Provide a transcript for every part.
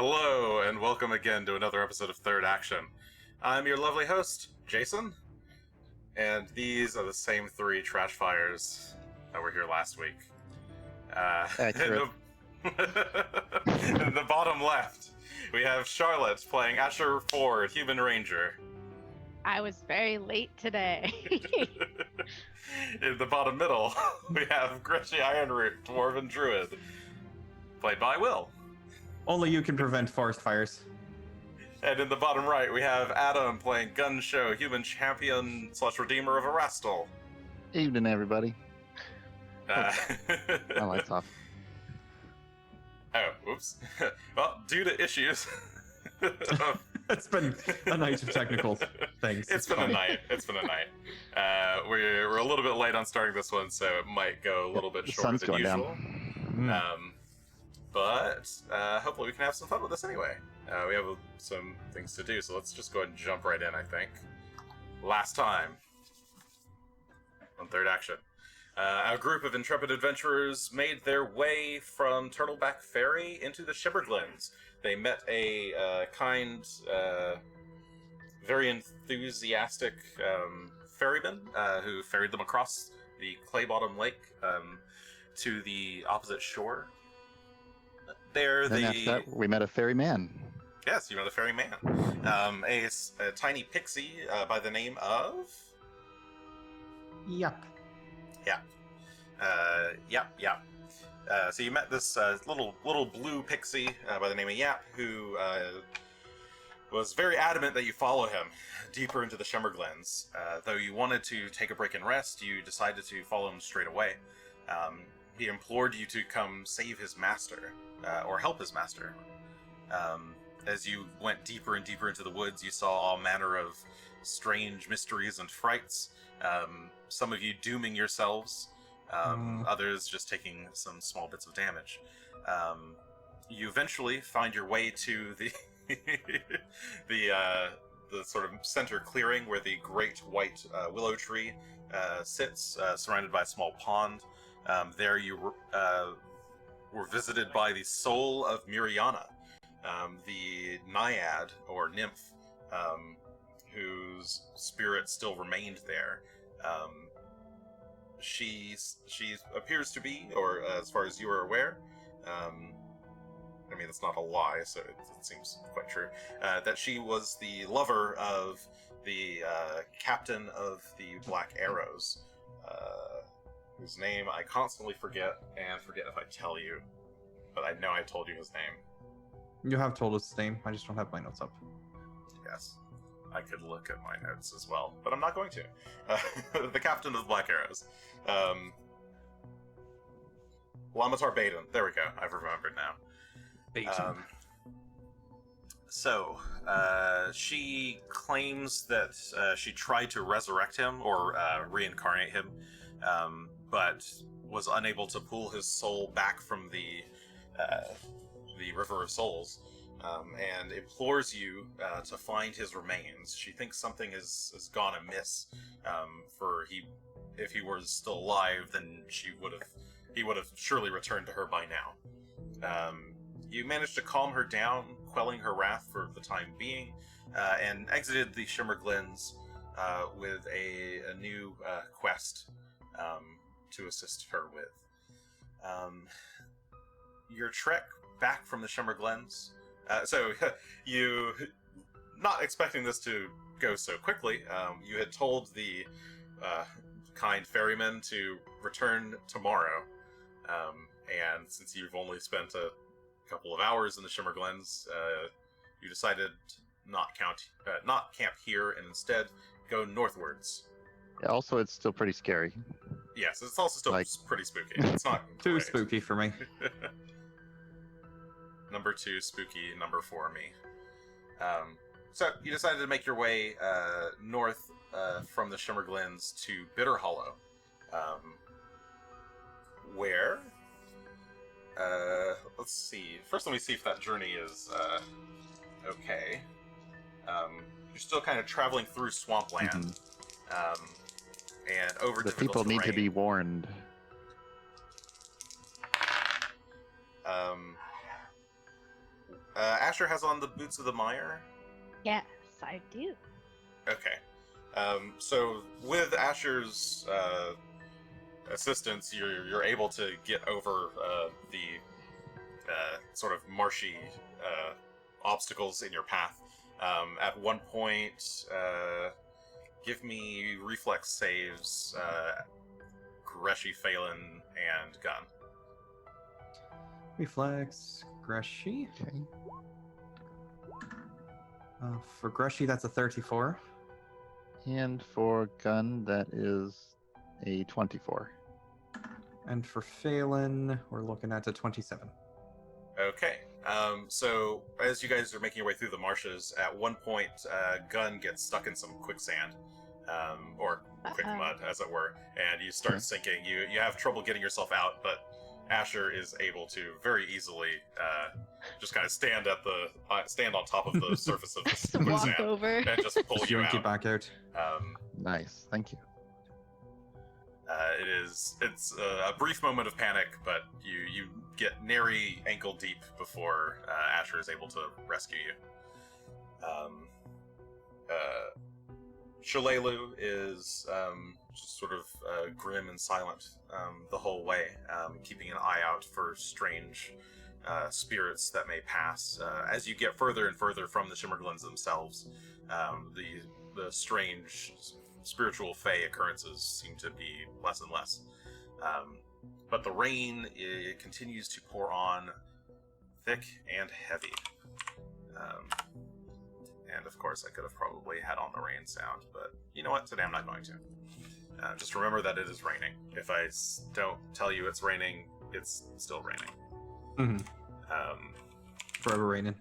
Hello, and welcome again to another episode of Third Action. I'm your lovely host, Jason, and these are the same three trash fires that were here last week. Accurate. In the bottom left, we have Charlotte playing Asher Ford, Human Ranger. I was very late today. In the bottom middle, we have Greshy Ironroot, Dwarven Druid, played by Will. Only you can prevent forest fires. And in the bottom right, we have Adam playing Gunn, Shough, Human Champion / Redeemer of Erastil. Evening, everybody. My light's off. Oh, whoops. Well, due to issues... It's been a night of technical things. It's been a night. We're a little bit late on starting this one, so it might go a little bit The shorter sun's than going usual. down. But hopefully we can have some fun with this anyway. We have some things to do, so let's just go ahead and jump right in, I think. Last time on Third Action, a group of intrepid adventurers made their way from Turtleback Ferry into the Shimmerglens. They met a kind, very enthusiastic ferryman who ferried them across the Claybottom Lake to the opposite shore. Then after that, we met a ferryman. Yes, you met a ferryman. A tiny pixie by the name of... Yep. So you met this little blue pixie by the name of Yap, who was very adamant that you follow him deeper into the Shimmerglens. Though you wanted to take a break and rest, you decided to follow him straight away. He implored you to come save his master, or help his master. As you went deeper and deeper into the woods, you saw all manner of strange mysteries and frights. Some of you dooming yourselves, others just taking some small bits of damage. You eventually find your way to the the sort of center clearing where the great white willow tree sits, surrounded by a small pond. There you were visited by the soul of Miriana, the naiad or nymph whose spirit still remained there. She appears to be, or as far as you are aware, I mean, it's not a lie, so it seems quite true, that she was the lover of the captain of the Black Arrows, whose name I constantly forget, and forget if I tell you, but I know I told you his name. You have told us his name. I just don't have my notes up. Yes. I could look at my notes as well, but I'm not going to. The captain of the Black Arrows. Lamatar Baden. There we go. I've remembered now. She claims that she tried to resurrect him, or reincarnate him, but was unable to pull his soul back from the River of Souls. And implores you to find his remains. She thinks something has gone amiss. If he were still alive, then he would have surely returned to her by now. You managed to calm her down, quelling her wrath for the time being, and exited the Shimmerglens with a new quest to assist her with. Your trek back from the Shimmerglens. So, you, not expecting this to go so quickly, you had told the kind ferryman to return tomorrow, and since you've only spent a couple of hours in the Shimmerglens, you decided not camp here, and instead go northwards. Yeah, also, it's still pretty scary. Yes, it's also still pretty spooky. It's not Too great. spooky for me. Number 2, spooky. Number 4, me. So you decided to make your way north from the Shimmerglens to Bitter Hollow, where, let's see. First, let me see if that journey is okay. You're still kind of traveling through swampland, and over The difficult people need to terrain. be warned. Asher has on the boots of the mire. Yes, I do. Okay. So with Asher's assistance, you're able to get over the sort of marshy obstacles in your path. At one point, give me reflex saves, Greshy, Phelan, and Gunn. Reflex, Greshy. Okay. For Greshy, that's a 34. And for Gunn, that is a 24. And for Phelan, we're looking at a 27. Okay. So as you guys are making your way through the marshes, at one point, Gunn gets stuck in some quicksand, or quick mud, as it were, and you start sinking. You have trouble getting yourself out, but Asher is able to very easily just kind of stand on top of the surface of this Walk quicksand over. and just pull you Yoink out. you back out. Nice, thank you. It's a brief moment of panic, but you get nary ankle deep before Asher is able to rescue you. Shalelu is just sort of grim and silent the whole way, keeping an eye out for strange spirits that may pass. As you get further and further from the Shimmerglens themselves, the strange spiritual fey occurrences seem to be less and less. But the rain, it continues to pour on thick and heavy. And of course, I could have probably had on the rain sound, but you know what? Today I'm not going to. Just remember that it is raining. If I don't tell you it's raining, it's still raining. Mm-hmm. Forever raining.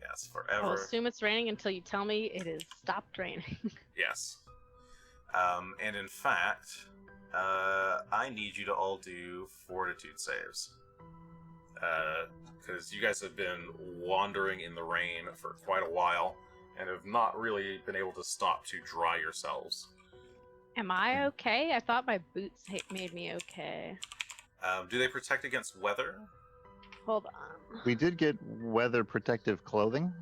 Yes, forever. I'll assume it's raining until you tell me it has stopped raining. Yes. And in fact, I need you to all do fortitude saves. Because you guys have been wandering in the rain for quite a while and have not really been able to stop to dry yourselves. Am I okay? I thought my boots made me okay. Do they protect against weather? Hold on. We did get weather protective clothing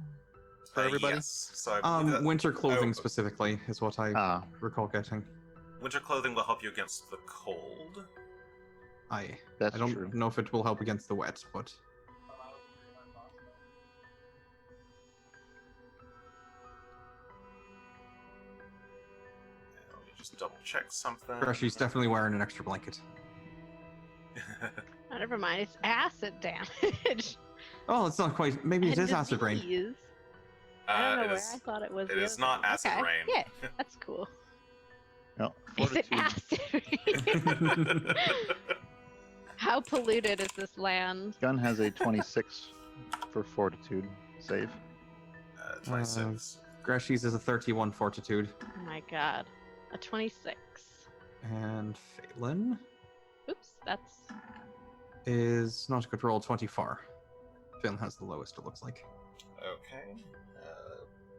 for everybody. Yes. So I believe that Winter clothing specifically is what I recall getting. winter clothing will help you against the cold. I That's don't true. know if it will help against the wet, but Let me just double check something. Greshy's definitely wearing an extra blanket. Oh, never mind. It's acid damage. Oh, it's not quite. Maybe it And is acid rain. disease. I don't know It where is- I thought it was. it the is other not thing. acid Okay. rain. Yeah, that's cool. No, Is it fortitude. acid rain? How polluted is this land? Gun has a 26 for fortitude save. 26. Greshy's is a 31 fortitude. Oh my god. A 26. And Phelan Oops, that's... is not a good roll, 24. Phelan has the lowest, it looks like. Okay.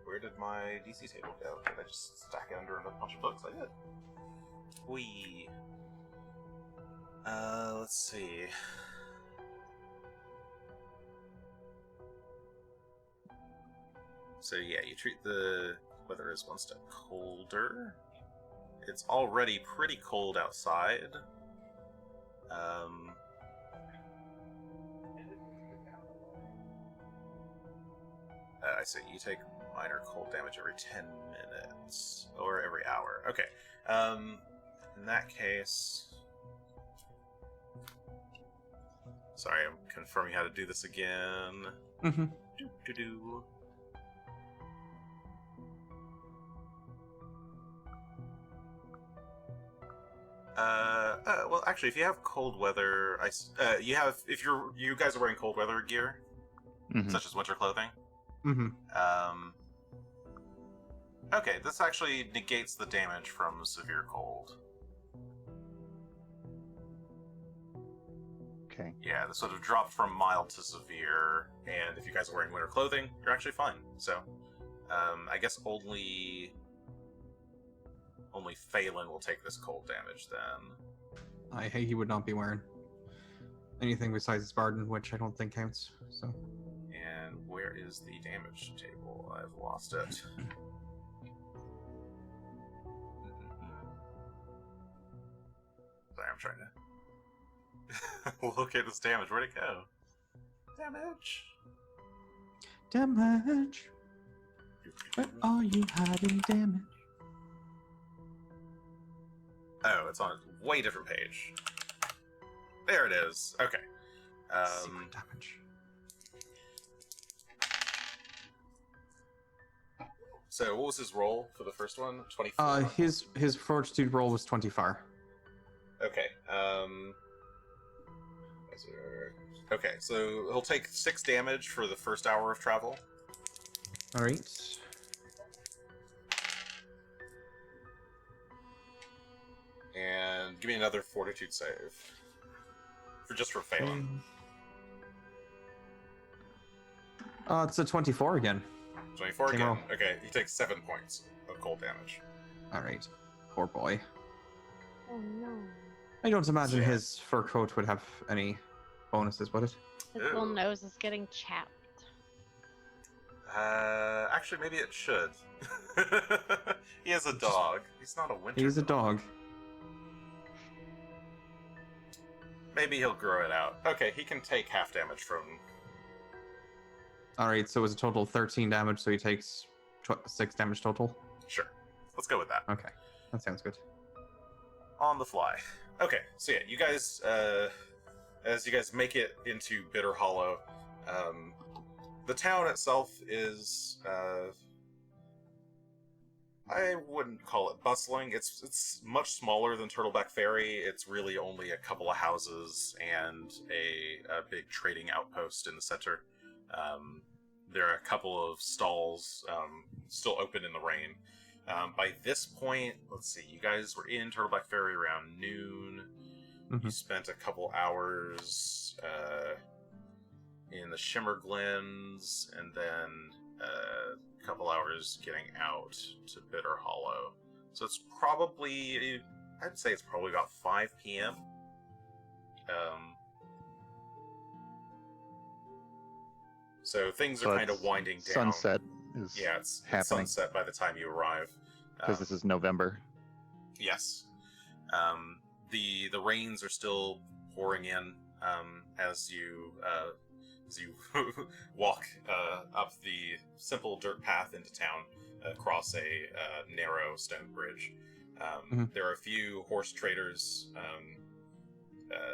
Where did my DC table go? Did I just stack it under a bunch of books? I did. Whee. Let's see. So yeah, you treat the weather as one step colder. It's already pretty cold outside. I see. You take minor cold damage every 10 minutes. Or every hour. Okay. In that case... Sorry, I'm confirming how to do this again. Mm-hmm. Do-do-do. Well, actually, if you have cold weather, you guys are wearing cold weather gear, such as winter clothing. Mm-hmm. Okay, this actually negates the damage from severe cold. Okay. Yeah, this would have dropped from mild to severe, and if you guys are wearing winter clothing, you're actually fine. So, I guess only Phelan will take this cold damage then. He would not be wearing anything besides his Barden, which I don't think counts. So. And where is the damage table? I've lost it. Sorry, I'm trying to locate this damage. Where'd it go? Damage. Damage. Where are you hiding, damage? Oh, it's on a way different page. There it is. Okay. Secret damage. So what was his roll for the first one? 24? His fortitude roll was 24. Okay. Okay, so he'll take 6 damage for the first hour of travel. All right. And give me another fortitude save. For failing. It's a 24 again. 24 Same again. roll. Okay, he takes 7 points of cold damage. All right. Poor boy. Oh no. I don't imagine Yeah. his fur coat would have any bonuses, would it? His little Ew. nose is getting chapped. Actually, maybe it should. He has a dog. He's not a winter He's a dog. Maybe he'll grow it out. Okay, he can take half damage from... All right, so it was a total of 13 damage, so he takes 6 damage total. Sure. Let's go with that. Okay, that sounds good. On the fly. Okay, so yeah, you guys, as you guys make it into Bitter Hollow, the town itself is, I wouldn't call it bustling. It's much smaller than Turtleback Ferry. It's really only a couple of houses and a big trading outpost in the center. There are a couple of stalls still open in the rain. By this point, let's see, you guys were in Turtleback Ferry around noon. Mhm. You spent a couple hours in the Shimmer Glens, and then a couple hours getting out to Bitter Hollow. So it's probably, I'd say it's probably about 5 p.m. So things are kind of winding down. Sunset is Yeah, it's happening sunset by the time you arrive. because this is November. Yes. The rains are still pouring in as you walk up the simple dirt path into town across a narrow stone bridge. There are a few horse traders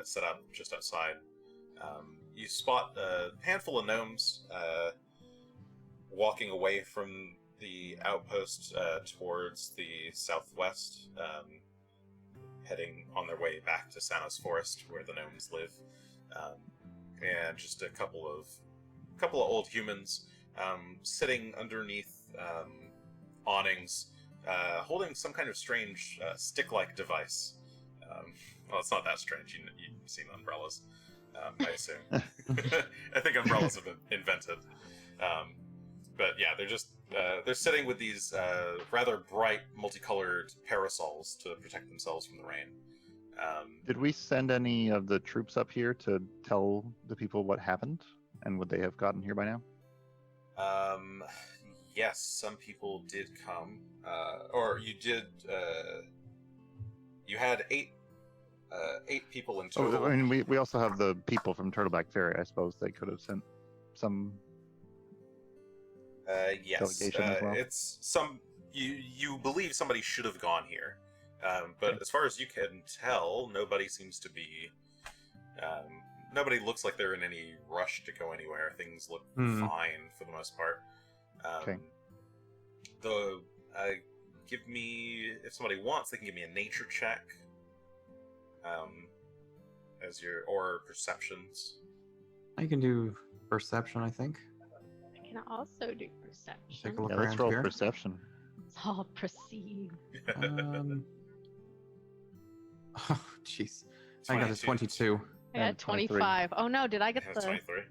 set up just outside. You spot a handful of gnomes walking away from the outpost towards the southwest, heading on their way back to Santa's Forest, where the gnomes live, and just a couple of old humans sitting underneath awnings, holding some kind of strange stick-like device. Well, it's not that strange. You've seen umbrellas, I assume. I think umbrellas have been invented. But yeah, they're sitting with these rather bright, multicolored parasols to protect themselves from the rain. Did we send any of the troops up here to tell the people what happened? And would they have gotten here by now? Yes, some people did come. Or you did. You had 8 people in total. Oh, I mean, we also have the people from Turtleback Ferry. I suppose they could have sent some Yes, delegation as well. it's some. You believe somebody should have gone here, but as far as you can tell, nobody seems to be. Nobody looks like they're in any rush to go anywhere. Things look fine for the most part. Okay. Give me, if somebody wants, they can give me a nature check. Or perceptions. I can do perception, I think. I can also do perception. Take a look Yeah, let's around roll here. perception. It's all perceived. Oh, jeez. I got a 22. I got And 23. 25. Oh no, did I get That's the... 23.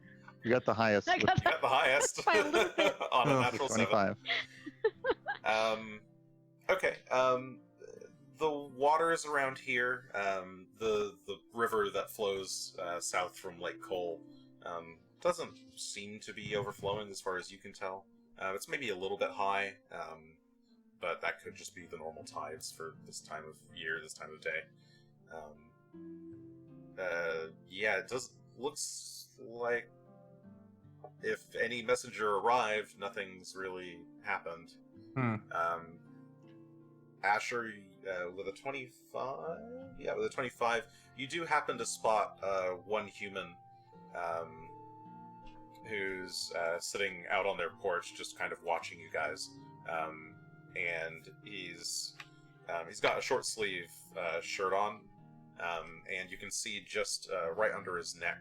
You got the highest. I got You got the highest By a little bit. on a Oh, natural 7. 25. Okay. The waters around here, the river that flows south from Lake Cole, doesn't seem to be overflowing as far as you can tell. It's maybe a little bit high, but that could just be the normal tides for this time of year, this time of day. Yeah, it looks like if any messenger arrived, nothing's really happened. Asher, with a 25? Yeah, with a 25, you do happen to spot one human who's sitting out on their porch, just kind of watching you guys. And he's got a short sleeve shirt on, and you can see just right under his neck,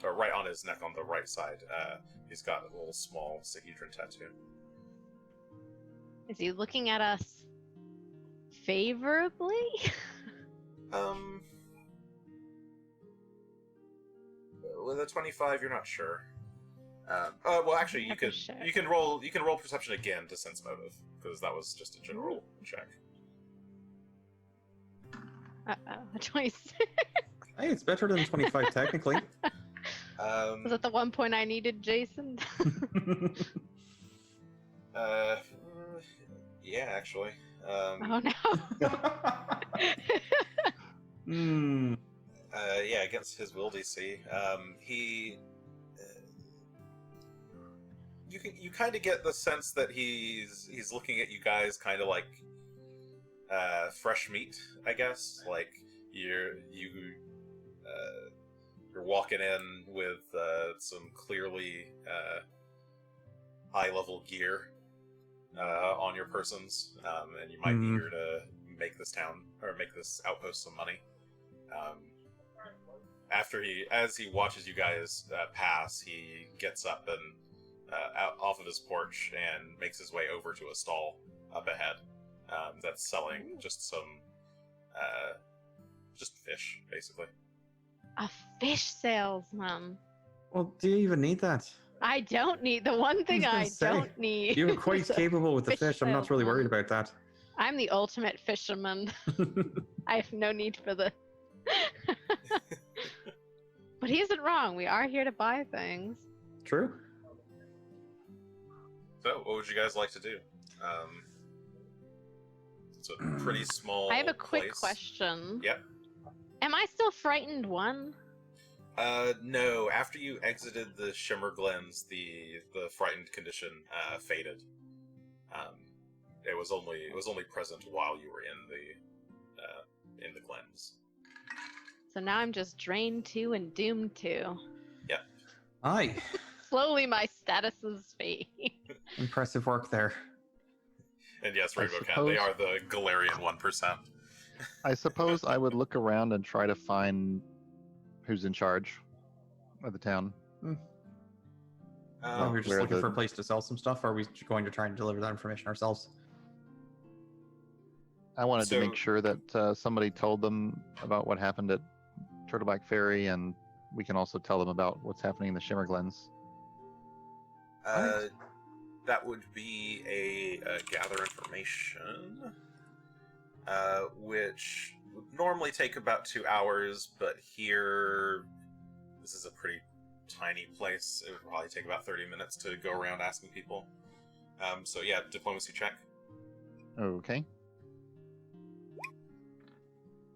or right on his neck on the right side, he's got a little small Sahedron tattoo. Is he looking at us favorably? With a 25, you're not sure. Well, actually, you can roll perception again to sense motive, because that was just a general check. 26. Hey, it's better than 25 technically. Was that the 1 point I needed, Jason? Yeah, actually. Oh no. Yeah, against his will DC, you kind of get the sense that he's looking at you guys kind of like fresh meat, I guess. Like you're walking in with some clearly high level gear on your persons, and you might be here to make this town or make this outpost some money. As he watches you guys pass, he gets up and out off of his porch and makes his way over to a stall up ahead that's selling just some just fish, basically. A fish salesman. Well, do you even need that? I don't need the one thing I don't need. You're quite is a capable with the fish fish. I'm not really worried salesman. about that. I'm the ultimate fisherman. I have no need for the. But he isn't wrong. We are here to buy things. True. So, what would you guys like to do? It's a pretty small I have a quick place. question. Yep. Am I still frightened one? No. After you exited the Shimmer Glens, the frightened condition faded. It was only present while you were in the glens. So now I'm just drained 2 and doomed 2. Yep. Aye. Slowly my statuses fade. Impressive work there. And yes, I Rainbow Cat, suppose- they are the Galarian 1%. I suppose I would look around and try to find who's in charge of the town. Well, we're just where looking the- for a place to sell some stuff, or are we going to try and deliver that information ourselves? I wanted to So- make sure that somebody told them about what happened at Turtleback Ferry, and we can also tell them about what's happening in the Shimmer Glens. That would be a gather information, which would normally take about 2 hours, but here, this is a pretty tiny place. It would probably take about 30 minutes to go around asking people. So yeah, diplomacy check. Okay.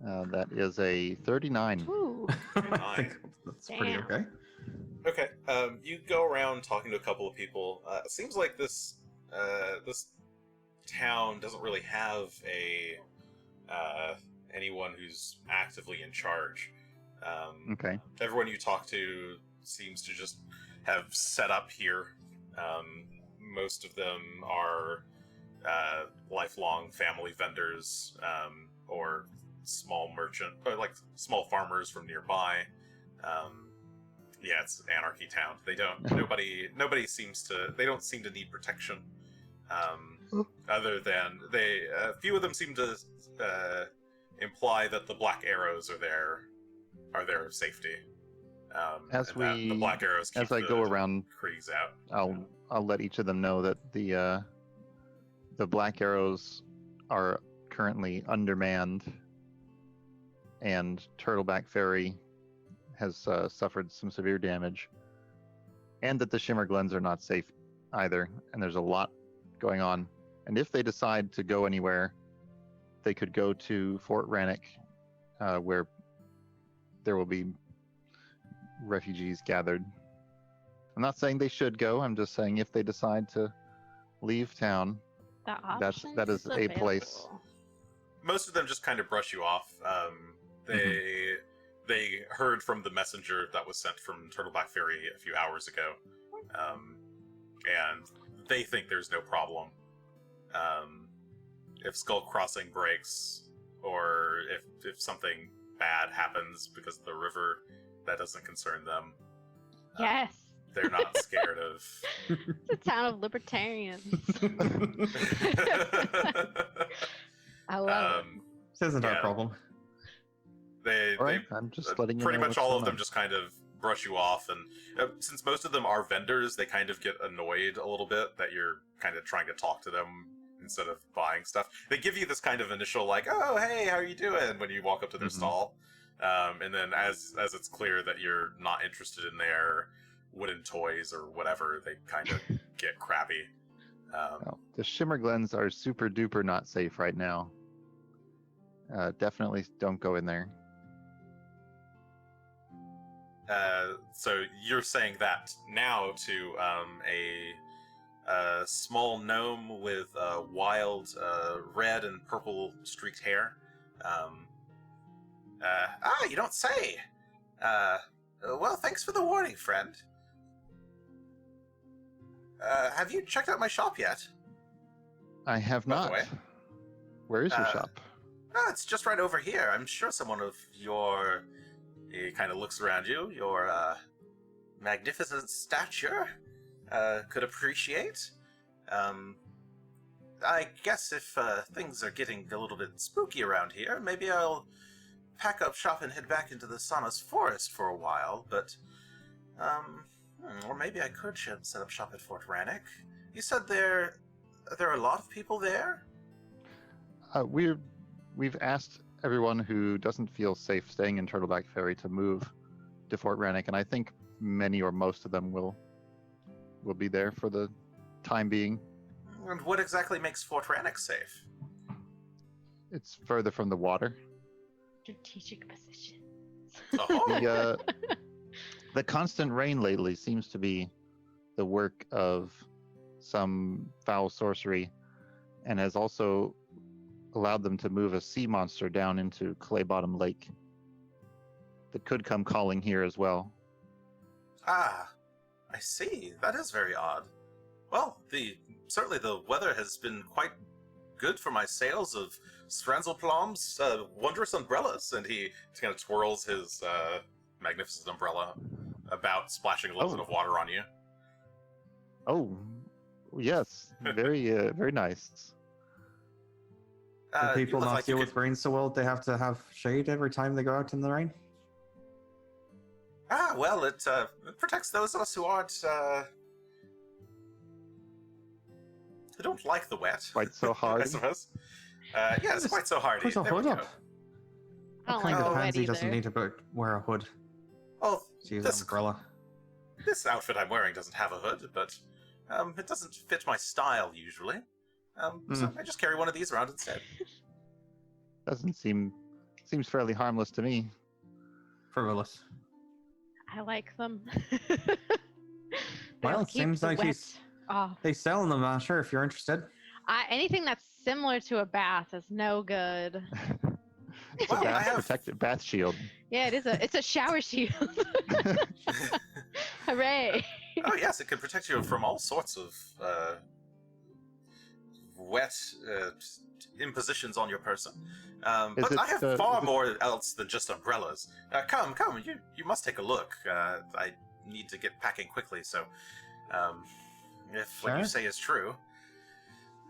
That is a 39. Ooh. I think that's pretty Damn. okay. Okay, you go around talking to a couple of people. It seems like this town doesn't really have anyone who's actively in charge. Okay. Everyone you talk to seems to just have set up here. Most of them are lifelong family vendors or small merchant, or like small farmers from nearby. Yeah, it's anarchy town. They don't. Nobody seems to. They don't seem to need protection. Other than a few of them seem to imply that the black arrows are their safety. As and that the we- black arrows keep As I go around, Kriegs out. I'll let each of them know that the Black Arrows are currently undermanned, and Turtleback Ferry has suffered some severe damage, and that the Shimmer Glens are not safe either, and there's a lot going on. And if they decide to go anywhere, they could go to Fort Rannick, where there will be refugees gathered. I'm not saying they should go. I'm just saying if they decide to leave town, The that is options a place. available. Most of them just kind of brush you off. They heard from the messenger that was sent from Turtleback Ferry a few hours ago, and they think there's no problem. If Skull Crossing breaks, or if something bad happens because of the river, that doesn't concern them. Yes. They're not scared of. It's a town of libertarians. I love it. This isn't our Yeah. problem. They All right, I'm just letting you pretty know much what's all going of them on. just kind of brush you off, and since most of them are vendors, they kind of get annoyed a little bit that you're kind of trying to talk to them instead of buying stuff. They give you this kind of initial like, "Oh, hey, how are you doing?" when you walk up to their Mhm. stall, and then as it's clear that you're not interested in their wooden toys or whatever, they kind of get crabby. No, the Shimmer Glens are super duper not safe right now. Definitely don't go in there. So you're saying that now to a small gnome with wild red and purple streaked hair. You don't say. Well, thanks for the warning, friend. Have you checked out my shop yet? I have By the not. way. Where is your Uh, shop? It's just right over here. I'm sure someone of your... He kind of looks around you. Your magnificent stature could appreciate. I guess if things are getting a little bit spooky around here, maybe I'll pack up shop and head back into the Saunas Forest for a while, but... or maybe I could set up shop at Fort Rannick. You said there are a lot of people there? We've asked everyone who doesn't feel safe staying in Turtleback Ferry to move to Fort Rannick, and I think many or most of them will be there for the time being. And what exactly makes Fort Rannick safe? It's further from the water. Strategic position. Oh, The constant rain lately seems to be the work of some foul sorcery, and has also allowed them to move a sea monster down into Clay Bottom Lake that could come calling here as well. Ah, I see. That is very odd. Well, certainly the weather has been quite good for my sales of Stranzelplom's wondrous umbrellas, and he kind of twirls his magnificent umbrella about, splashing a little bit of water on you. Oh, yes, very nice. Do You people look not like you deal with could- rain so well they have to have shade every time they go out in the rain? Well, it protects those of us who aren't, who don't like the wet. Quite so hard. I suppose. Yeah, it's quite so hardy. Put a There we hood go. up. I What don't kind like of the pansy wet doesn't either. need to wear a hood? Oh, To use This- an umbrella. this outfit I'm wearing doesn't have a hood, but it doesn't fit my style usually. So I just carry one of these around instead. Seems fairly harmless to me. Frivolous. I like them. Well, They'll it keep seems the like wet he's- off. They sell them, sure, if you're interested. Anything that's similar to a bath is no good. It's Well, a I bath have- protected bath shield. Yeah, it's a shower shield. Hooray! Oh yes, it can protect you from all sorts of wet impositions on your person. Is But it, I have is far it- more else than just umbrellas. Come, you must take a look. I need to get packing quickly, so if what you Sure. say is true.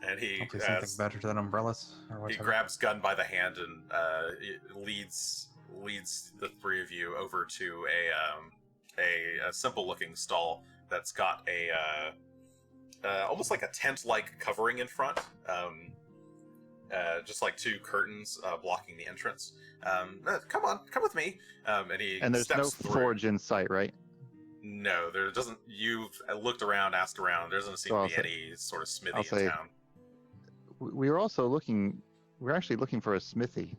And he I'll do something better than umbrellas or he whatever. grabs Gunn by the hand and leads the three of you over to a simple looking stall that's got a almost like a tent like covering in front. just like two curtains blocking the entrance. Come on, come with me. And he And there's no steps through. forge in sight, right? No, there doesn't. You've looked around, asked around. There doesn't seem So to I'll be say- any sort of smithy I'll in say- town. We were also looking. We're actually looking for a smithy.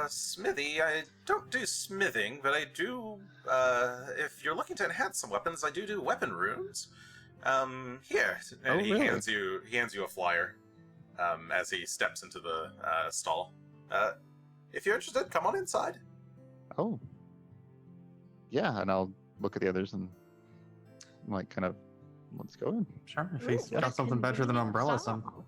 Smithy, I don't do smithing, but I do, if you're looking to enhance some weapons, I do weapon runes. Here, and Oh, he really? hands you a flyer, as he steps into the, stall. If you're interested, come on inside. Oh. Yeah, and I'll look at the others and like kind of let's go in. Sure. If Ooh, he's what a got something better than convenient umbrellas, stall.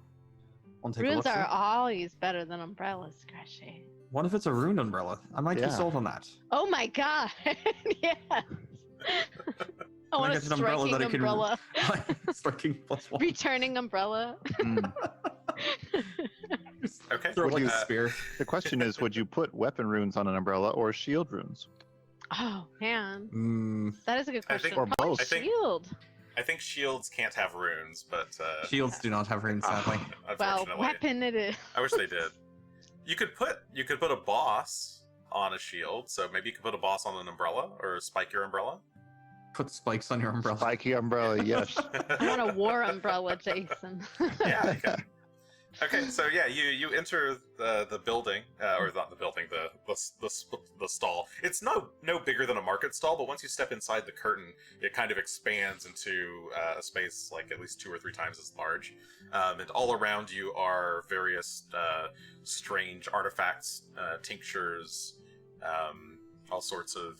I'll take a Runes look. are always better than umbrellas, Greshy. What if it's a rune umbrella? I might Yeah. be sold on that. Oh my god! Yes. I want a get an umbrella striking that I can- umbrella. Striking +1. Returning umbrella. Mm. Okay. Throw it like a Uh, spear. The question is, would you put weapon runes on an umbrella or shield runes? Oh man, Mm, that is a good I think- question. Or Probably both. I think- shield. I think shields can't have runes, but, shields do not have runes, sadly. Well, unfortunately. weapon it is. I wish they did. You could put a boss on a shield, so maybe you could put a boss on an umbrella, or spike your umbrella. Put spikes on your umbrella. Spiky umbrella, yes. I want a war umbrella, Jason. Yeah, you can. Okay, so yeah, you enter the building, or not the building, the stall. It's no bigger than a market stall, but once you step inside the curtain, it kind of expands into a space like at least 2 or 3 times as large. And all around you are various strange artifacts, tinctures, all sorts of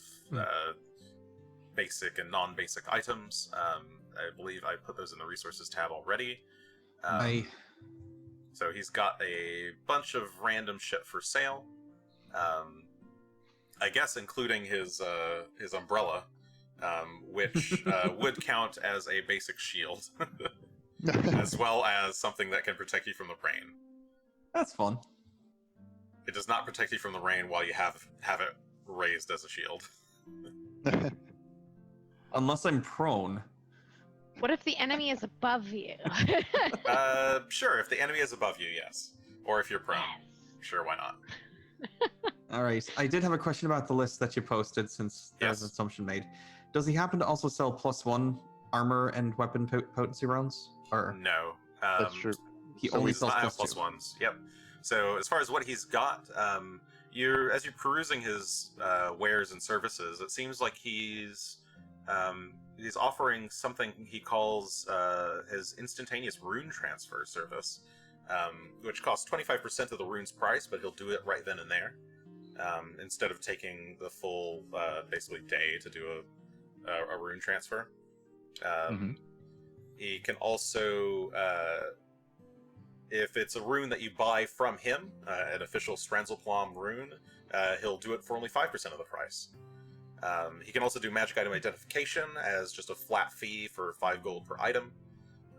basic and non-basic items. I believe I put those in the resources tab already. So he's got a bunch of random shit for sale. I guess including his umbrella, which would count as a basic shield, as well as something that can protect you from the rain. That's fun. It does not protect you from the rain while you have it raised as a shield. Unless I'm prone. What if the enemy is above you? Sure, if the enemy is above you, yes. Or if you're prone. Yes. Sure, why not? Alright, I did have a question about the list that you posted since there's an Yes. assumption made. Does he happen to also sell +1 armor and weapon potency rounds? Or No. That's true. he So only He does sells not have +2? +1s. Yep. So as far as what he's got, as you're perusing his wares and services, it seems like he's offering something he calls his instantaneous rune transfer service, which costs 25% of the rune's price, but he'll do it right then and there, instead of taking the full basically day to do a rune transfer. Mhm. He can also, if it's a rune that you buy from him, an official Stranzelplom rune, he'll do it for only 5% of the price. He can also do magic item identification as just a flat fee for 5 gold per item.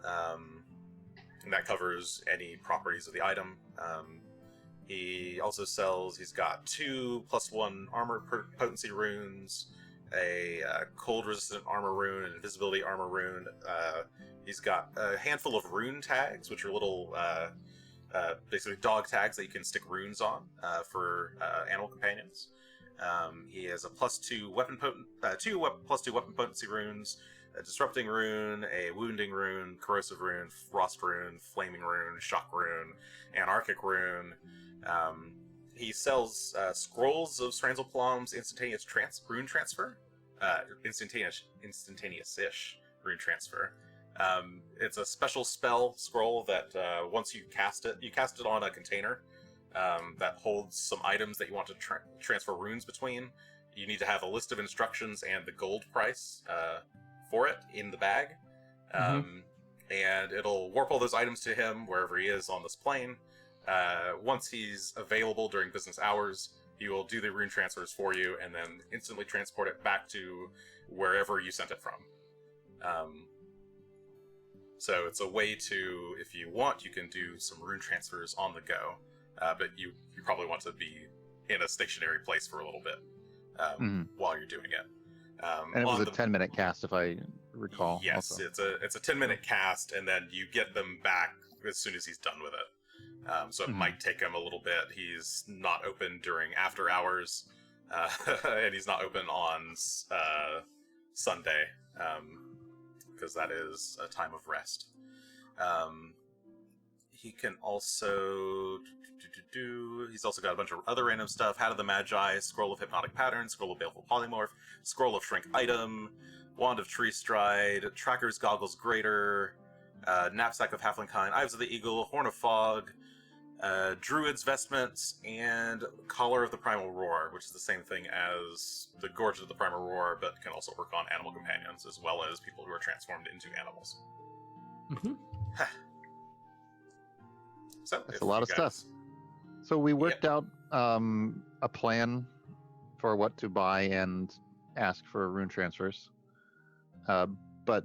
And that covers any properties of the item. He also sells, he's got 2 +1 armor potency runes, a cold resistant armor rune, an invisibility armor rune. He's got a handful of rune tags, which are little basically dog tags that you can stick runes on for animal companions. He has a +2 weapon +2 weapon potency runes, a disrupting rune, a wounding rune, corrosive rune, frost rune, flaming rune, shock rune, anarchic rune. He sells scrolls of Stranzelplom's instantaneous rune transfer, instantaneous-ish rune transfer. It's a special spell scroll that once you cast it on a container that holds some items that you want to transfer runes between. You need to have a list of instructions and the gold price for it in the bag. And it'll warp all those items to him wherever he is on this plane. Once he's available during business hours, he will do the rune transfers for you and then instantly transport it back to wherever you sent it from. So it's a way to, if you want, you can do some rune transfers on the go. But you probably want to be in a stationary place for a little bit while you're doing it. And it was a 10-minute cast, if I recall. Yes, also. it's a 10-minute cast, and then you get them back as soon as he's done with it. So it Mhm. might take him a little bit. He's not open during after hours, and he's not open on Sunday, because that is a time of rest. He can also he's also got a bunch of other random stuff: Hat of the Magi, Scroll of Hypnotic Pattern, Scroll of Baleful Polymorph, Scroll of Shrink Item, Wand of Tree Stride, Tracker's Goggles Greater, Knapsack of Halfling Kind, Eyes of the Eagle, Horn of Fog, Druid's Vestments, and Collar of the Primal Roar, which is the same thing as the Gorge of the Primal Roar, but can also work on animal companions, as well as people who are transformed into animals. Mm-hmm. So, That's if a lot you of stuff. guys- So we worked out a plan for what to buy and ask for rune transfers. But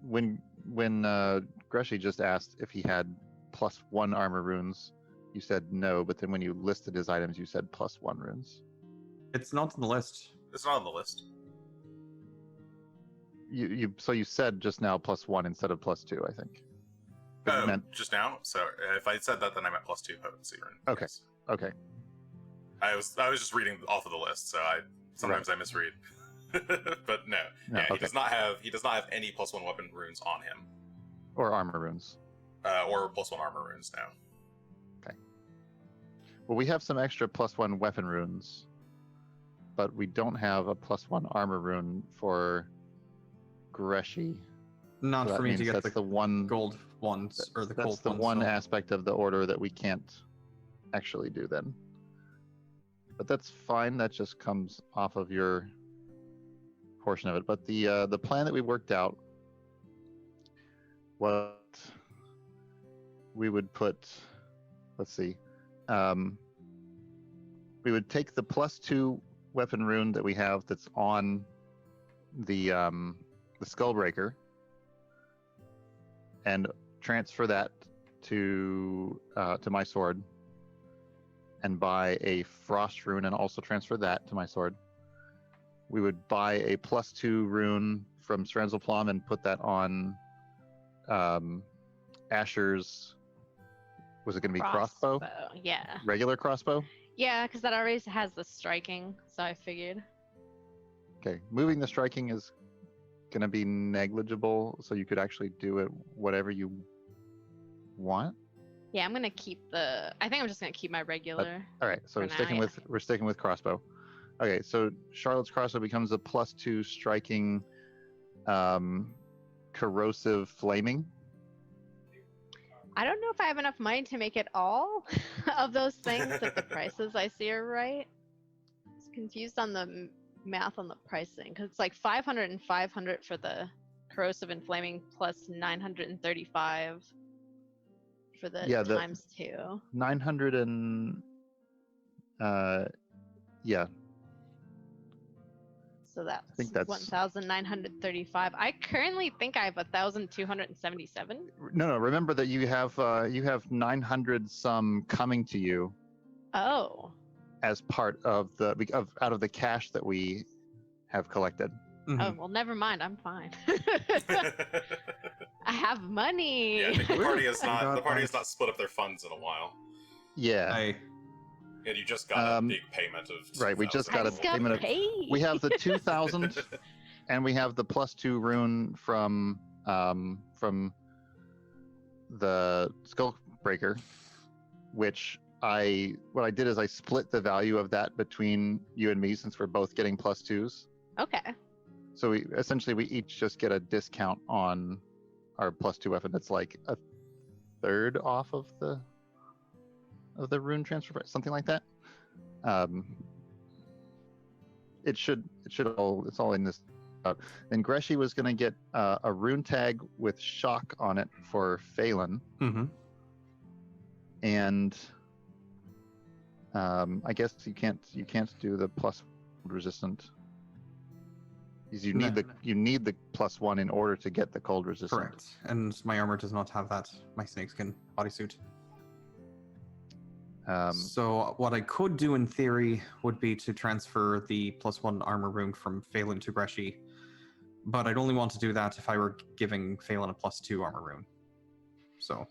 when Greshy just asked if he had +1 armor runes, you said no. But then when you listed his items, you said +1 runes. It's not on the list. It's not on the list. So you said just now +1 instead of +2, I think. But you meant Just now. So if I said that, then I meant +2 potency rune. Okay. Yes. okay. I was just reading off of the list, so sometimes I misread. But no, No, yeah, he okay. does not have any +1 weapon runes on him, Or armor runes. or +1 armor runes now. Well, we have some extra +1 weapon runes, but we don't have a +1 armor rune for Greshy. Not So that for me means to get that's the the one gold ones or the That's gold the ones. one so- aspect of the order that we can't actually do then. But that's fine. That just comes off of your portion of it. But the plan that we worked out, what we would put, let's see, we would take the +2 weapon rune that we have that's on the Skullbreaker and transfer that to my sword, and buy a frost rune and also transfer that to my sword. We would buy a +2 rune from Sranzelplum and put that on Asher's. Was it going to be crossbow? Yeah. Regular crossbow? Yeah, because that already has the striking, so I figured. Okay, moving the striking is going to be negligible, so you could actually do it whatever you want. Yeah, I'm gonna keep the. I think I'm just gonna keep my regular. All right, so For now, we're sticking with crossbow. Okay, so Charlotte's crossbow becomes a +2 striking, corrosive flaming. I don't know if I have enough money to make it all of those things if the prices I see are right. I was confused on the math on the pricing because it's like 500 and 500 for the corrosive and flaming plus 935 for the Yeah, the- times 2. 900 and yeah, So that's, think that's- 1,935. I currently think I have 1,277. no. Remember that you have 900 some coming to you Oh. as part of out of the cash that we have collected. Mhm. Oh, well, never mind. I'm fine. I have money. Yeah, the party has God, not thanks. split up their funds in a while, Yeah, and you just got a Um, big payment of. right, we just got I a just got payment of- paid. we have the 2,000, and we have the +2 rune from the Skullbreaker, which what I did is I split the value of that between you and me since we're both getting +2s. Okay. So we each just get a discount on our +2 weapon. That's like a third off of the rune transfer price, something like that. It's all in this. Then Greshy was going to get a rune tag with shock on it for Phelan, Mhm. and I guess you can't do the plus resistant. Because you need the +1 in order to get the cold resistant. Correct. And my armor does not have that. My snakeskin bodysuit. So what I could do in theory would be to transfer the +1 armor rune from Phelan to Greshy, but I'd only want to do that if I were giving Phelan a +2 armor rune. So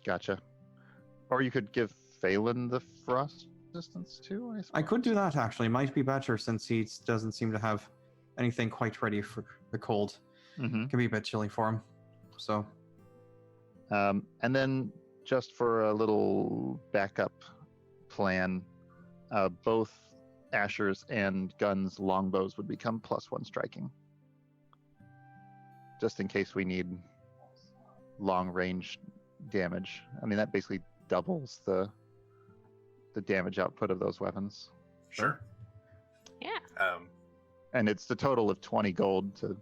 Gotcha. Or you could give Phelan the frost resistance too, I suppose. I could do that actually. Might be better since he doesn't seem to have anything quite ready for the cold. Mm-hmm. Can be a bit chilly for him. So And then just for a little backup plan, both Asher's and Gunn's longbows would become +1 striking. Just in case we need long range damage. I mean, that basically doubles the damage output of those weapons. Sure. Yeah. And it's the total of 20 gold to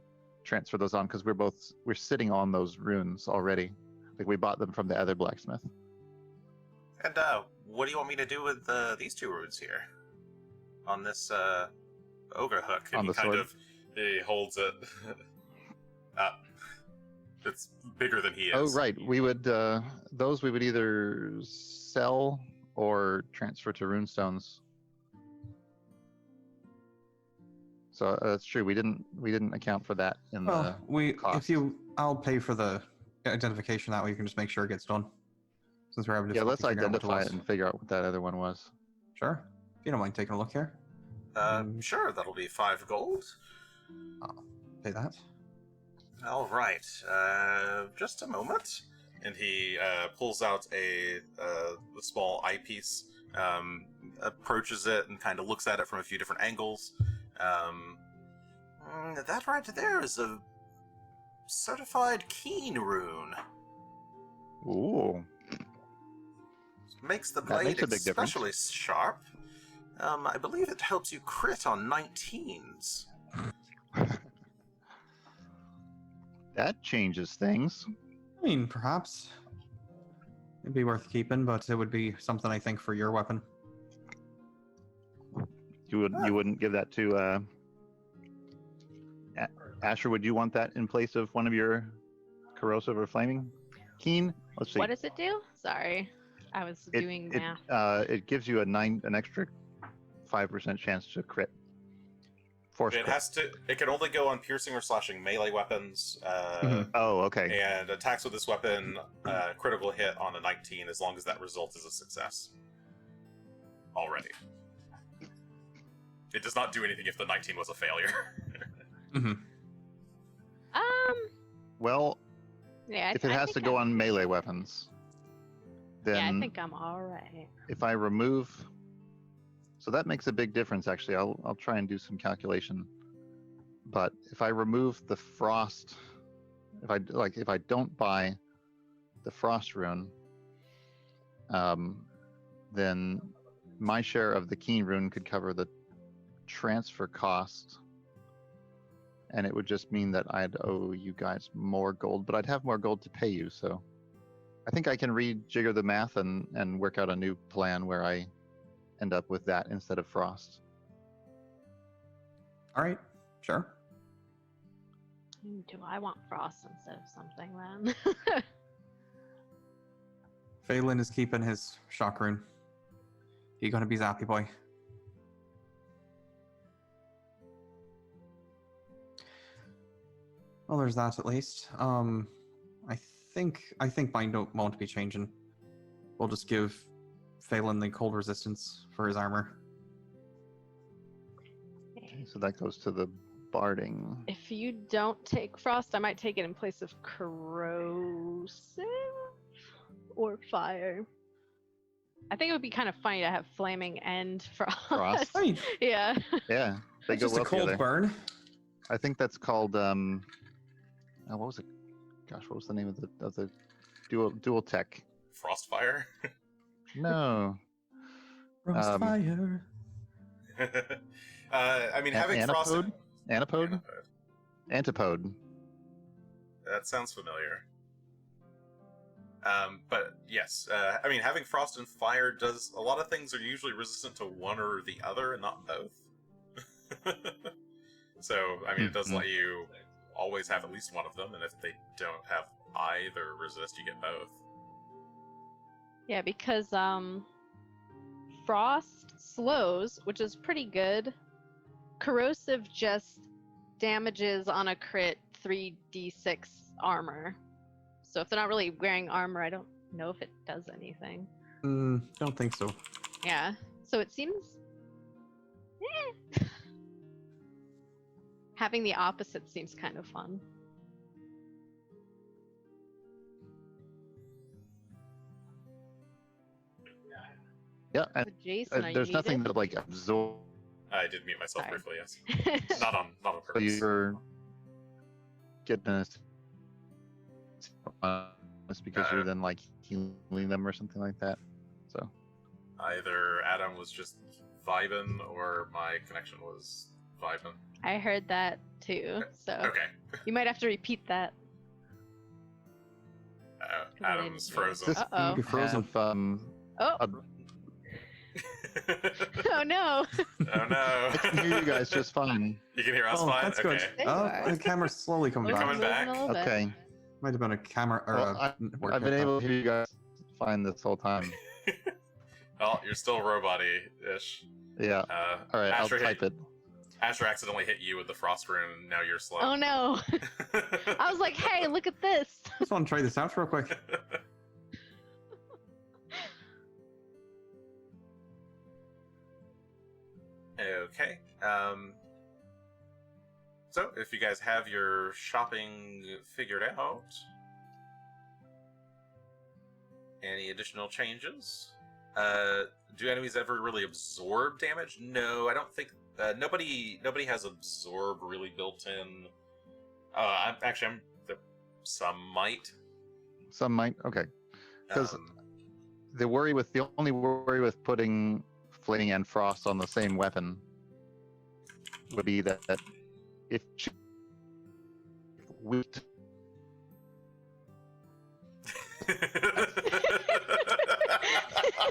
transfer those on, because we're sitting on those runes already. Like, we bought them from the other blacksmith. And what do you want me to do with these 2 runes here? On this ogre hook? And On he the sword? he holds it up. It's bigger than he is. Oh, right. We would those we would either sell or transfer to runestones. So that's true. We didn't account for that in the cost. I'll pay for the identification, that way you can just make sure it gets done. Since we're having Yeah, let's difficulty figuring out what identify was. it and figure out what that other one was. Sure. If you don't mind taking a look here. Sure, that'll be 5 gold. I'll pay that. All right, just a moment. And he pulls out a small eyepiece, approaches it, and kind of looks at it from a few different angles. That right there is a certified keen rune. Ooh. Makes the That blade makes a big difference. especially sharp. I believe it helps you crit on 19s. That changes things. I mean, perhaps. It'd be worth keeping, but it would be something, I think, for your weapon. You wouldn't give that to Asher? Would you want that in place of one of your corrosive or flaming keen? Let's see. What does it do? Sorry, I was doing math. It gives you an extra 5% chance to crit. Force It crit. has to. It can only go on piercing or slashing melee weapons. Oh, okay. And attacks with this weapon, critical hit on a 19, as long as that result is a success. Already. It does not do anything if the 19 was a failure. Well, Yeah. if it has to go on melee weapons, then Yeah, I think I'm all right. if I remove, so that makes a big difference. Actually, I'll try and do some calculation. But if I remove the frost, if I don't buy the frost rune, then my share of the keen rune could cover the transfer cost, and it would just mean that I'd owe you guys more gold, but I'd have more gold to pay you. So I think I can rejigger the math and work out a new plan where I end up with that instead of frost. All right, sure. Do I want frost instead of something then? Phelan is keeping his shock rune. He gonna be zappy boy. Well, there's that at least. I think mine won't be changing. We'll just give Phelan the cold resistance for his armor. So that goes to the barding. If you don't take frost, I might take it in place of corrosive or fire. I think it would be kind of funny to have flaming and frost. Frost? I mean, Yeah. Yeah, they that's go just well a cold together. burn. I think that's called what was it? Gosh, what was the name of the dual tech? Frostfire? No. Roast fire. I mean, having frost. Antipode? Antipode. That sounds familiar. But yes, I mean, having frost and fire does a lot of things are usually resistant to one or the other, and not both. So, I mean, it does let you always have at least one of them, and if they don't have either resist, you get both. Yeah, because frost slows, which is pretty good. Corrosive just damages on a crit 3d6 armor. So if they're not really wearing armor, I don't know if it does anything. Don't think so. Yeah. So it seems. Having the opposite seems kind of fun. Yeah, and Jason, are you there's nothing muted? that like absorb. I did mute myself Sorry. briefly, yes. Not on purpose. You're getting a it's because you're then like healing them or something like that. So Either Adam was just vibing or my connection was vibing. I heard that too. So Okay. you might have to repeat that. Adam's didn't hear it. frozen. Uh-oh. You're frozen. Oh. a- Oh no. Oh no. I can hear you guys just fine. You can hear us Oh, fine? that's Okay. good. There you Oh, are. the camera's slowly coming You're back. coming Moving back? a little bit. Okay. Might have been a camera or Well, a network I've been hiccup. able to hear you guys fine this whole time. Well, you're still robot-y-ish. Yeah. All right, I'll Asher type it. Asher accidentally hit you with the frost rune, and now you're slow. Oh no. I was like, hey, look at this. Just want to try this out real quick. Okay. So, if you guys have your shopping figured out, any additional changes? Do enemies ever really absorb damage? No, I don't think. Nobody has absorb really built in. Some might. Some might. Okay. Because Um, the only worry with putting flaming and frost on the same weapon would be that if we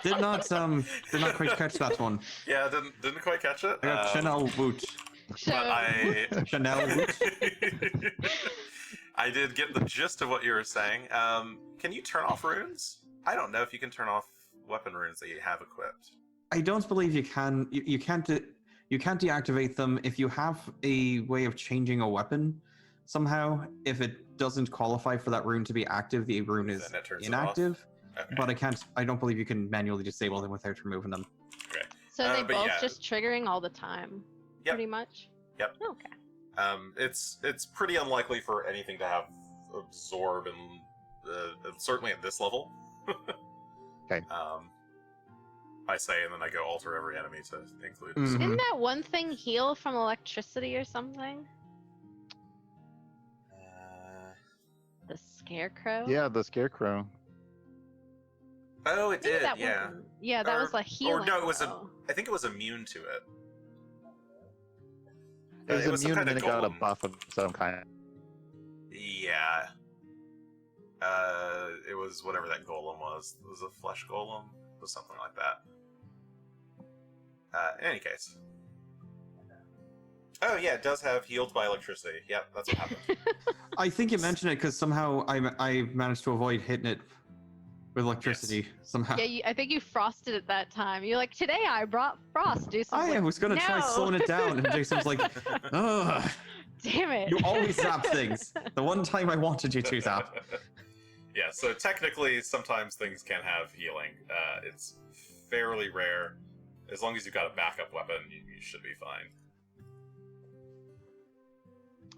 Did not quite catch that one. Yeah, didn't quite catch it. I got Chanel Woot. But I Chanel Woot. I did get the gist of what you were saying. Can you turn off runes? I don't know if you can turn off weapon runes that you have equipped. I don't believe you can. You can't deactivate them if you have a way of changing a weapon somehow. If it doesn't qualify for that rune to be active, the rune is Then it turns it inactive. off? Okay. But I don't believe you can manually disable them without removing them. Okay. So they But both yeah. just triggering all the time. Yep. Pretty much. Yep. Okay. It's pretty unlikely for anything to have absorb, and certainly at this level. Okay. I say, and then I go alter every enemy to include. Mhm. Didn't that one thing heal from electricity or something? The scarecrow? yeah, the scarecrow. Oh, it Maybe did. that Yeah. wasn't- Yeah, that Or- was a healing. Or no, it was though. I think it was immune to it. It was some immune and kind then it got a golem. buff of some kind. Yeah. It was whatever that golem was. It was a flesh golem. It was something like that. In any case. Oh yeah, it does have healed by electricity. Yep, that's what happened. I think you mentioned it because somehow I managed to avoid hitting it with electricity somehow. Yeah, I think you frosted it that time. You're like, today I brought frost. Jason's I was gonna try "No." slowing it down, and Jason was like, "Ugh, Damn it. you always zap things. The one time I wanted you to zap." Yeah, so technically, sometimes things can have healing. It's fairly rare. As long as you've got a backup weapon, you should be fine.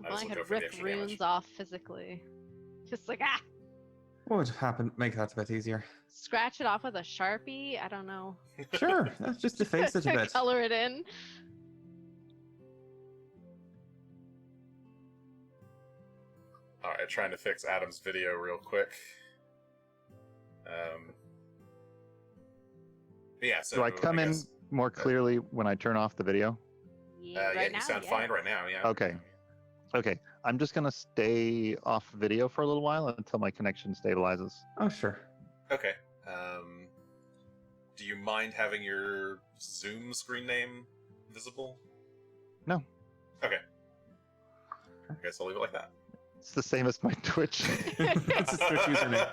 Well, just I look could out for the rip extra damage. runes off physically. Just like, What would happen? Make that a bit easier. scratch it off with a Sharpie? I don't know. Sure, let's just deface it a bit. Color it in. Alright, trying to fix Adam's video real quick. Yeah, so Do I come in guess- more clearly when I turn off the video? Yeah, yeah, right you now, sound yeah. fine right now, yeah. Okay. Okay. I'm just gonna stay off video for a little while until my connection stabilizes. Oh, sure. Okay. Do you mind having your Zoom screen name visible? No. Okay. I guess I'll leave it like that. It's the same as my Twitch. That's his Twitch username.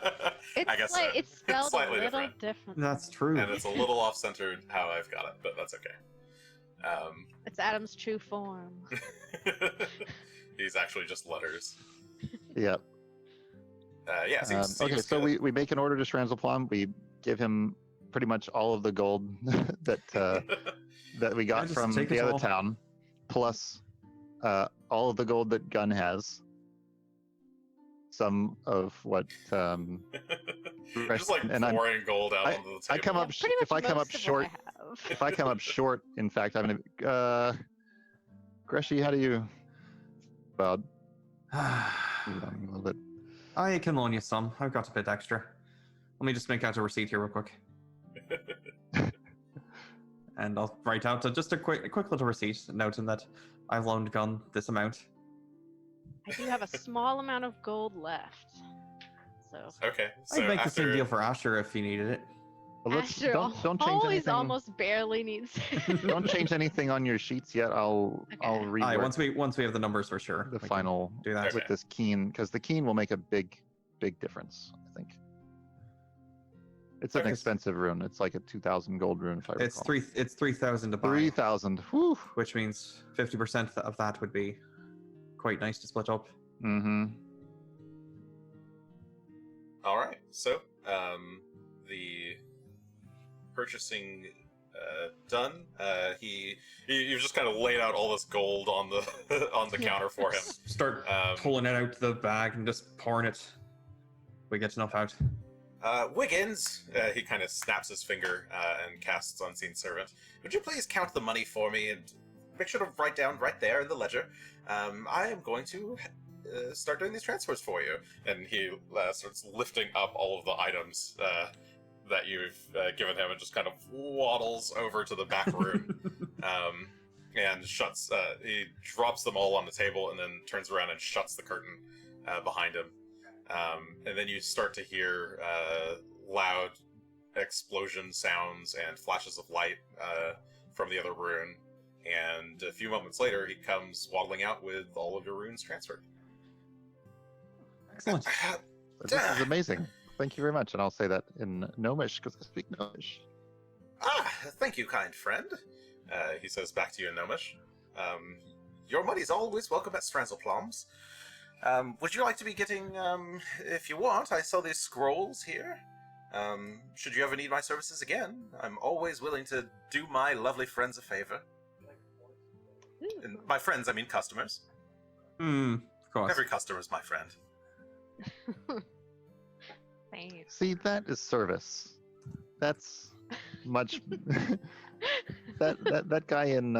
It's I guess like, so. it's spelled slightly a little different. different. That's true. And it's a little off-centered how I've got it, but that's okay. It's Adam's true form. He's actually just letters. Yep. Yeah. Okay, so we make an order to Stranzelplum. We give him pretty much all of the gold that that we got just from take the it other all. town, plus all of the gold that Gunn has. Some of what Just like and pouring gold out onto the table. I come up Yeah, pretty much if I come up most of what short. I have. If I come up short, in fact, I'm gonna. Greshy, how do you? Well, move it on a little bit. I can loan you some. I've got a bit extra. Let me just make out a receipt here real quick. And I'll write out just a quick little receipt noting that I've loaned Gunn this amount. I do have a small amount of gold left. So Okay. So I'd make the same after- deal for Asher if he needed it. Well, Asher don't change always anything. almost barely needs. Don't change anything on your sheets yet. I'll Okay. rework Once we have the numbers for sure. the we can final do that. Okay. with this keen, because the keen will make a big difference. I think it's an Okay. expensive rune. It's like a 2,000 gold rune, if I recall. It's 3,000 to buy, 3,000. Whew. which means 50% of that would be quite nice to split up. Mm-hmm. All right. So the purchasing done. You've just kind of laid out all this gold on the on the counter for him. Start Um, pulling it out the bag and just pouring it. We get enough out. Wiggins, he kind of snaps his finger and casts Unseen Servant. Would you please count the money for me and make sure to write down right there in the ledger? I am going to start doing these transfers for you. And he starts lifting up all of the items that you've given him and just kind of waddles over to the back room and shuts. He drops them all on the table and then turns around and shuts the curtain behind him. And then you start to hear loud explosion sounds and flashes of light from the other rune. And a few moments later, he comes waddling out with all of your runes transferred. Excellent. This is amazing. Thank you very much. And I'll say that in Gnomish, because I speak Gnomish. Thank you, kind friend. He says back to you in Gnomish. Your money's always welcome at Stranzelplums. Would you like to be getting, if you want, I sell these scrolls here. Should you ever need my services again, I'm always willing to do my lovely friends a favor. And by friends, I mean customers. Of course. Every customer's my friend. Thanks. See, that is service. That's much. that guy in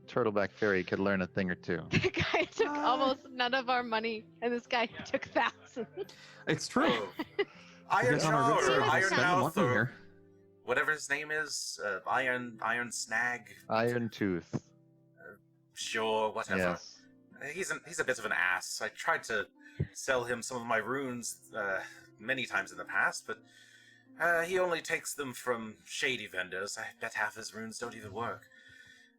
Turtleback Ferry could learn a thing or two. The guy took almost none of our money, and this guy took thousands. It's true. Oh. Iron Guys on our Jaw good or side, Iron we'll spend the Ironmouth money or here. whatever his name is, Iron Snag. Iron Tooth. Sure, whatever. Yes. He's a bit of an ass. I tried to sell him some of my runes many times in the past, but he only takes them from shady vendors. I bet half his runes don't even work.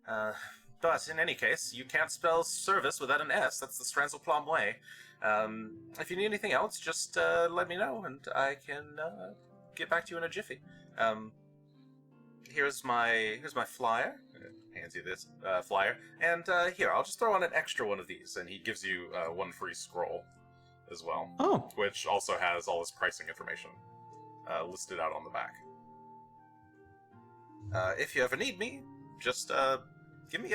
But in any case, you can't spell service without an S. That's the Stranzelplum way. If you need anything else, just let me know, and I can get back to you in a jiffy. Here's my flyer. Hands you this flyer, and here, I'll just throw on an extra one of these, and he gives you one free scroll as well, Oh, which also has all his pricing information listed out on the back. If you ever need me, just give me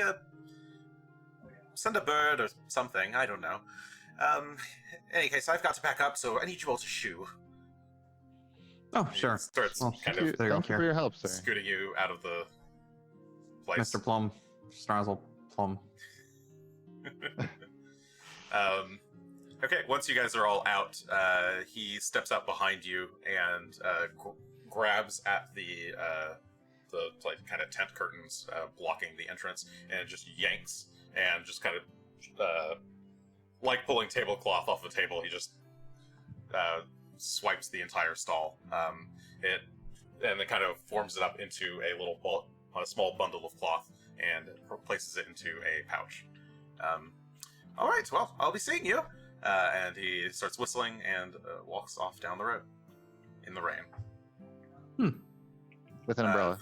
send a bird or something, I don't know. In any case, I've got to back up, so I need you all to shoe. oh, sure. He starts Well, kind Thank you, of there you thank go. you for your help, sir. scooting you out of the place. Mr. Plum, Strazzle Plum. Okay, once you guys are all out, he steps up behind you and grabs at the like kind of tent curtains blocking the entrance, and just yanks and just kind of like pulling tablecloth off the table. He just swipes the entire stall. And then kind of forms it up into a small bundle of cloth and places it into a pouch. All right, well, I'll be seeing you. And he starts whistling and walks off down the road in the rain. With an umbrella,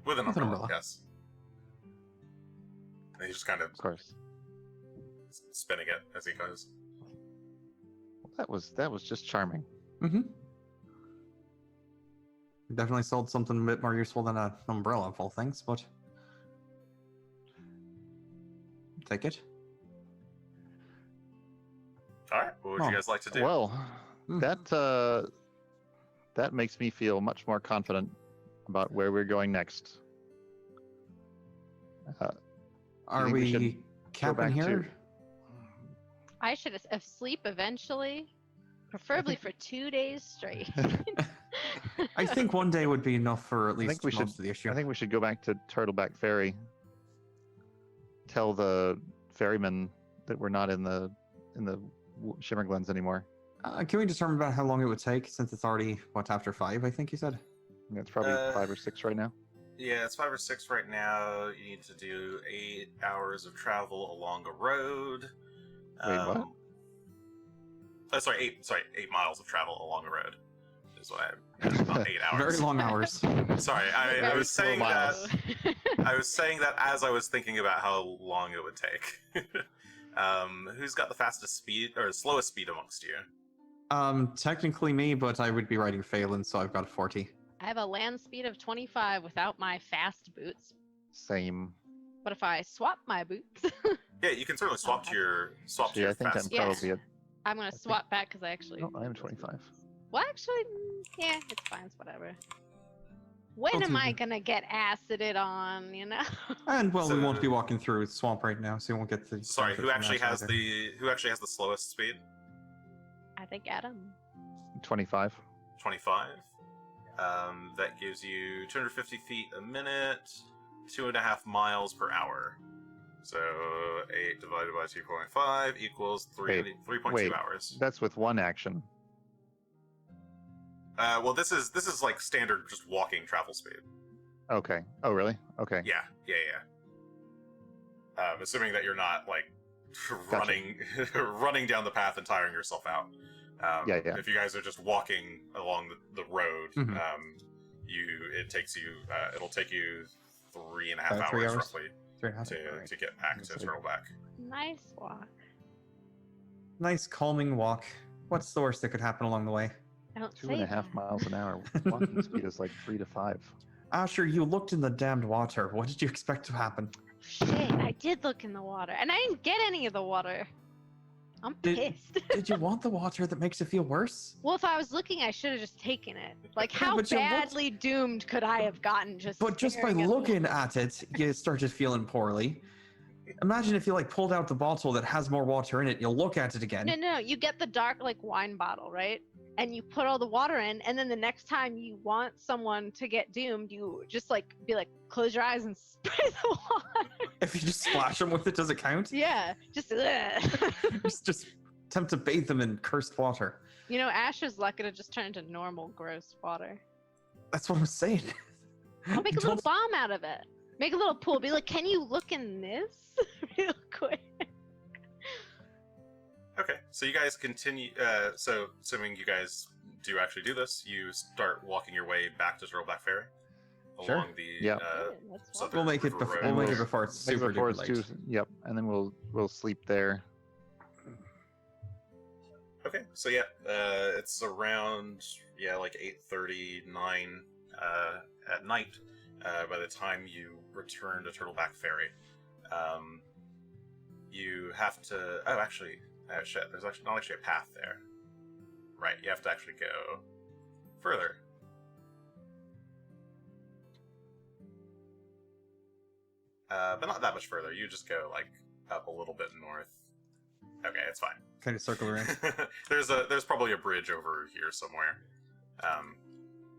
With an With an umbrella, umbrella. yes. And he's just kind of of course. spinning it as he goes. That was just charming. Mm-hmm. Definitely sold something a bit more useful than an umbrella of all things, but take it. All right. What would Oh, you guys like to do? Well, Hmm. that makes me feel much more confident about where we're going next. Are think we should we camping back to- here? I should sleep eventually, preferably for 2 days straight. I think one day would be enough for at I think least we most should. of the issue. I think we should go back to Turtleback Ferry. Tell the ferryman that we're not in the Shimmer Glens anymore. Can we determine about how long it would take, since it's already, after 5, I think you said? Yeah, it's probably 5 or 6 right now. Yeah, it's 5 or 6 right now. You need to do 8 hours of travel along a road. Wait, what? Sorry, 8 miles of travel along a road is what I meant, not 8 hours. Very long hours. Sorry, I Very was saying slow that. miles. I was saying that as I was thinking about how long it would take. Who's got the fastest speed or slowest speed amongst you? Technically me, but I would be riding Phelan, so I've got a 40. I have a land speed of 25 without my fast boots. Same. But if I swap my boots, Yeah, you can certainly swap to your See, I think I'm fast. Yeah. probably at. I'm gonna swap back because I actually. No, I am 25. Well, actually, yeah, it's fine. It's whatever. When am I gonna get acided on? You know. And well, we won't So- be walking through swamp right now, so you won't get the. Sorry, benefit who from actually that has either. the slowest speed? I think Adam. 25. 25. That gives you 250 feet a minute, 2.5 miles per hour. So 8 divided by 2.5 equals 3.2 wait. hours. That's with one action. Well, this is like standard just walking travel speed. Okay. Oh, really? Okay. Yeah. Assuming that you're not like Gotcha. running down the path and tiring yourself out. Yeah. If you guys are just walking along the road, Mhm. it'll take you 3.5 About 3 hours hours? roughly 3.5. to get back to That's like- Turtleback. Nice walk. Nice calming walk. What's the worst that could happen along the way? Don't say 2.5 that. miles an hour. Walking speed is like 3 to 5. Asher, you looked in the damned water. What did you expect to happen? Shit, I did look in the water, and I didn't get any of the water. I'm pissed. Did you want the water that makes it feel worse? Well, if I was looking, I should have just taken it. Like, Yeah, how but you looked- badly doomed could I have gotten just? But just by staring at the looking water? at it, you started feeling poorly. Imagine if you pulled out the bottle that has more water in it. You'll look at it again. No. You get the dark wine bottle, right? And you put all the water in, and then the next time you want someone to get doomed, you just be like, close your eyes and spray the water. If you just splash them with it, does it count? Yeah, just. just attempt to bathe them in cursed water. You know, Asher's lucky to just turn into normal, gross water. That's what I'm saying. I'll make a little Don't- bomb out of it. Make a little pool. Be like, can you look in this real quick? Okay, so you guys continue. So assuming you guys do actually do this, you start walking your way back to Turtleback Ferry Sure. along the Yep. Let's so walk. the We'll make it river before. road. We'll make it before it's Maybe super before duper it's late. Yep. And then we'll sleep there. Okay, so it's around 8:39 at night by the time you return to Turtleback Ferry. You have to. Oh, actually, shit. There's actually not actually a path there. Right, you have to actually go further. But not that much further. You just go up a little bit north. Okay, it's fine. Kind of circle around. There's probably a bridge over here somewhere.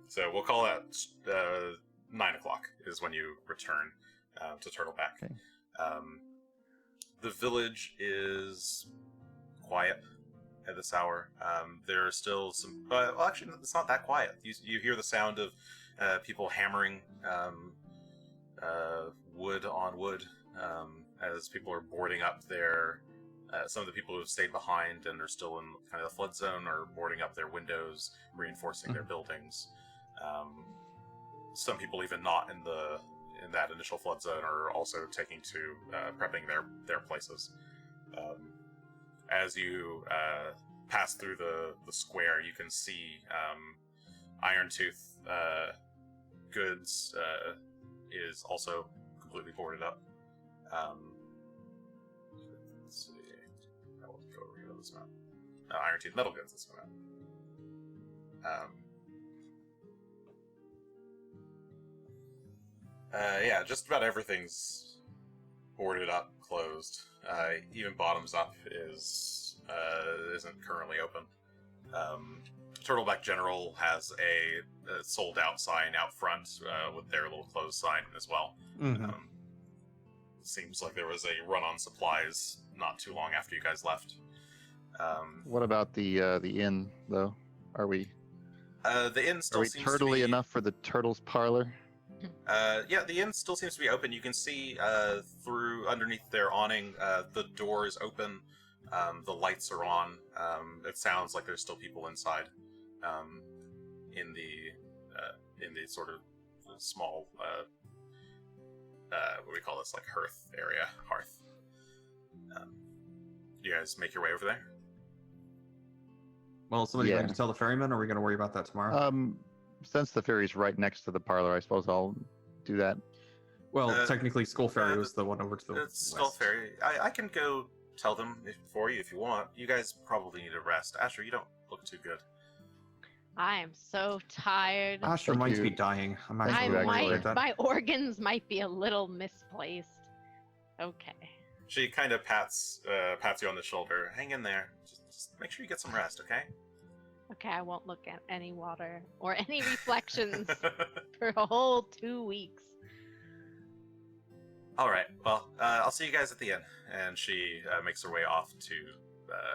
So we'll call that 9 o'clock is when you return to Turtleback. Okay. The village is quiet at this hour. There are still some. Well, actually, it's not that quiet. You hear the sound of people hammering wood on wood as people are boarding up their. Some of the people who have stayed behind and are still in kind of the flood zone are boarding up their windows, reinforcing their buildings. Some people even not in that initial flood zone are also taking to prepping their places. As you pass through the square, you can see Irontooth goods is also completely boarded up. Let's see. I will go over here to this map. Irontooth Metal Goods is coming out. Yeah, just about everything's boarded up, closed. Even Bottoms Up isn't currently open. Turtleback General has a sold out sign out front with their little closed sign as well. Mhm. Seems like there was a run on supplies not too long after you guys left. What about the inn though? Are we The inn still seems to turtly be enough for the turtle's parlor? Yeah, the inn still seems to be open. You can see through underneath their awning, the door is open. The lights are on. It sounds like there's still people inside. In the sort of small what do we call this, like hearth. You guys make your way over there? Well, is somebody Yeah. going to tell the ferryman, or are we going to worry about that tomorrow? Since the ferry's right next to the parlor, I suppose I'll do that. Well, technically, Skull Ferry was the one over to the It's Skull west. Ferry. I can go tell them for you if you want. You guys probably need a rest. Asher, you don't look too good. I am so tired. Asher Thank might you. be dying. I'm Thank I actually you, worried actually. about that. my organs might be a little misplaced. Okay. She kind of pats you on the shoulder. Hang in there. Just make sure you get some rest, okay? Okay, I won't look at any water or any reflections for a whole 2 weeks. All right. Well, I'll see you guys at the inn. And she makes her way off to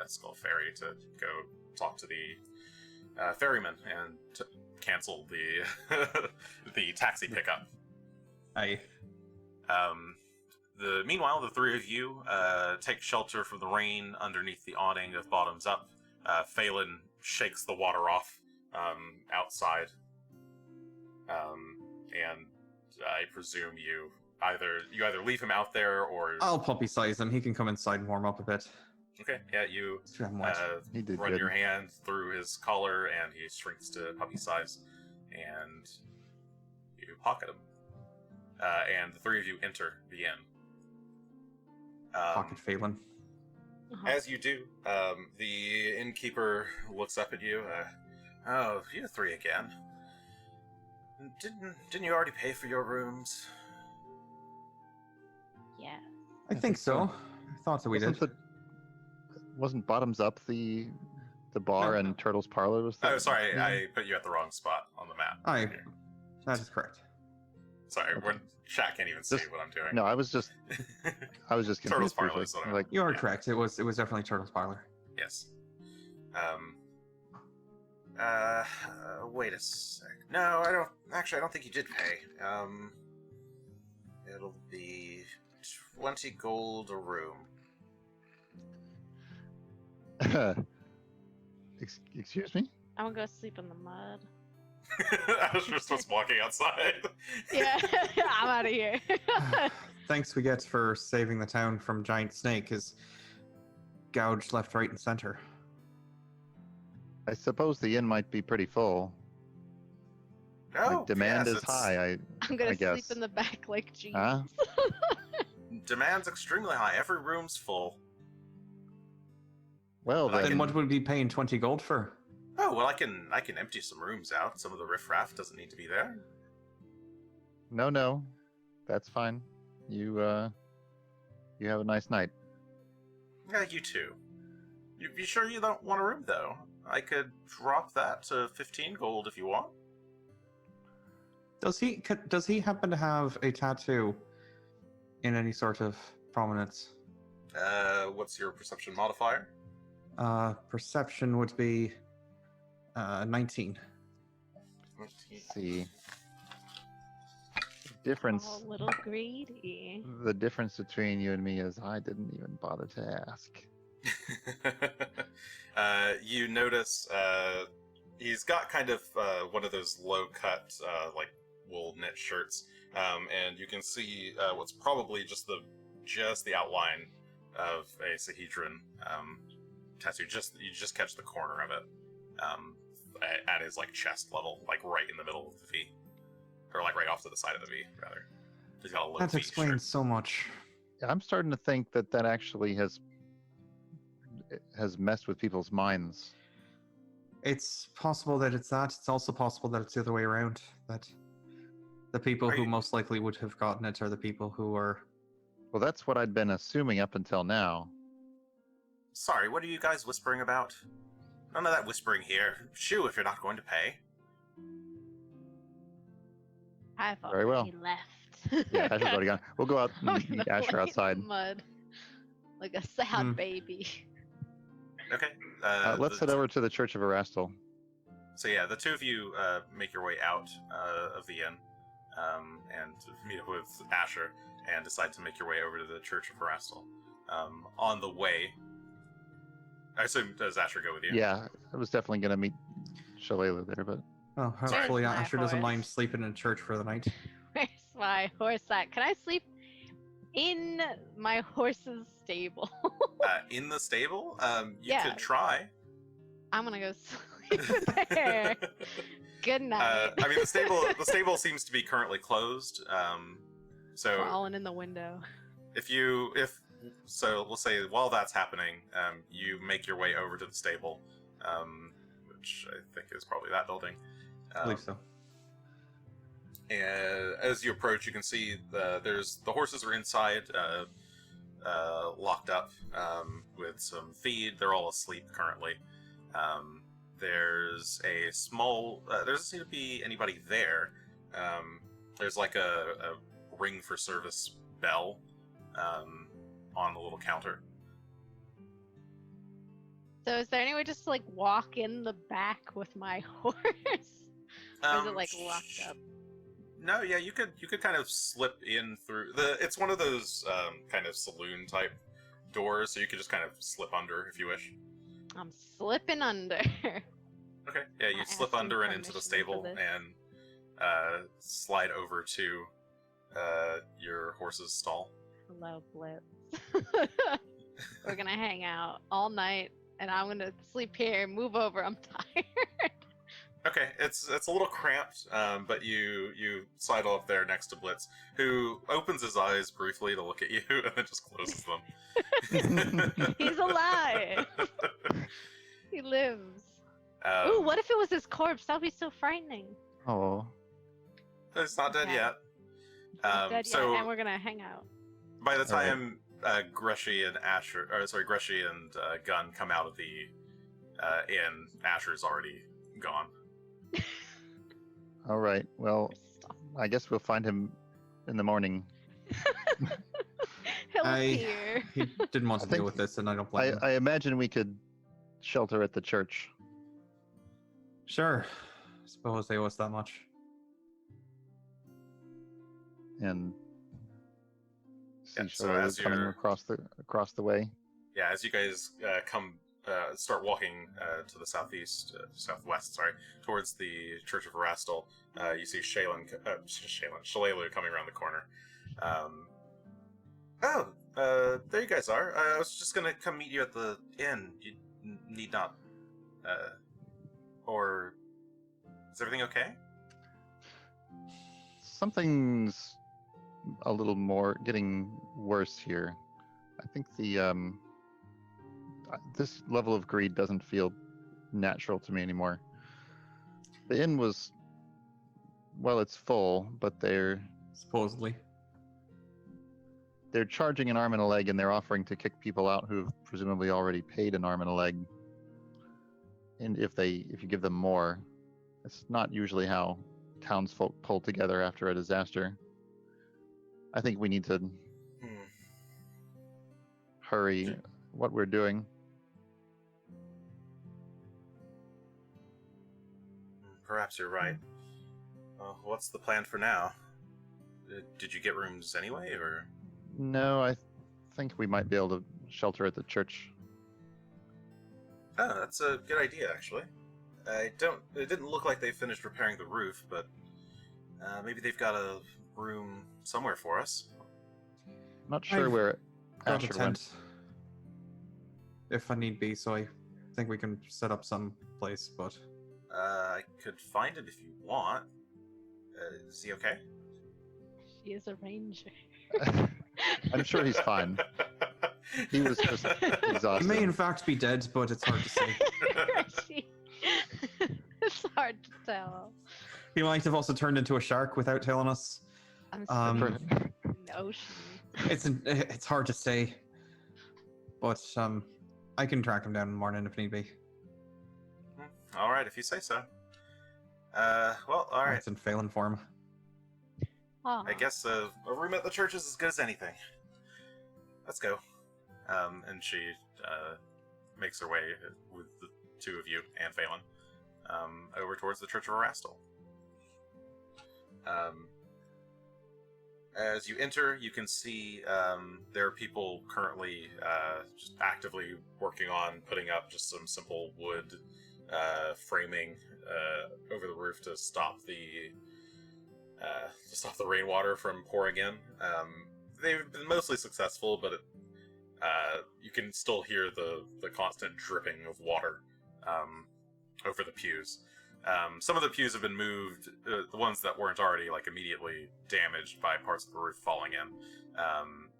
Skull Ferry to go talk to the ferryman and to cancel the the taxi pickup. Aye. Meanwhile, the three of you take shelter from the rain underneath the awning of Bottoms Up. Phelan shakes the water off outside, and I presume you either leave him out there or I'll puppy size him. He can come inside and warm up a bit. okay, yeah, you It's too damn wet. He did run good. your hand through his collar and he shrinks to puppy size, and you pocket him. And the three of you enter the inn. Pocket Phelan. As you do, the innkeeper looks up at you. Oh, you three again. Didn't you already pay for your rooms? Yeah. I think so. I thought that we did. Wasn't Bottoms Up the bar No, and no. Turtle's Parlor was Oh, sorry, Yeah. I put you at the wrong spot on the map. Aye. Here. That is correct. Sorry, Okay. chat can't even see Just- what I'm doing. No, I was just Turtle's confused Parlor briefly. is what I Like, You are Yeah. correct. It was definitely Turtle's Parlor. Yes. Wait a sec. No, I don't think you did pay. It'll be 20 gold a room. excuse me? I'm gonna go sleep in the mud. Asher's just walking outside. Yeah, I'm out of here. Thanks we get for saving the town from giant snake is gouged left, right, and center. I suppose the inn might be pretty full. Oh, Like, demand yes, is it's- high. I'm gonna I guess. sleep in the back like jeans. Huh? Demand's extremely high. Every room's full. Well, But I then, Then what would we be paying 20 gold for? Oh well, I can empty some rooms out. Some of the riffraff doesn't need to be there. no, that's fine. You have a nice night. Yeah, you too. You sure you don't want a room though? I could drop that to 15 gold if you want. Does he happen to have a tattoo in any sort of prominence? What's your perception modifier? Perception would be 19. Let's see. Difference. Oh, a little greedy. The difference between you and me is I didn't even bother to ask. You notice he's got kind of one of those low-cut like wool knit shirts, and you can see what's probably just the outline of a Sahedron tattoo. You just catch the corner of it, at his like chest level, like right in the middle of the V, or like right off to the side of the V, rather. He's got a low That V explains shirt. so much. I'm starting to think that actually has messed with people's minds. It's possible that it's that. It's also possible that it's the other way around. That the people Are who you- most likely would have gotten it are the people who are. Well, that's what I'd been assuming up until now. Sorry, what are you guys whispering about? None of that whispering here. Shoo, if you're not going to pay. I've Very well. already left. Yeah, Asher's already gone. We'll go out I'm and meet gonna Asher lay in outside. the mud, like a sad Hmm. baby. Okay. Let's head over to the Church of Erastil. So yeah, the two of you make your way out of the inn and meet up with Asher and decide to make your way over to the Church of Erastil. On the way, I assume, does Asher go with you? Yeah, I was definitely going to meet Shalala there, but Oh, hopefully Where's my Asher doesn't mind horse? sleeping in church for the night. Where's my horse at? Can I sleep in my horse's stable? In the stable? You Yeah. could try. I'm gonna go sleep there. Good night. I mean, the stable seems to be currently closed. So Crawling in the window. So we'll say while that's happening, you make your way over to the stable, which I think is probably that building. I believe so. And as you approach, you can see the horses are inside, locked up with some feed. They're all asleep currently. There's a small. There doesn't seem to be anybody there. There's like a ring for service bell on the little counter. So is there any way just to like walk in the back with my horse? Or is it like locked up? No, yeah, you could kind of slip in through it's one of those kind of saloon type doors, so you could just kind of slip under if you wish. I'm slipping under. Okay, yeah, you I slip asked under him and into the permission stable for this. and slide over to your horse's stall. Hello, Blitz. We're gonna hang out all night, and I'm gonna sleep here. Move over. I'm tired. Okay, it's a little cramped, but you sidle up there next to Blitz, who opens his eyes briefly to look at you and then just closes them. He's alive. He lives. Ooh, what if it was his corpse? That'd be so frightening. oh, It's not dead Okay. yet. He's dead So yet, and we're gonna hang out. by the Alright. time Greshy and Greshy and Gunn come out of the inn, Asher's already gone. all right. Well, Stop. I guess we'll find him in the morning. He'll I- appear. He didn't want I to think- deal with this, and I don't blame him. I imagine we could shelter at the church. Sure. I suppose they owe us that much. And see Yeah, so Shalala as coming you're- across the way. Yeah, as you guys start walking to the southwest, towards the Church of Erastil, you see Shalalu coming around the corner. There you guys are. I was just gonna come meet you at the inn. You need not. Or is everything okay? Something's a little more getting worse here. I think this level of greed doesn't feel natural to me anymore. The inn was, well, it's full, but they're Supposedly. charging an arm and a leg, and they're offering to kick people out who've presumably already paid an arm and a leg. And if you give them more, it's not usually how townsfolk pull together after a disaster. I think we need to hurry what we're doing. Perhaps you're right. What's the plan for now? Did you get rooms anyway, or? No, I think we might be able to shelter at the church. Oh, that's a good idea, actually. It didn't look like they finished repairing the roof, but maybe they've got a room somewhere for us. Not sure I've where Got a Asher went. tent. if I need be, so I think we can set up some place, but... I could find it if you want. Is he okay? She is a ranger. I'm sure he's fine. He was just He exhausted. may in fact be dead, but it's hard to say. Greshy. It's hard to tell. He might have also turned into a shark without telling us. I'm Um, swimming in the ocean. It's hard to say, but I can track him down in the morning if need be. All right, if you say so. Well, all right. It's in failing form. Aw. I guess a room at the church is as good as anything. Let's go. And she makes her way with the two of you and Phelan over towards the Church of Erastil. As you enter, you can see there are people currently just actively working on putting up just some simple wood framing over the roof to stop the rainwater from pouring in. They've been mostly successful, but you can still hear the constant dripping of water over the pews. Some of the pews have been moved. The ones that weren't already like immediately damaged by parts of the roof falling in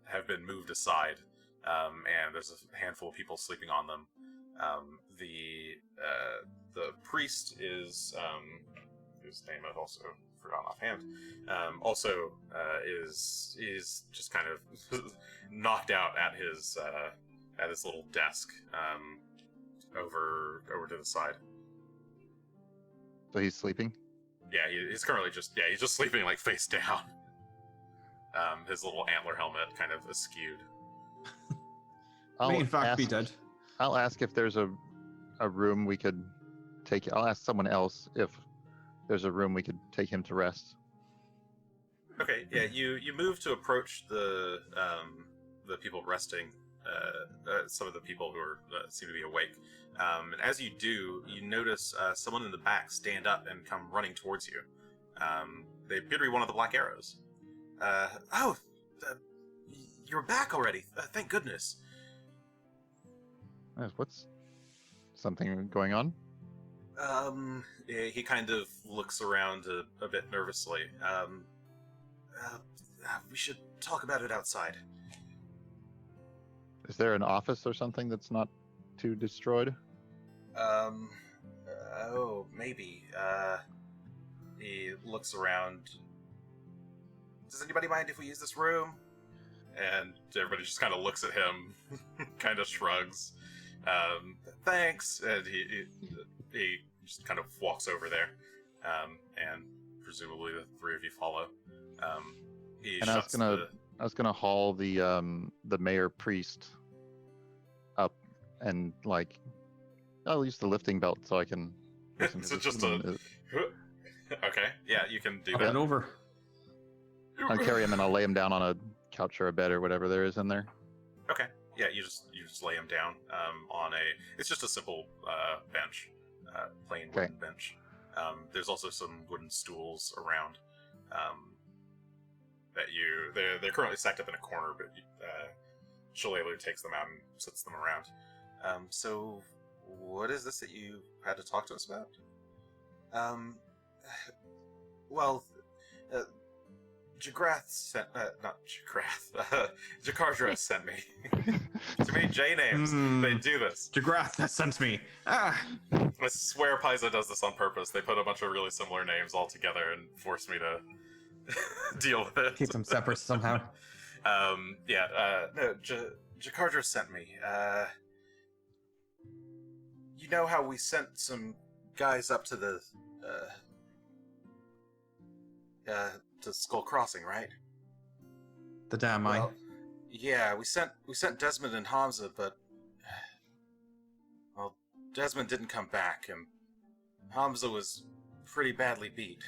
have been moved aside, and there's a handful of people sleeping on them. The priest is whose name I've also forgotten offhand. Is just kind of knocked out at his little desk over to the side. So he's sleeping? Yeah, he's currently he's just sleeping like face down. His little antler helmet kind of askewed. May in fact be dead. I'll ask if there's a room we could take. I'll ask someone else if there's a room we could take him to rest. Okay, yeah, you move to approach the people resting, some of the people who are seem to be awake. And as you do, you notice someone in the back stand up and come running towards you. They appear to be one of the Black Arrows. You're back already. Thank goodness. What's something going on? He kind of looks around a bit nervously. We should talk about it outside. Is there an office or something that's not too destroyed? Maybe. He looks around. Does anybody mind if we use this room? And everybody just kind of looks at him, kind of shrugs. Thanks. And he just kind of walks over there, and presumably the three of you follow. I was gonna haul the mayor priest up and like I'll use the lifting belt so I can. So just a. Okay, yeah, you can do Up that. and over. I'll carry him and I'll lay him down on a couch or a bed or whatever there is in there. Okay, yeah, you just lay him down on it's just a simple bench, plain wooden bench. There's also some wooden stools around that they're currently stacked up in a corner, but Shillelagh takes them out and sits them around. So what is this that you had to talk to us about? Jagrath sent, not Jagrath, Jakardra sent me. Too many J names. They do this. Jagrath has sent me. Ah! I swear Paizo does this on purpose. They put a bunch of really similar names all together and force me to deal with it. Keep them separate somehow. No, Jakardra sent me. You know how we sent some guys up to the, to Skull Crossing, right? The damn mine. Well, yeah, we sent Desmond and Hamza, but well, Desmond didn't come back, and Hamza was pretty badly beat.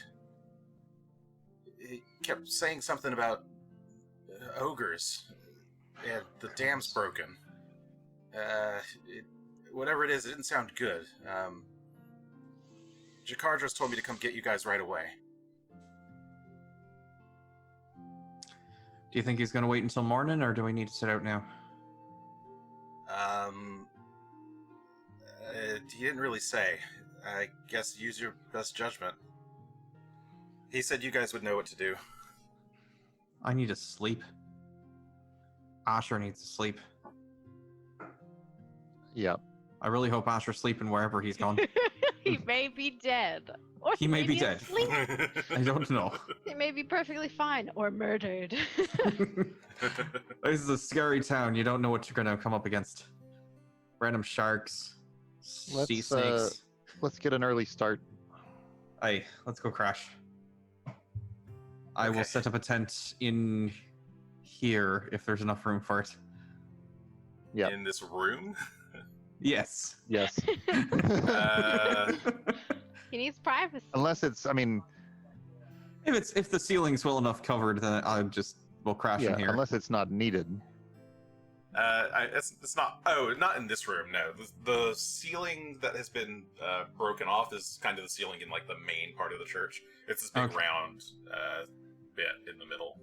He kept saying something about ogres, and the dam's broken. Whatever it is, it didn't sound good. Jakardra's told me to come get you guys right away. Do you think he's going to wait until morning, or do we need to sit out now? didn't really say. I guess use your best judgment. He said you guys would know what to do. I need to sleep. Asher needs to sleep. Yeah. I really hope Asher's sleeping wherever he's gone. He may be dead. Or He may be dead. asleep. I don't know. He may be perfectly fine or murdered. This is a scary town. You don't know what you're going to come up against. Random sharks, sea snakes. Let's get an early start. Hey, let's go crash. I will Okay. set up a tent in here if there's enough room for it. Yeah. In this room? Yes. Yes. He needs privacy. Unless it's, I mean, If the ceiling's well enough covered, then we'll crash yeah, in here. unless it's not needed. It's not. Oh, not in this room. No, the ceiling that has been broken off is kind of the ceiling in like the main part of the church. It's this big Okay. round bit in the middle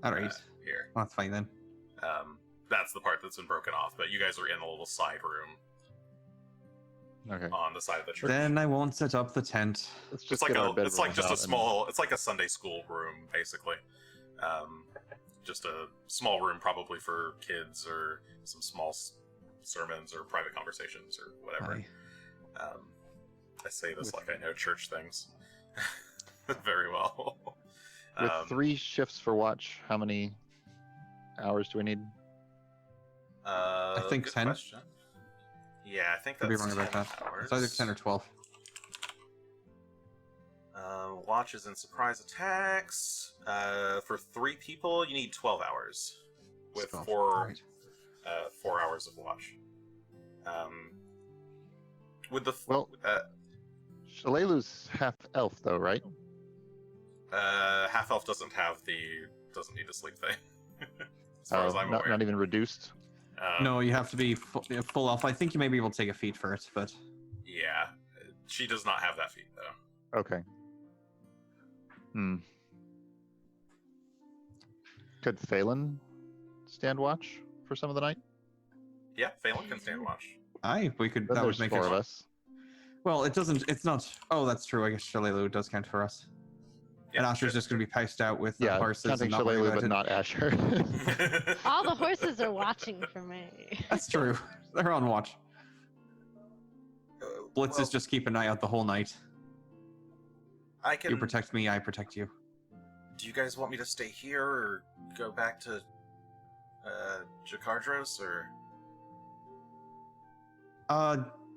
All right. here. That's fine then. That's the part that's been broken off. But you guys are in a little side room Okay. on the side of the church. Then I won't set up the tent. Let's just It's like get our it's like bedrooms just a out small. It's like a Sunday school room, basically. Just a small room, probably for kids or some small sermons or private conversations or whatever. Aye. I say this With- like I know church things very well. With 3 shifts for watch, how many hours do we need? I think good 10. question. Yeah, I think Could be that's wrong about 10 that. hours. It's either 10 or 12. Watches and surprise attacks. For 3 people, you need 12 hours. With 12. 4 Right. 4 hours of watch. With the Well- Shalelu's half elf, though, right? half elf doesn't need to sleep thing. As far as I'm aware. not even reduced. No, you have to be full elf. I think you may be able to take a feat for it, but Yeah, she does not have that feat though. Okay. Could Phelan stand watch for some of the night? Yeah, Phelan can stand watch. we could. Then That would there's make 4 it. of us. Well, it doesn't. It's not. Oh, that's true. I guess Shalelu does count for us. Yeah, And Asher's sure. just going to be paced out with the Yeah, horses counting and not worry Shalelu, about but it. not Asher. All the horses are watching for me. That's true. They're on watch. Blitz Well, is just keep an eye out the whole night. I can. You protect me, I protect you. Do you guys want me to stay here or go back to Jakardros or?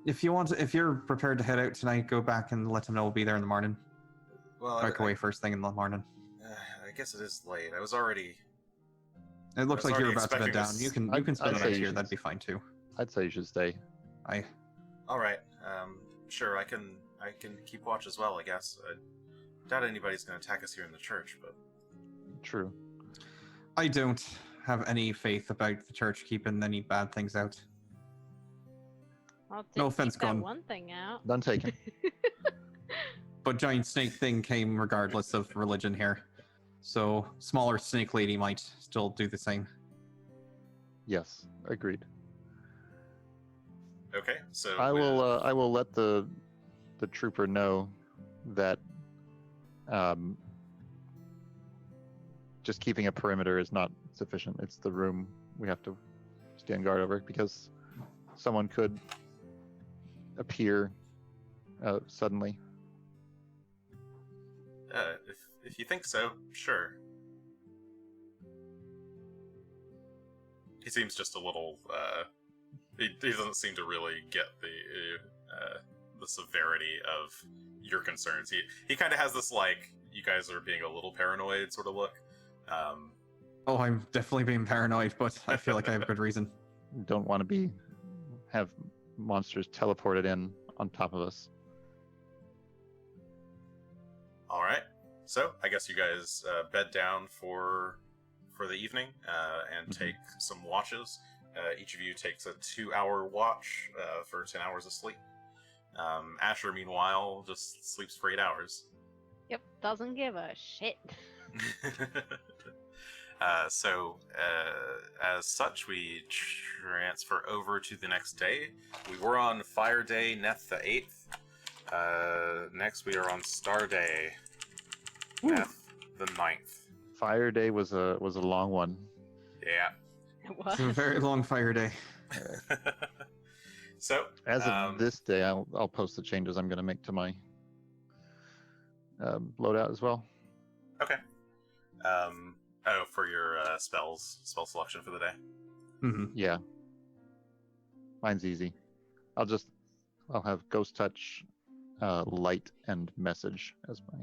If you want, if you're prepared to head out tonight, go back and let them know we'll be there in the morning. Well, Back away first thing in the morning. I guess it is late. I was already. It looks was like you're already about to bed expecting down. this. You can I'd spend the say night you here. should- That'd be fine too. I'd say you should stay. All right. Sure. I can keep watch as well. I guess. I doubt anybody's going to attack us here in the church, but. True. I don't have any faith about the church keeping any bad things out. I'll No keep offense, that Gunn. one thing out. None taken. But giant snake thing came regardless of religion here. So smaller snake lady might still do the same. Yes, agreed. Okay. So I will let the trooper know that just keeping a perimeter is not sufficient. It's the room we have to stand guard over because someone could appear suddenly. if you think so, sure. He seems just a little. He doesn't seem to really get the severity of your concerns. He kind of has this like you guys are being a little paranoid sort of look. Oh, I'm definitely being paranoid, but I feel like I have good reason. Don't want to have monsters teleported in on top of us. All right. So I guess you guys bed down for the evening and Mhm. take some watches. Each of you takes a 2-hour watch for 10 hours of sleep. Asher, meanwhile, just sleeps for 8 hours. Yep, doesn't give a shit. As such, we transfer over to the next day. We were on Fire Day, Neth the 8th. Next, we are on Star Day, Neth the 9th. Fire Day was a long one. Yeah. It was. It's a very long fire day. So, As of this day, I'll post the changes I'm going to make to my loadout as well. okay. For your spell selection for the day. Mm-hmm. Yeah. Mine's easy. I'll have Ghost Touch, Light, and Message as my...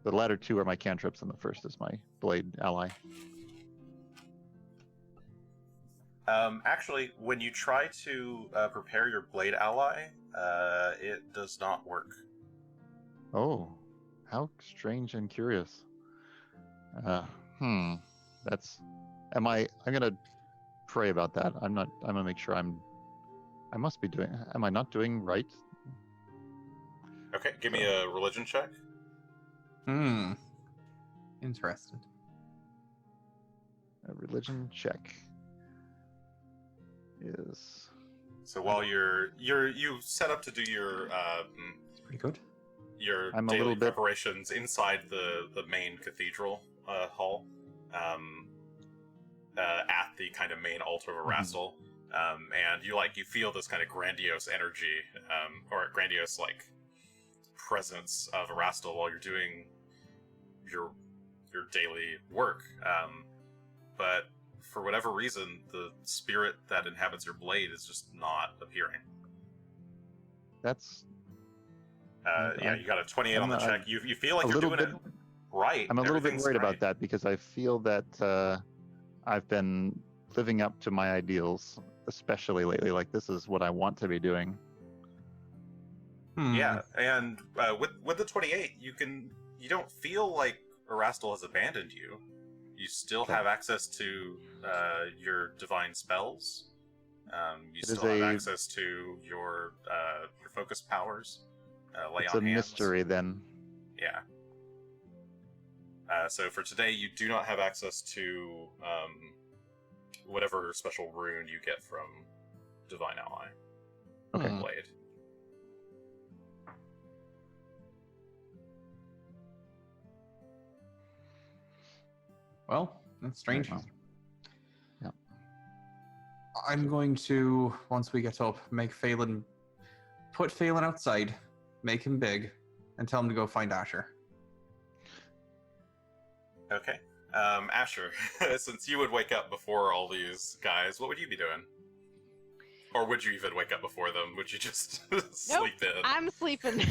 The latter two are my cantrips, and the first is my Blade ally. Actually, when you try to prepare your Blade ally, it does not work. Oh, how strange and curious. That's... I'm gonna pray about that. I'm gonna make sure I must be doing... Am I not doing right? Okay, give me a religion check. Interested. A religion check is... So while you set up to do your It's pretty good. your I'm a daily little bit- preparations inside the main cathedral hall, at the kind of main altar of Erastil, and you feel this kind of grandiose energy, or grandiose presence of Erastil while you're doing your daily work, but for whatever reason, the spirit that inhabits your blade is just not appearing. That's... Yeah, you got a 28 on the I'm, check. You feel like a you're little doing bit... it right. I'm a little bit Everything's worried right. about that because I feel that I've been living up to my ideals, especially lately. Like, this is what I want to be doing. Yeah, and with the 28, you don't feel like Erastil has abandoned you. You still have access to your divine spells. You still have access to your focus powers. Lay It's on a hands. mystery then. Yeah. So for today, you do not have access to whatever special rune you get from Divine Ally. Okay. Blade. Well, that's strange. Well, yeah. I'm going to, once we get up, put Phelan outside, make him big, and tell him to go find Asher. Okay. Asher, since you would wake up before all these guys, what would you be doing? Or would you even wake up before them? Would you just sleep in? I'm sleeping.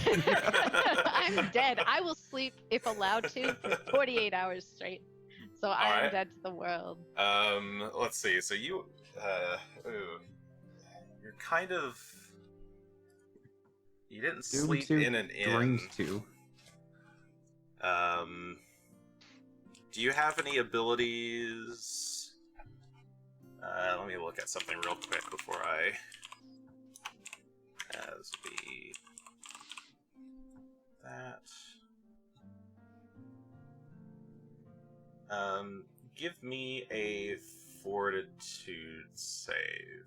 I'm dead. I will sleep, if allowed to, for 48 hours straight. So I am Alright. dead to the world. Let's see. So you're kind of... You didn't sleep in an inn. Drink to. Do you have any abilities? Let me look at something real quick before I... As we... That... Give me a fortitude save.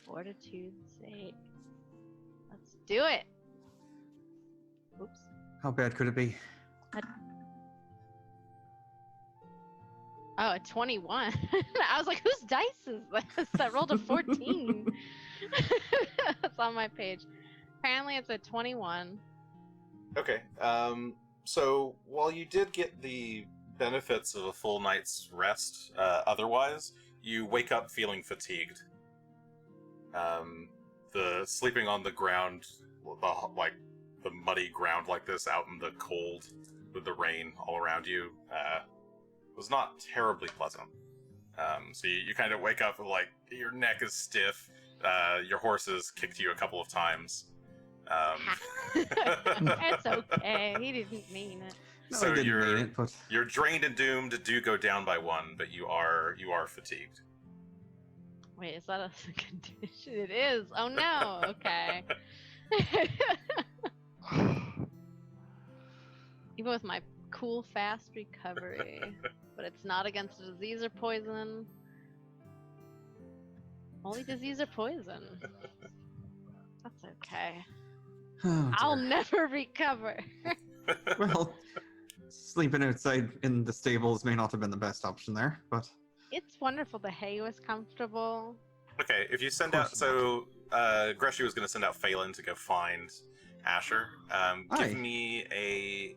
Fortitude save. Let's do it. Oops. How bad could it be? Oh, a 21. I was like, whose dice is this? That rolled a 14. That's on my page. Apparently it's a 21. Okay. So while you did get the benefits of a full night's rest, otherwise, you wake up feeling fatigued. The sleeping on the ground, the muddy ground like this out in the cold with the rain all around you, was not terribly pleasant. So you kind of wake up your neck is stiff, your horse has kicked you a couple of times. It's okay. He didn't mean it. No, So I didn't mean it, but you're drained and doomed do go down by 1, but you are fatigued. Wait, is that a condition? It is. Oh no. Okay. Even with my cool, fast recovery. But it's not against disease or poison. Only disease or poison. That's okay. Oh, I'll dear. never recover. Well, sleeping outside in the stables may not have been the best option there, but It's wonderful. The hay was comfortable. Okay, if you send Of out, course so Greshy was going to send out Phelan to go find Asher. Aye. Give me a.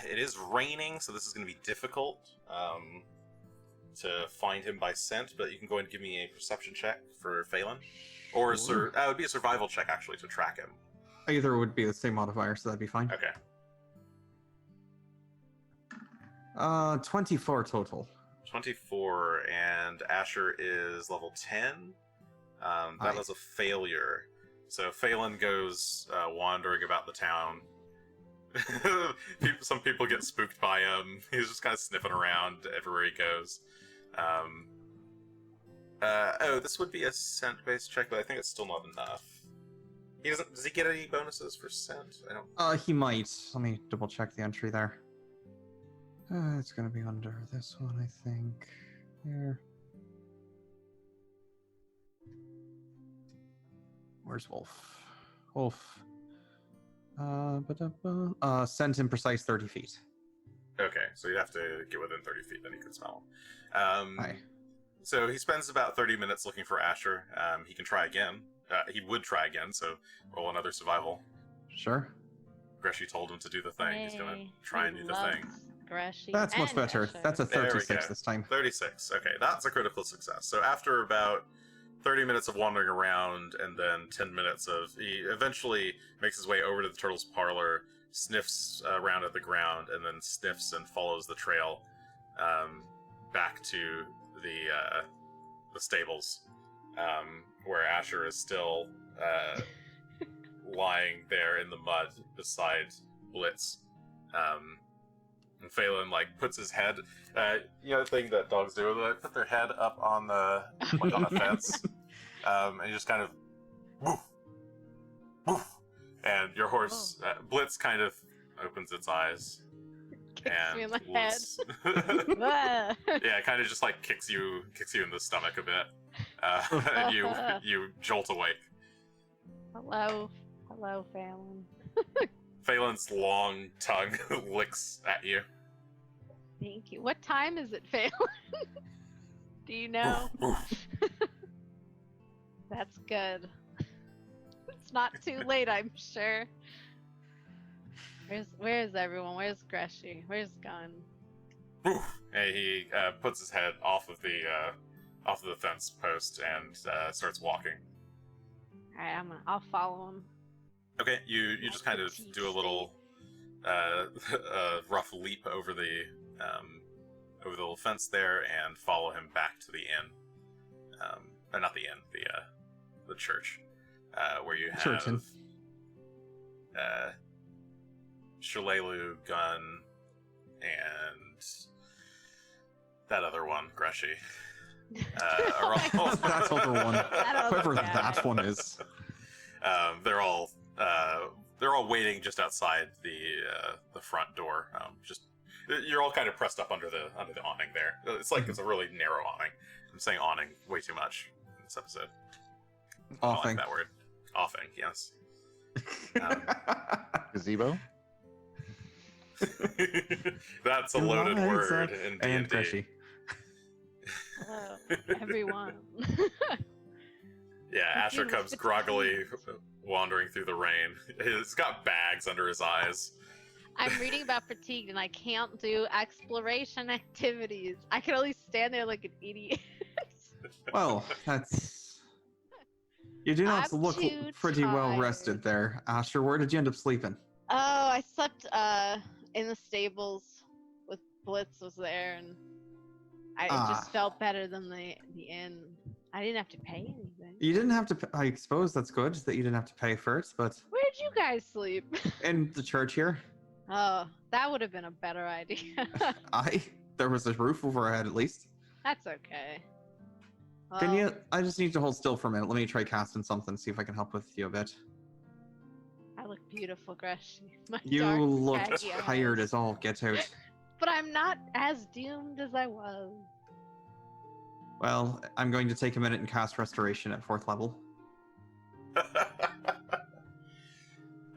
It is raining, so this is going to be difficult to find him by scent. But you can go ahead and give me a perception check for Phelan, or Sure. it would be a survival check actually to track him. either would be the same modifier, so that'd be fine. Okay. 24 total. 24, and Asher is level 10. That Aye. was a failure. So Phelan goes wandering about the town. Some people get spooked by him. He's just kind of sniffing around everywhere he goes. This would be a scent-based check, but I think it's still not enough. He doesn't. Does he get any bonuses for scent? I don't. He might. Let me double check the entry there. It's gonna be under this one, I think. Here. Where's Wolf? Wolf. Scent imprecise 30 feet. Okay, so you'd have to get within 30 feet, then you can smell him. Aye. So he spends about 30 minutes looking for Asher. He can try again. He would try again, so roll another survival. Sure. Greshy told him to do the thing. He's gonna Yay. try and He do the loves thing. Greshy That's much and better. Asher. That's a There we 36 go. this time. 36. Okay, that's a critical success. So after about 30 minutes of wandering around and then 10 minutes he eventually makes his way over to the turtle's parlor, sniffs around at the ground, and then sniffs and follows the trail back to the stables, where Asher is still lying there in the mud beside Blitz. And Phelan puts his head, the thing that dogs do, they put their head up on the on a fence, and you just kind of woof, woof, and your horse Blitz kind of opens its eyes Kicks and me in the head. looks- Ah. yeah, it kind of just kicks you in the stomach a bit, and you jolt awake. Hello, Phelan. Phelan's long tongue licks at you. Thank you. What time is it, Phelan? Do you know? Woof. That's good. It's not too late, I'm sure. Where's everyone? Where's Greshy? Where's Gunn? Woof. And he puts his head off of the fence post and starts walking. All right, I'll follow him. Okay, you just kind of do a little rough leap over the little fence there and follow him back to the inn. Not the inn, the church, where you have Churchin. Shalelu, Gunn, and that other one, Greshy. Are all That other one. Whoever guy. that one is. They're all waiting just outside the front door. You're all kind of pressed up under the awning there. It's it's a really narrow awning. I'm saying awning way too much in this episode. I don't Offing. like that word. Offing, yes. Gazebo? That's a loaded Lights word up in and D&D. Greshy. Hello, everyone. Yeah, Asher Confused comes with groggily fatigue. wandering through the rain. He's got bags under his eyes. I'm reading about fatigue and I can't do exploration activities. I can only stand there like an idiot. Well, that's. You do not I'm look too pretty well tired. rested there. Asher, where did you end up sleeping? Oh, I slept in the stables with Blitz was there, and it just felt better than the inn. I didn't have to pay anything. You didn't have to. I suppose that's good that you didn't have to pay for it, but Where'd you guys sleep? in the church here, Oh, that would have been a better idea. there was a roof over our head at least. That's okay. Can Well, you? I just need to hold still for a minute. Let me try casting something, see if I can help with you a bit. I look beautiful, Greshy. My You dark, look saggy tired eyes. as all get out. But I'm not as doomed as I was. Well, I'm going to take a minute and cast Restoration at 4th level.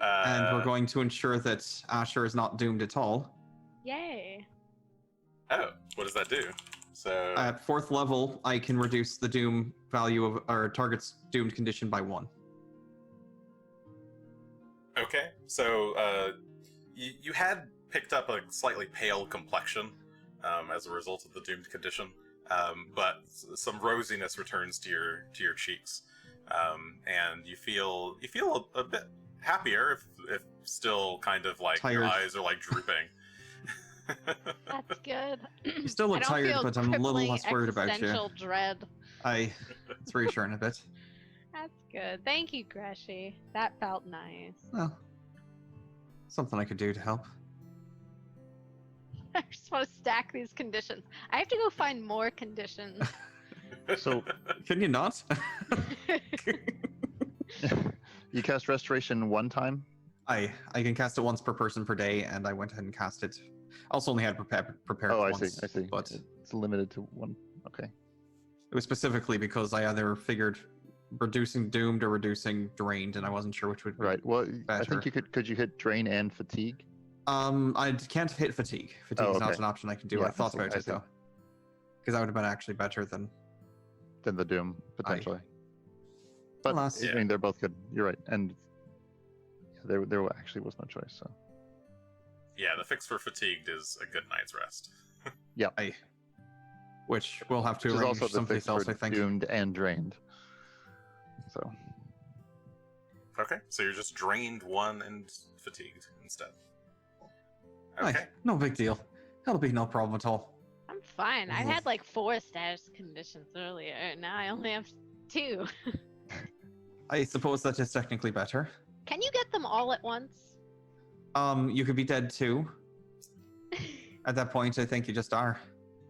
And we're going to ensure that Asher is not doomed at all. Yay. Oh, what does that do? So At 4th level, I can reduce the doom value of our target's doomed condition by 1. okay, so you had picked up a slightly pale complexion as a result of the doomed condition, but some rosiness returns to your cheeks, and you feel a bit happier, if still kind of like your Tired. eyes are like drooping. That's good. You still I look don't tired, feel but I'm a little crippling less worried about you. existential dread. It's reassuring a bit. That's good. Thank you, Greshy. That felt nice. Well, something I could do to help. I just want to stack these conditions. I have to go find more conditions. So Can you not? you cast Restoration one time? I can cast it once per person per day, and I went ahead and cast it. I also only had prepared Oh, I once, see. But It's limited to one. Okay. it was specifically because I either figured reducing doomed or reducing drained, and I wasn't sure which would be Right. Well, I better. think you could you hit Drain and Fatigue? I can't hit fatigue. Fatigue is not okay. an option I can do. Yeah, I thought I see, about I it see. though, because that would have been actually better than. Then the Doom, potentially. But, Alas. I mean, they're both good. You're right. And there actually was no choice, so. Yeah, the fix for fatigued is a good night's rest. Which we'll have to Which is arrange also the someplace fix else, for I think. Doomed and Drained. So, Okay, so you're just drained one and fatigued instead. Aye, Okay. no big deal. That'll be no problem at all. I'm fine. I had like 4 status conditions earlier, and now I only have 2. I suppose that is technically better. Can you get them all at once? You could be dead too. At that point, I think you just are.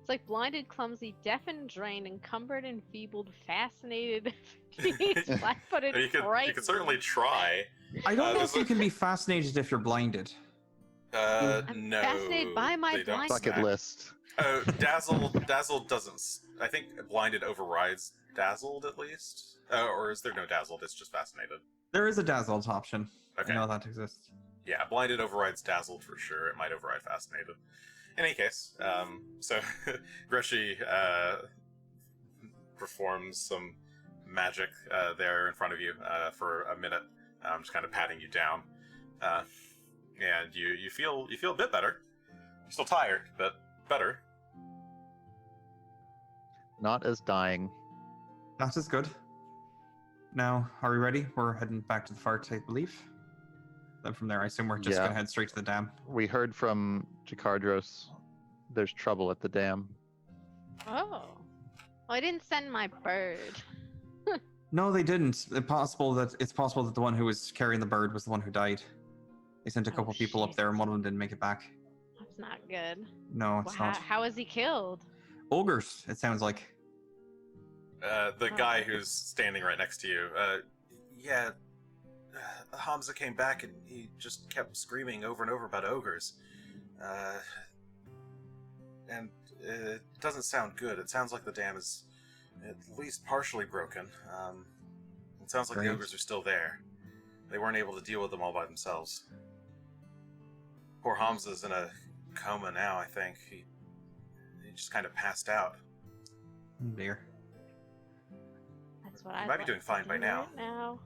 It's like blinded, clumsy, deafened, drained, encumbered, enfeebled, fascinated, confused, flat-footed, You could certainly try. I don't know there's if you can be fascinated if you're blinded. I'm No. fascinated by my they don't blindness. bucket stack. list. Oh, Dazzle doesn't. I think blinded overrides dazzled at least. Or is there no dazzled? It's just fascinated. There is a dazzled option. Okay. I know that exists. Yeah, blinded overrides dazzled for sure. It might override fascinated. In any case, so Greshy performs some magic there in front of you for a minute, just kind of patting you down, and you feel a bit better. You're still tired, but better. Not as dying. That is good. Now, are we ready? We're heading back to the fart, I believe. Then from there, I assume we're just Yeah. gonna head straight to the dam. We heard from Jakardros there's trouble at the dam. Oh. Well, I didn't send my bird. No, they didn't. It's possible that the one who was carrying the bird was the one who died. They sent a Oh, couple people up shit. there, and one of them didn't make it back. That's not good. No, it's Well, not. how was he killed? Ogres, it sounds like. The guy who's standing right next to you. Yeah. Hamza came back and he just kept screaming over and over about ogres. And it doesn't sound good. It sounds like the dam is at least partially broken. It sounds like the Great. ogres are still there. They weren't able to deal with them all by themselves. Poor Hamza's in a coma now, I think. He just kind of passed out. Oh, dear. That's what You I might be doing fine by now. Right now,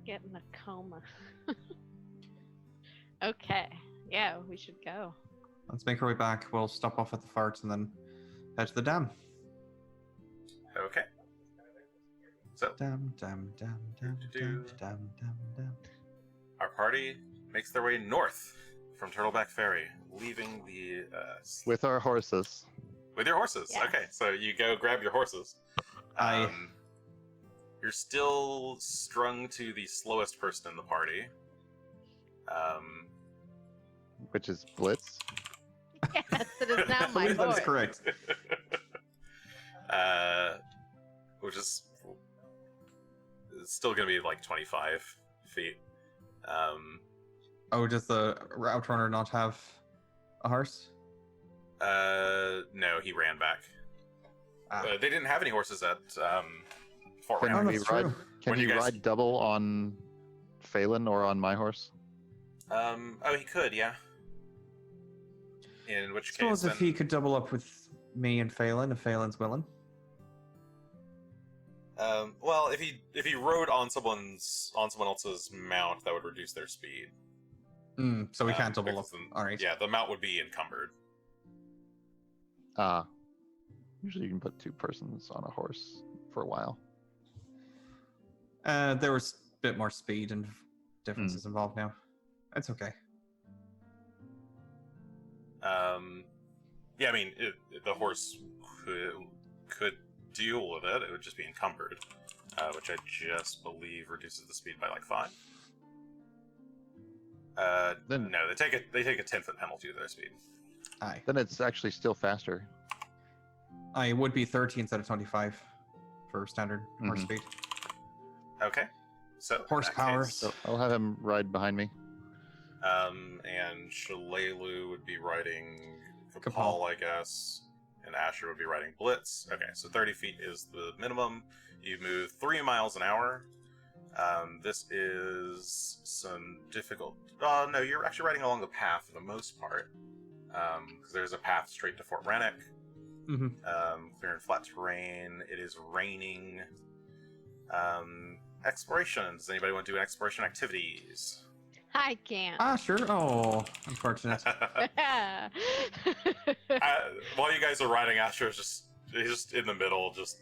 get in a coma. Okay. Yeah, we should go. Let's make our way back. We'll stop off at the fart and then head to the dam. Okay. So, Dam, dam, dam, dam, dam, dam, dam, dam. our party makes their way north from Turtleback Ferry, leaving the With our horses. with your horses. Yes. Okay, so you go grab your horses. Aye. You're still strung to the slowest person in the party. Which is Blitz. Yes, it is now I my believe that is horse. correct. Which is it's still going to be like 25 feet. Oh, does the route runner not have a horse? No, he ran back. Ah. They didn't have any horses at Fort Can Oh, Rannick. we that's ride? true. Can When he you guys- ride double on Phelan or on my horse? Oh, he could, yeah. In which case, Suppose if then, he could double up with me and Phelan, if Phelan's willing. well, if he rode on someone else's mount, that would reduce their speed. So we can't double up. because then- All right. Yeah, the mount would be encumbered. Usually you can put 2 persons on a horse for a while. There was a bit more speed and differences involved now. It's okay. Yeah, I mean, the horse could deal with it. It would just be encumbered, which I just believe reduces the speed by like 5. Then- No, they take a 10-foot penalty to their speed. Aye. Then it's actually still faster. I would be 30 instead of 25 for standard horse Mhm. speed. Okay, so in that Horsepower. case, So I'll have him ride behind me. and Shalelu would be riding Kapal, Kapal. I guess, and Asher would be riding Blitz. Okay, so 30 feet is the minimum. You move 3 miles an hour. This is some difficult. No, you're actually riding along the path for the most part, because there's a path straight to Fort Rannick. Mm-hmm. Clear and flat terrain. It is raining. Exploration. Does anybody want to do exploration activities? I can't. Ah, sure. Oh, unfortunate. While you guys are riding, Astro is he's just in the middle, just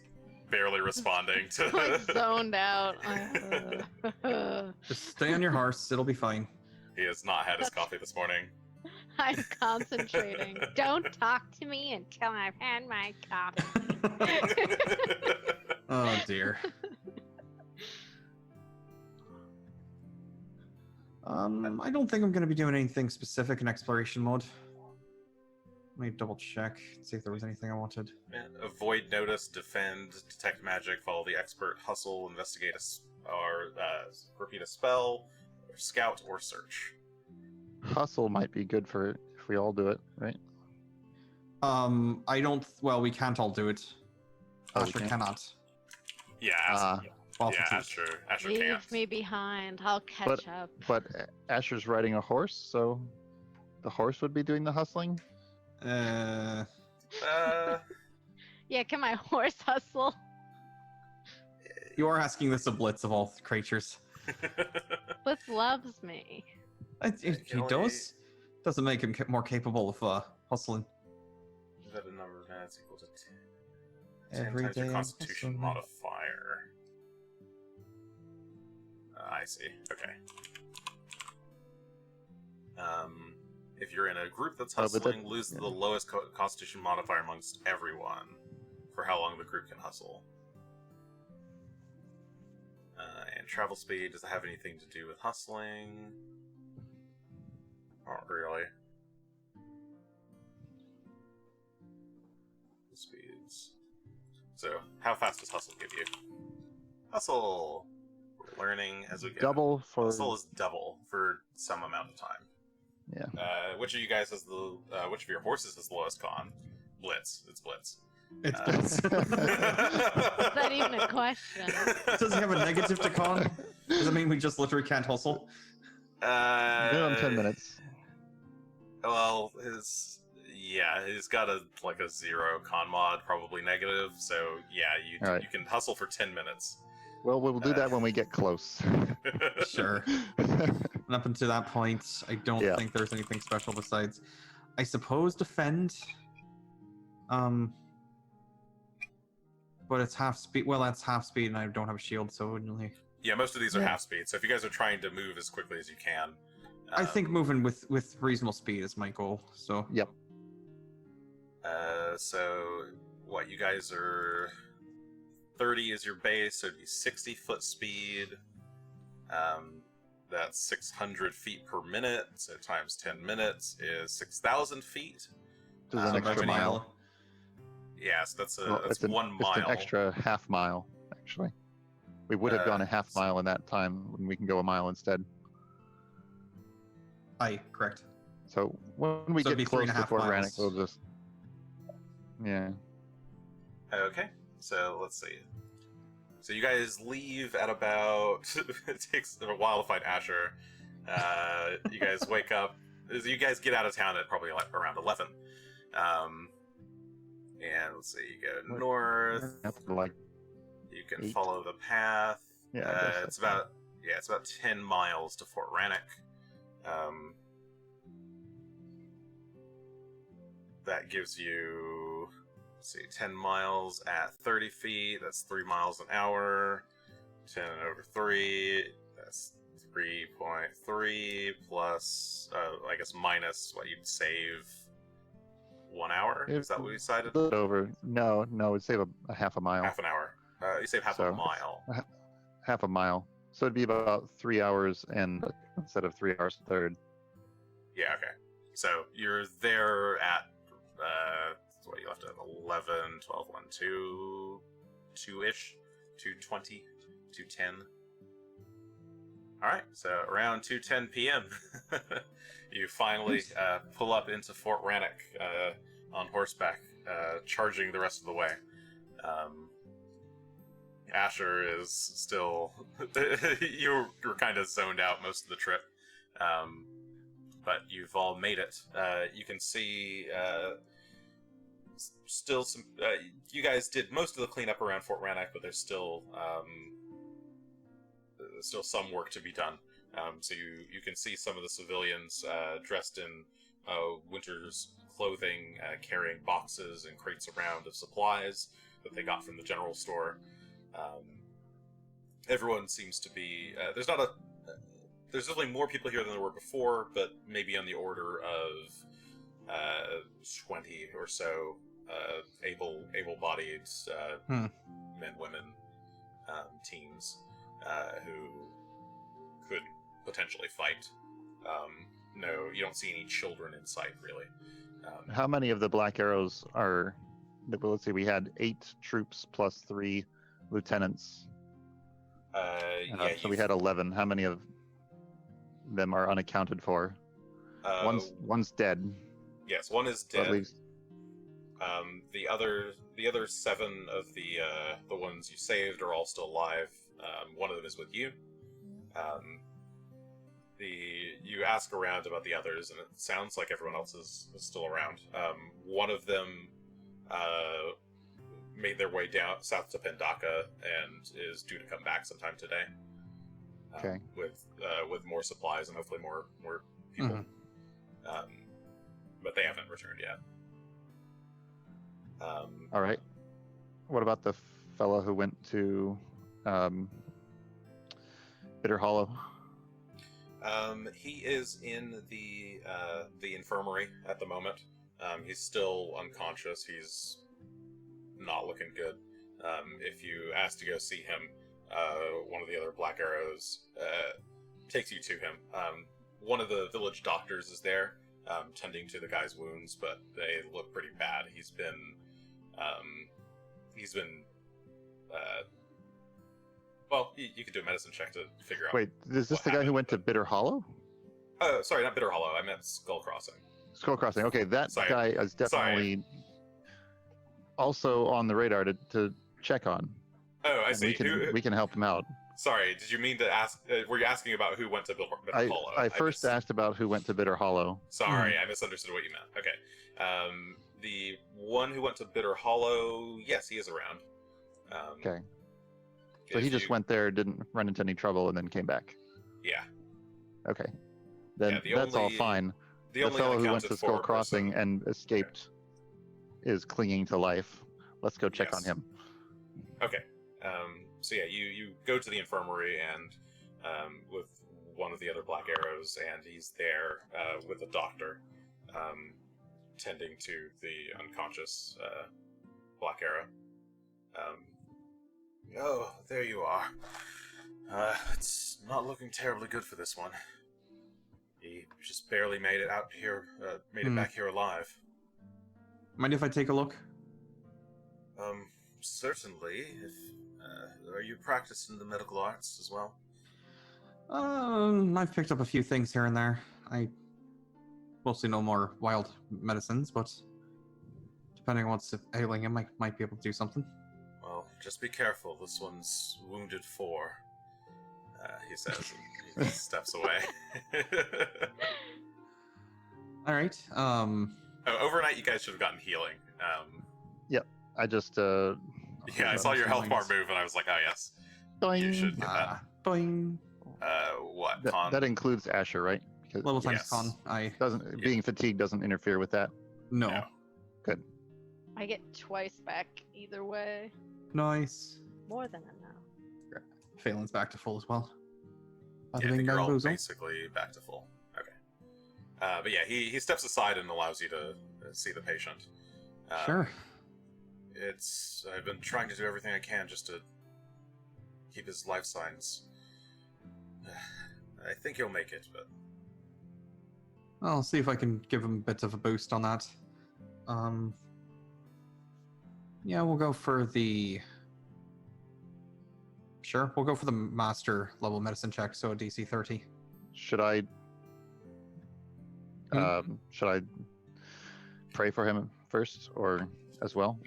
barely responding to. like zoned out. Just stay on your horse. It'll be fine. He has not had his coffee this morning. I'm concentrating. Don't talk to me until I've had my coffee. Oh dear. I don't think I'm going to be doing anything specific in exploration mode. Let me double check, see if there was anything I wanted. Avoid notice, defend, detect magic, follow the expert, hustle, investigate, repeat a spell, or scout, or search. Hustle might be good for if we all do it, right? I don't. Well, we can't all do it. Oh, we Asher can't? cannot. Yeah, Well, yeah, for two. Asher Leave can't. me behind. I'll catch up. But Asher's riding a horse, so the horse would be doing the hustling. Uh, Yeah, can my horse hustle? You are asking this of Blitz of all creatures. Blitz loves me. He does. Doesn't make him more capable of hustling. That a number of minutes equal to 10 Every times your day Constitution hustling. modifier. I see. Okay. If you're in a group that's Oh, but that- hustling, lose yeah. the lowest Constitution modifier amongst everyone for how long the group can hustle. And travel speed, does it have anything to do with hustling? Not really. Speeds. So, how fast does hustle give you? Hustle! We're learning as we go. Double for Hustle is double for some amount of time. yeah. Which of you guys has the? Which of your horses has the lowest con? Blitz. It's Blitz. It's Blitz. Is that even a question? Does he have a negative to con? Does it mean we just literally can't hustle? Minimum 10 minutes. Well, he's got a 0 con mod, probably negative. So yeah, All right. you can hustle for 10 minutes. Well, we'll do that when we get close. Sure. And up until that point, I don't Yeah. think there's anything special besides, I suppose, defend. But it's half speed. Well, that's half speed, and I don't have a shield, so it wouldn't really. Yeah, most of these are Yeah. half speed. So if you guys are trying to move as quickly as you can, I think moving with reasonable speed is my goal. So Yep. So what you guys are 30 is your base, so it'd be 60-foot speed. That's 600 feet per minute. So times 10 minutes is 6,000 feet. Does an So extra how many- mile. Yeah, so that's Well, that's it's 1 mile. It's an extra half mile, actually. We would have gone a half so- mile in that time when we can go a mile instead. Aye, correct. So when we So it'd be get close to 3.5 Fort Rannick, miles. we'll just. Yeah. Okay, so let's see. So you guys leave at about. It takes a while to find Asher. You guys wake up. You guys get out of town at probably like around 11. And let's see. You go north. Like, You can 8. follow the path. yeah, I guess It's that's about 10 miles to Fort Rannick. That gives you, let's see, 10 miles at 30 feet. That's 3 miles an hour. 10 over 3. That's 3.3 plus, I guess, minus what you'd save 1 hour. Is that what we decided? a little over. No, it'd save a half a mile. Half an hour. You save half So a it's- mile. Half a mile. So it'd be about 3 hours and instead of 3 hours and a third. Yeah, okay. So you're there at, what you left at 11, 12, 1, 2, 2-ish, 2:20, 2:10. Alright, so around 2:10 p.m., you finally pull up into Fort Rannick on horseback, charging the rest of the way. Asher is still... you were kind of zoned out most of the trip. But you've all made it. You can see still some... you guys did most of the cleanup around Fort Rannick, but there's still some work to be done. So you can see some of the civilians dressed in winter's clothing, carrying boxes and crates around of supplies that they got from the general store. Everyone seems to be... there's definitely more people here than there were before, but maybe on the order of 20 or so able-bodied men, women, teens who could potentially fight. No, you don't see any children in sight, really. How many of the Black Arrows are? Well, let's see. We had 8 troops plus 3 lieutenants. So we had 11. How many of them are unaccounted for? One's dead. Yes, one is So at dead. least The other 7 of the ones you saved are all still alive. One of them is with you. You ask around about the others, and it sounds like everyone else is still around. One of them made their way down south to Pendaka and is due to come back sometime today. Okay. With more supplies and hopefully more people. But they haven't returned yet. all right. What about the fellow who went to Bitter Hollow? He is in the infirmary at the moment. He's still unconscious. He's not looking good. If you ask to go see him, one of the other Black Arrows takes you to him. One of the village doctors is there, tending to the guy's wounds, but they look pretty bad. He's been well, you could do a medicine check to figure out. Wait, is this what the guy who happened, went to but- Bitter Hollow? Oh, sorry, not Bitter Hollow. I meant Skull Crossing. Skull Crossing. Okay, that Sorry. guy is definitely also on the radar to check on. Oh, I And see. we can help him out. Sorry, did you mean to ask? Were you asking about who went to Bitter Hollow? I first just- asked about who went to Bitter Hollow. Sorry, I misunderstood what you meant. Okay. The one who went to Bitter Hollow, yes, he is around. Okay. So if he just you- went there, didn't run into any trouble, and then came back. Yeah. Okay. Then the that's all only- fine. The The only fellow who went unaccounted to for Skull Crossing person- and escaped is clinging to life. Let's go check on Yes. him. Okay. So yeah, you go to the infirmary and with one of the other Black Arrows, and he's there with a doctor tending to the unconscious Black Arrow. Oh, there you are. It's not looking terribly good for this one. He just barely made it out here, made it back here alive. Mind if I take a look? Certainly. If are you practicing the medical arts as well? I've picked up a few things here and there. I mostly no more wild medicines, but depending on what's ailing him, I might be able to do something. Well, just be careful. This one's wounded 4. He says, and he steps away. All right. Oh, overnight, you guys should have gotten healing. I just Yeah, I saw your health bar Healings. move, and I was like, oh yes, you Boing. should get that. Boing. What? That, Con? that includes Asher, right? Because Level times Yes. con. doesn't being fatigued doesn't interfere with that. No. No. Good. I get twice back either way. Nice. More than enough. Phelan's back to full as well. Yeah, I Bada think bing, you're bada all boozle. basically back to full. Okay. But yeah, he steps aside and allows you to see the patient. Sure. I've been trying to do everything I can just to keep his life signs. I think he'll make it, but I'll see if I can give him a bit of a boost on that. Yeah, we'll go for the... Sure, we'll go for the master level medicine check, so a DC 30. Should I? Should I pray for him first, or as well?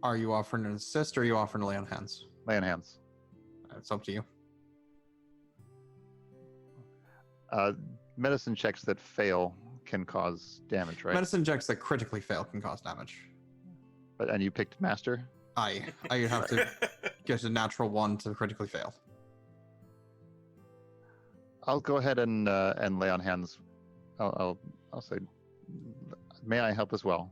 Are you offering an assist, or are you offering to lay on hands? Lay on hands. It's up to you. Medicine checks that fail can cause damage, right? Medicine checks that critically fail can cause damage. And you picked master. I have to get a natural 1 to critically fail. I'll go ahead and lay on hands. I'll say, may I help as well?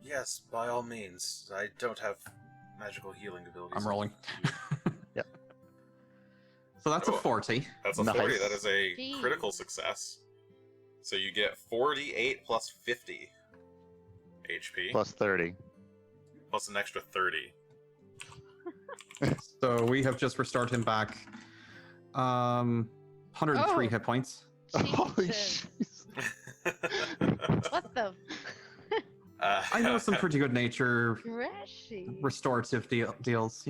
yes, by all means. I don't have magical healing abilities. I'm rolling. Yep. So that's a Oh. 40. That's a Nice. 40. That is a Jeez. critical success. So you get 48 plus 50 HP Plus 30. plus an extra 30. So we have just restored him back 103 Oh. hit points. Holy Jesus. shit. What the? I know some pretty good nature Greshy. restorative deals,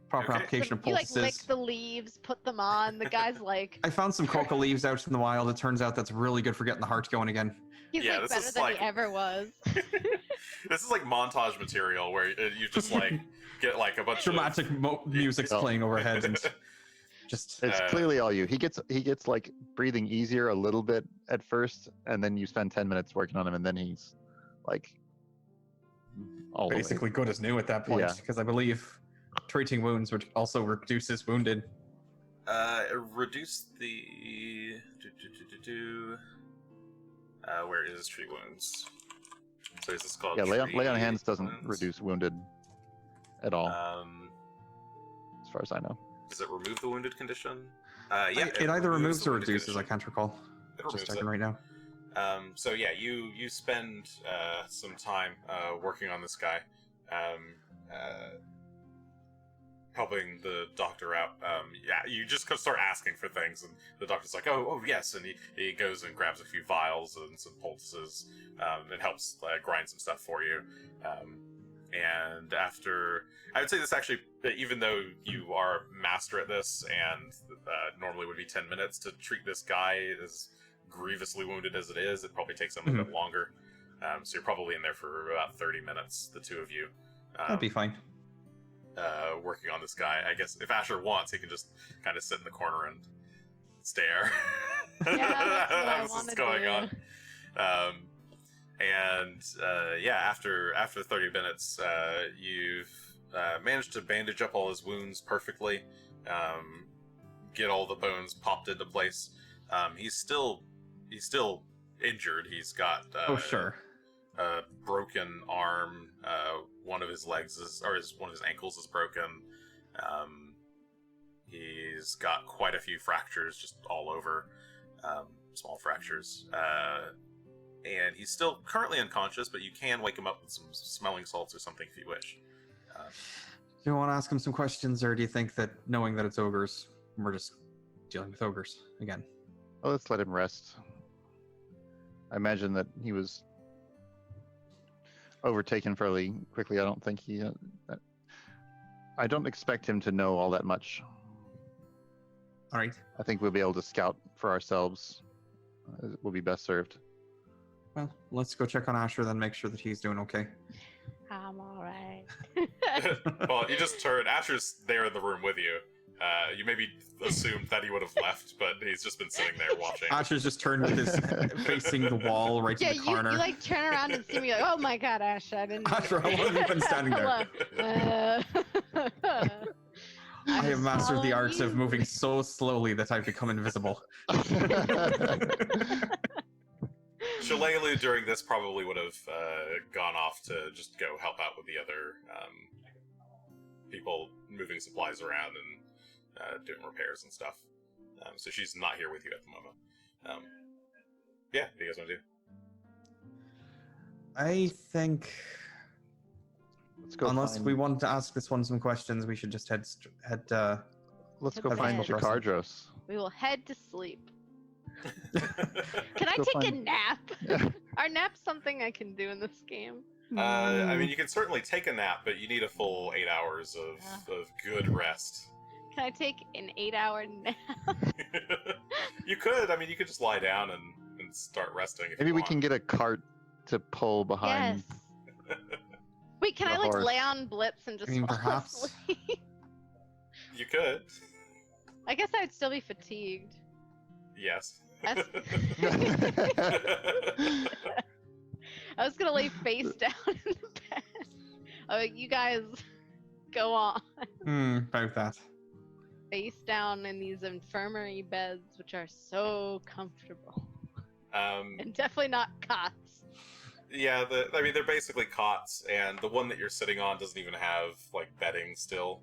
proper Okay. application of You like lick poultices. the leaves, put them on. The guy's like, I found some coca leaves out in the wild. It turns out that's really good for getting the heart going again. he's Yeah, like this better is than like- he ever was. This is like montage material where you just like get like a bunch Dramatic music's Oh. playing of overhead and just It's clearly all you. He gets like breathing easier a little bit at first, and then you spend 10 minutes working on him, and then he's like all the way. basically good as new at that point. Yeah. Because I believe treating wounds would also reduce his wounded. reduce the where is treat wounds? So is this called? Yeah, lay on treat hands doesn't wounds? reduce wounded at all, as far as I know. Does it remove the wounded condition? Yeah, It either removes the or wounded reduces. I condition. can't recall. It Just removes checking it. right now. So yeah, you spend some time working on this guy, helping the doctor out. Yeah, you just start asking for things, and the doctor's like, "Oh, yes," and he goes and grabs a few vials and some poultices, and helps grind some stuff for you. And after, I would say this actually, even though you are master at this, and normally would be 10 minutes to treat this guy as grievously wounded as it is, it probably takes them a bit longer. So you're probably in there for about 30 minutes, the two of you. That'd be fine. Working on this guy. I guess if Asher wants, he can just kind of sit in the corner and stare. Yeah, that's what I What's want to going do. on? Yeah, after 30 minutes, you've managed to bandage up all his wounds perfectly, get all the bones popped into place. He's still injured. He's got Oh, sure. a broken arm. One of his legs one of his ankles is broken. He's got quite a few fractures just all over, small fractures. And he's still currently unconscious, but you can wake him up with some smelling salts or something if you wish. Do you want to ask him some questions, or do you think that knowing that it's ogres, we're just dealing with ogres again? Well, let's let him rest. I imagine that he was overtaken fairly quickly. I don't think I don't expect him to know all that much. All right. I think we'll be able to scout for ourselves. We'll be best served. Well, let's go check on Asher then, make sure that he's doing okay. I'm alright. Well, you just turn. Asher's there in the room with you. You maybe assumed that he would have left, but he's just been sitting there watching. Asher's just turned with his facing the wall right Yeah, to the corner. you like turn around and see me like, oh my god, Ash, I didn't. Asher, how long have you been standing there? Hello. I have mastered the following arts of you. moving so slowly that I've become invisible. Shalelu during this probably would have gone off to just go help out with the other people moving supplies around and doing repairs and stuff. So she's not here with you at the moment. Yeah, what do you guys want to do? I think, Let's go. unless find, we want to ask this one some questions, we should just head. let's go Head find to bed. Jakardros. We will head to sleep. Can I Go take a find- nap? Are naps something I can do in this game? I mean, you can certainly take a nap, but you need a full 8 hours of good rest. Can I take an 8-hour nap? You could. I mean, you could just lie down and start resting. If Maybe you we want. can get a cart to pull behind. Yes. Wait, can the I like horse. lay on Blitz and just I mean, fall perhaps. asleep? You could. I guess I'd still be fatigued. Yes. That's- I was gonna lay face down in the bed. Oh, you guys go on. About that. Face down in these infirmary beds, which are so comfortable. And definitely not cots. Yeah, I mean, they're basically cots, and the one that you're sitting on doesn't even have, like, bedding still.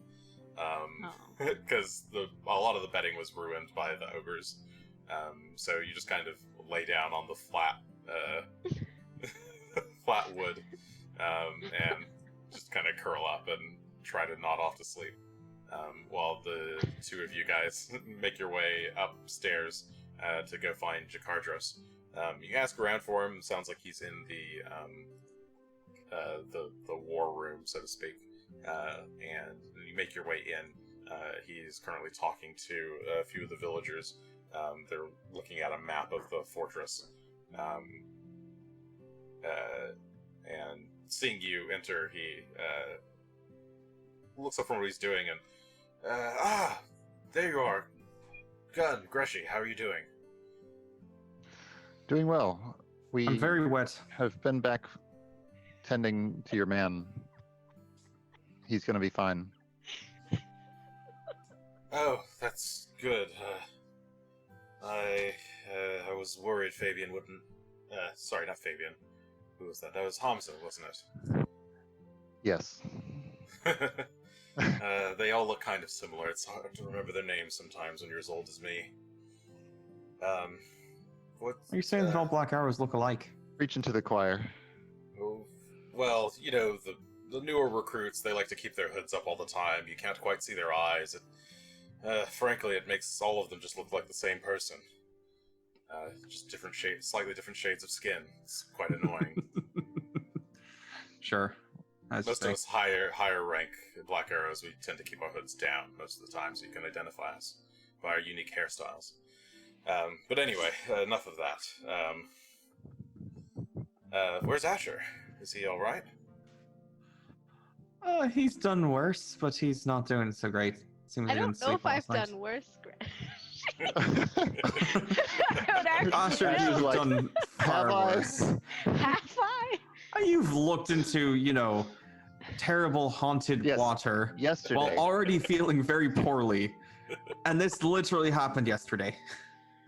Because a lot of the bedding was ruined by the ogres. So you just kind of lay down on the flat flat wood, and just kind of curl up and try to nod off to sleep. While the two of you guys make your way upstairs to go find Jakardros. You ask around for him. It sounds like he's in the war room, so to speak. And you make your way in. He's currently talking to a few of the villagers. They're looking at a map of the fortress. And seeing you enter, he looks up from what he's doing and there you are. Gunn, Greshy, how are you doing? Doing well. We I'm very wet. have been back tending to your man. He's gonna be fine. Oh, that's good. I was worried Fabian wouldn't. Sorry, not Fabian. Who was that? That was Hamza, wasn't it? Yes. They all look kind of similar. It's hard to remember their names sometimes when you're as old as me. What? Are you saying that all black arrows look alike? Reach into the choir. Oh, well, you know, the newer recruits, they like to keep their hoods up all the time. You can't quite see their eyes. Frankly, it makes all of them just look like the same person. Just different shades, slightly different shades of skin. It's quite annoying. Sure. Most of us higher rank Black Arrows, we tend to keep our hoods down most of the time, so you can identify us by our unique hairstyles. But anyway, enough of that. Where's Asher? Is he all right? He's done worse, but he's not doing so great. Seems I he don't didn't know sleep if I've last night. done worse. I would Asher, actually you've know. like, done far have I? worse. Have I? You've looked into, terrible haunted Yes. water Yesterday. while already feeling very poorly. And this literally happened yesterday.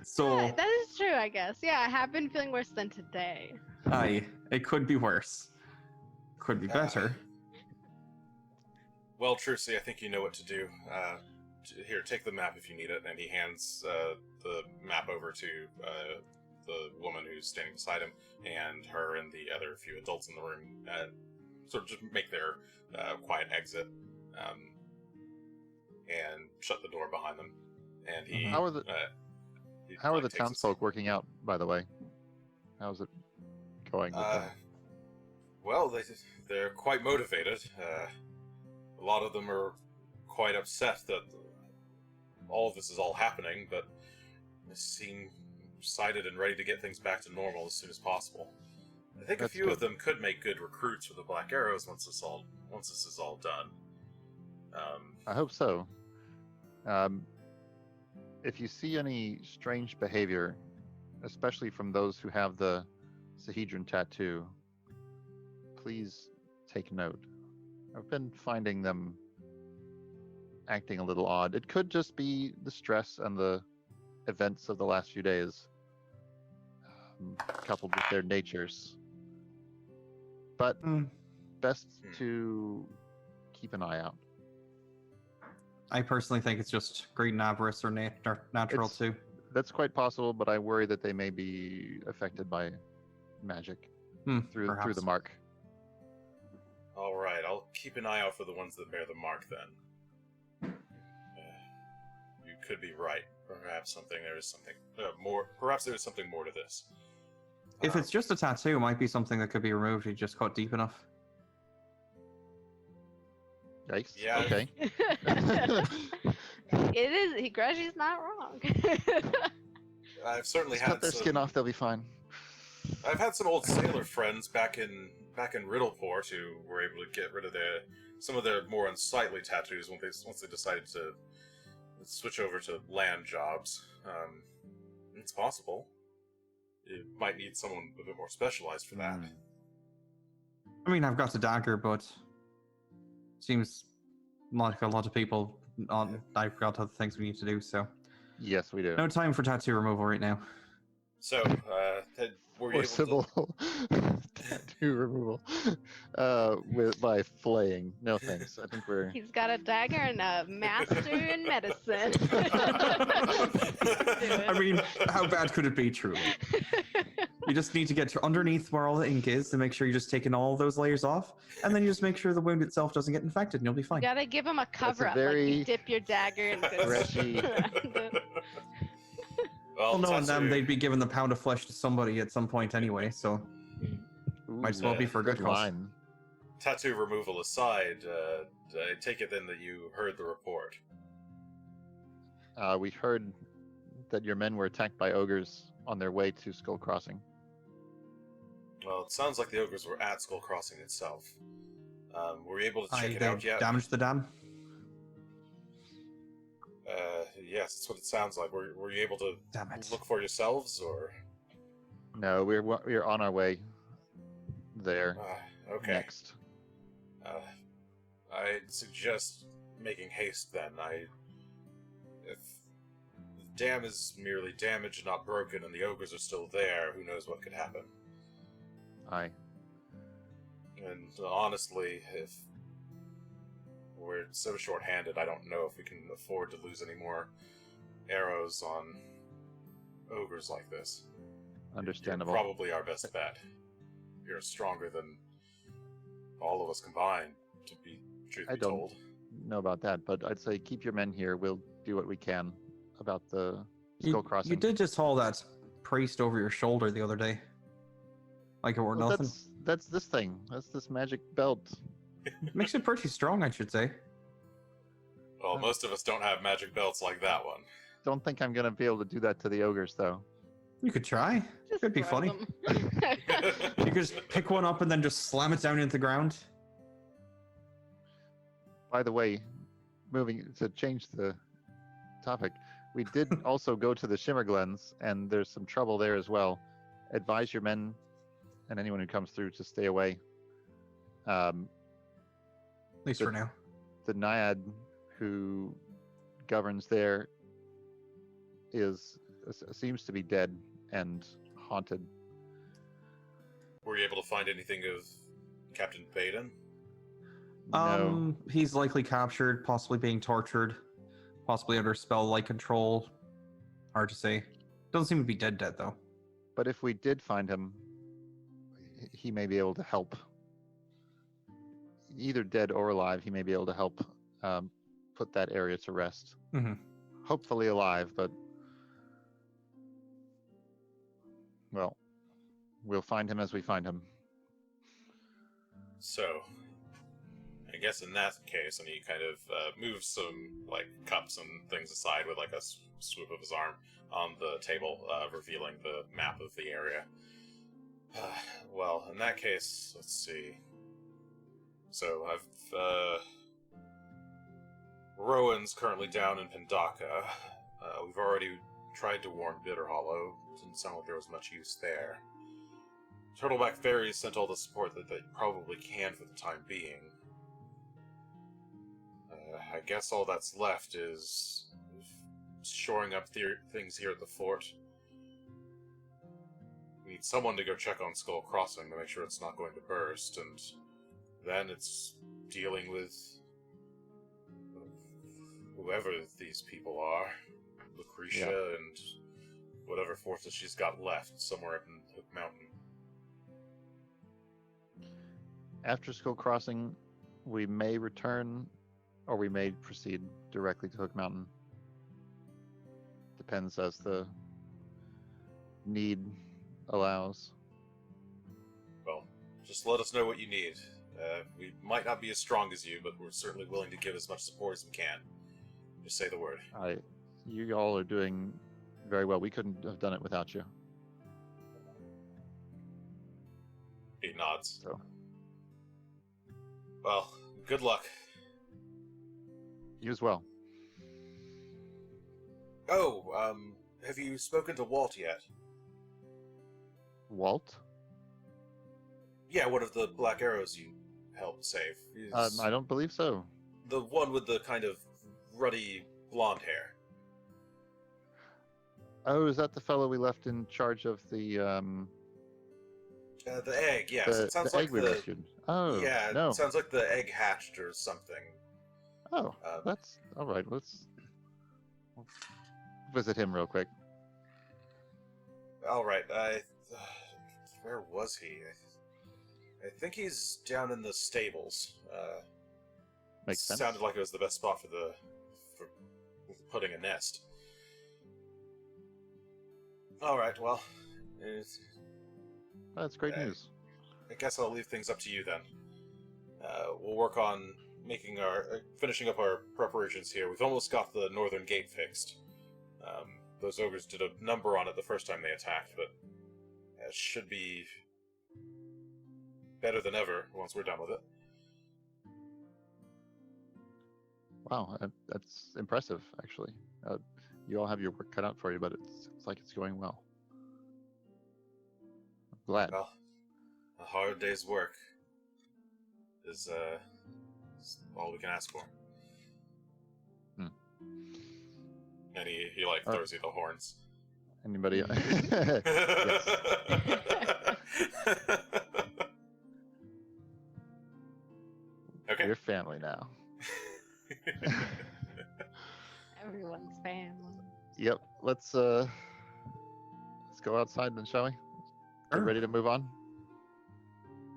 So, Yeah, that is true, I guess. Yeah, I have been feeling worse than today. it could be worse. Could be better. Well, Trucy, I think you know what to do. Here, take the map if you need it. And he hands the map over to the woman who's standing beside him, and her and the other few adults in the room sort of just make their quiet exit and shut the door behind them. And he How are the he, How are like, the takes a townsfolk working out, by the way? How's it going with them? Well, they're quite motivated. A lot of them are quite upset that all of this is all happening, but they seem excited and ready to get things back to normal as soon as possible. I think That's a few of good. them could make good recruits for the Black Arrows once this is all done. I hope so. If you see any strange behavior, especially from those who have the Sahedron tattoo, please take note. I've been finding them acting a little odd. It could just be the stress and the events of the last few days, coupled with their natures. But best to keep an eye out. I personally think it's just greed and avarice or natural It's- too. That's quite possible, but I worry that they may be affected by magic through Perhaps. the mark. All right, I'll keep an eye out for the ones that bear the mark then. You could be right. Perhaps there is something more. Perhaps there is something more to this. If it's just a tattoo, it might be something that could be removed if you just cut deep enough. Yikes. Yeah. Okay. It is. Greshy's not wrong. I've certainly Just had cut their some, skin off, they'll be fine. I've had some old sailor friends back in Riddleport who were able to get rid of some of their more unsightly tattoos once they decided to switch over to land jobs. It's possible. You might need someone a bit more specialized for that. I mean, I've got a dagger, but seems like a lot of people. I've got other things we need to do, so Yes, we do. no time for tattoo removal right now. So, were you Or able civil tattoo removal by flaying. No thanks. I think we're. He's got a dagger and a master in medicine. I mean, how bad could it be, truly? You just need to get to underneath where all the ink is and make sure you're just taking all those layers off, and then you just make sure the wound itself doesn't get infected, and you'll be You fine. gotta give him a cover up. Like very you dip your dagger and Greshy. Well, knowing them, tattoo- they'd be giving the pound of flesh to somebody at some point anyway, so might as well be for a good cause. line. Tattoo removal aside, I take it then that you heard the report. We heard that your men were attacked by ogres on their way to Skull Crossing. Well, it sounds like the ogres were at Skull Crossing itself. Were you able to check it They out yet? damaged the dam. Yes, that's what it sounds like. Were you able to Damn it. look for yourselves, or? No, we're on our way there Okay. next. I'd suggest making haste then. If the dam is merely damaged, not broken, and the ogres are still there, who knows what could happen. Aye. And honestly, if we're so short-handed, I don't know if we can afford to lose any more arrows on ogres like this. Understandable. You're probably our best bet. You're stronger than all of us combined, to be truth I be don't told. know about that, but I'd say keep your men here. We'll do what we can about the Skull Crossing. You did just haul that priest over your shoulder the other day. Like it were Well, nothing. that's this thing. That's this magic belt. Makes it pretty strong, I should say. Well, most of us don't have magic belts like that one. Don't think I'm gonna be able to do that to the ogres, though. You could try. Just Could be throw funny. them. You could just pick one up and then just slam it down into the ground. By the way, moving to change the topic, we did also go to the Shimmer Glens, and there's some trouble there as well. Advise your men and anyone who comes through to stay away. At least The- for now. The Naiad who governs there seems to be dead and haunted. Were you able to find anything of Captain Baden? No, He's likely captured, possibly being tortured, possibly under spell-like control. Hard to say. Doesn't seem to be dead though. but if we did find him, he may be able to help. Either dead or alive, he may be able to help put that area to rest. Mm-hmm. Hopefully alive, but well, we'll find him as we find him. So, I guess in that case, and he kind of moves some like cups and things aside with like a swoop of his arm on the table, revealing the map of the area. Well, in that case, let's see. So Rowan's currently down in Pendaka. We've already tried to warn Bitterhollow. Didn't sound like there was much use there. Turtleback Fairies sent all the support that they probably can for the time being. I guess all that's left is shoring up things here at the fort. We need someone to go check on Skull Crossing to make sure it's not going to burst, and then it's dealing with whoever these people are. Lucretia and whatever forces she's got left somewhere in Hook Mountain. After Skull Crossing, we may return, or we may proceed directly to Hook Mountain. Depends as the need allows. Well, just let us know what you need. We might not be as strong as you, but we're certainly willing to give as much support as we can. Just say the word. You all are doing very well. We couldn't have done it without you. He nods. So, Well, good luck. you as well. Oh, have you spoken to Walt yet? Walt? Yeah, one of the Black Arrows you helped save. He's I don't believe so. the one with the kind of ruddy blonde hair. Oh, is that the fellow we left in charge of the The egg, yes. the It sounds egg like we rescued? Oh, yeah, no. it sounds like the egg hatched or something. Oh, that's all right. Let's visit him real quick. All right, where was he? I think he's down in the stables. Makes sense. Sounded like it was the best spot for putting a nest. All right, well, That's great news. I guess I'll leave things up to you then. We'll work on finishing up our preparations here. We've almost got the northern gate fixed. Those ogres did a number on it the first time they attacked, but it should be better than ever once we're done with it. Wow, that's impressive, actually. You all have your work cut out for you, but it's like it's going well. I'm glad. Well, a hard day's work is all we can ask for. Hmm. And he like throws you the horns. Anybody? Yes. Okay. We're family now. Everyone's family. Yep. Let's go outside then, shall we? Get Sure. ready to move on.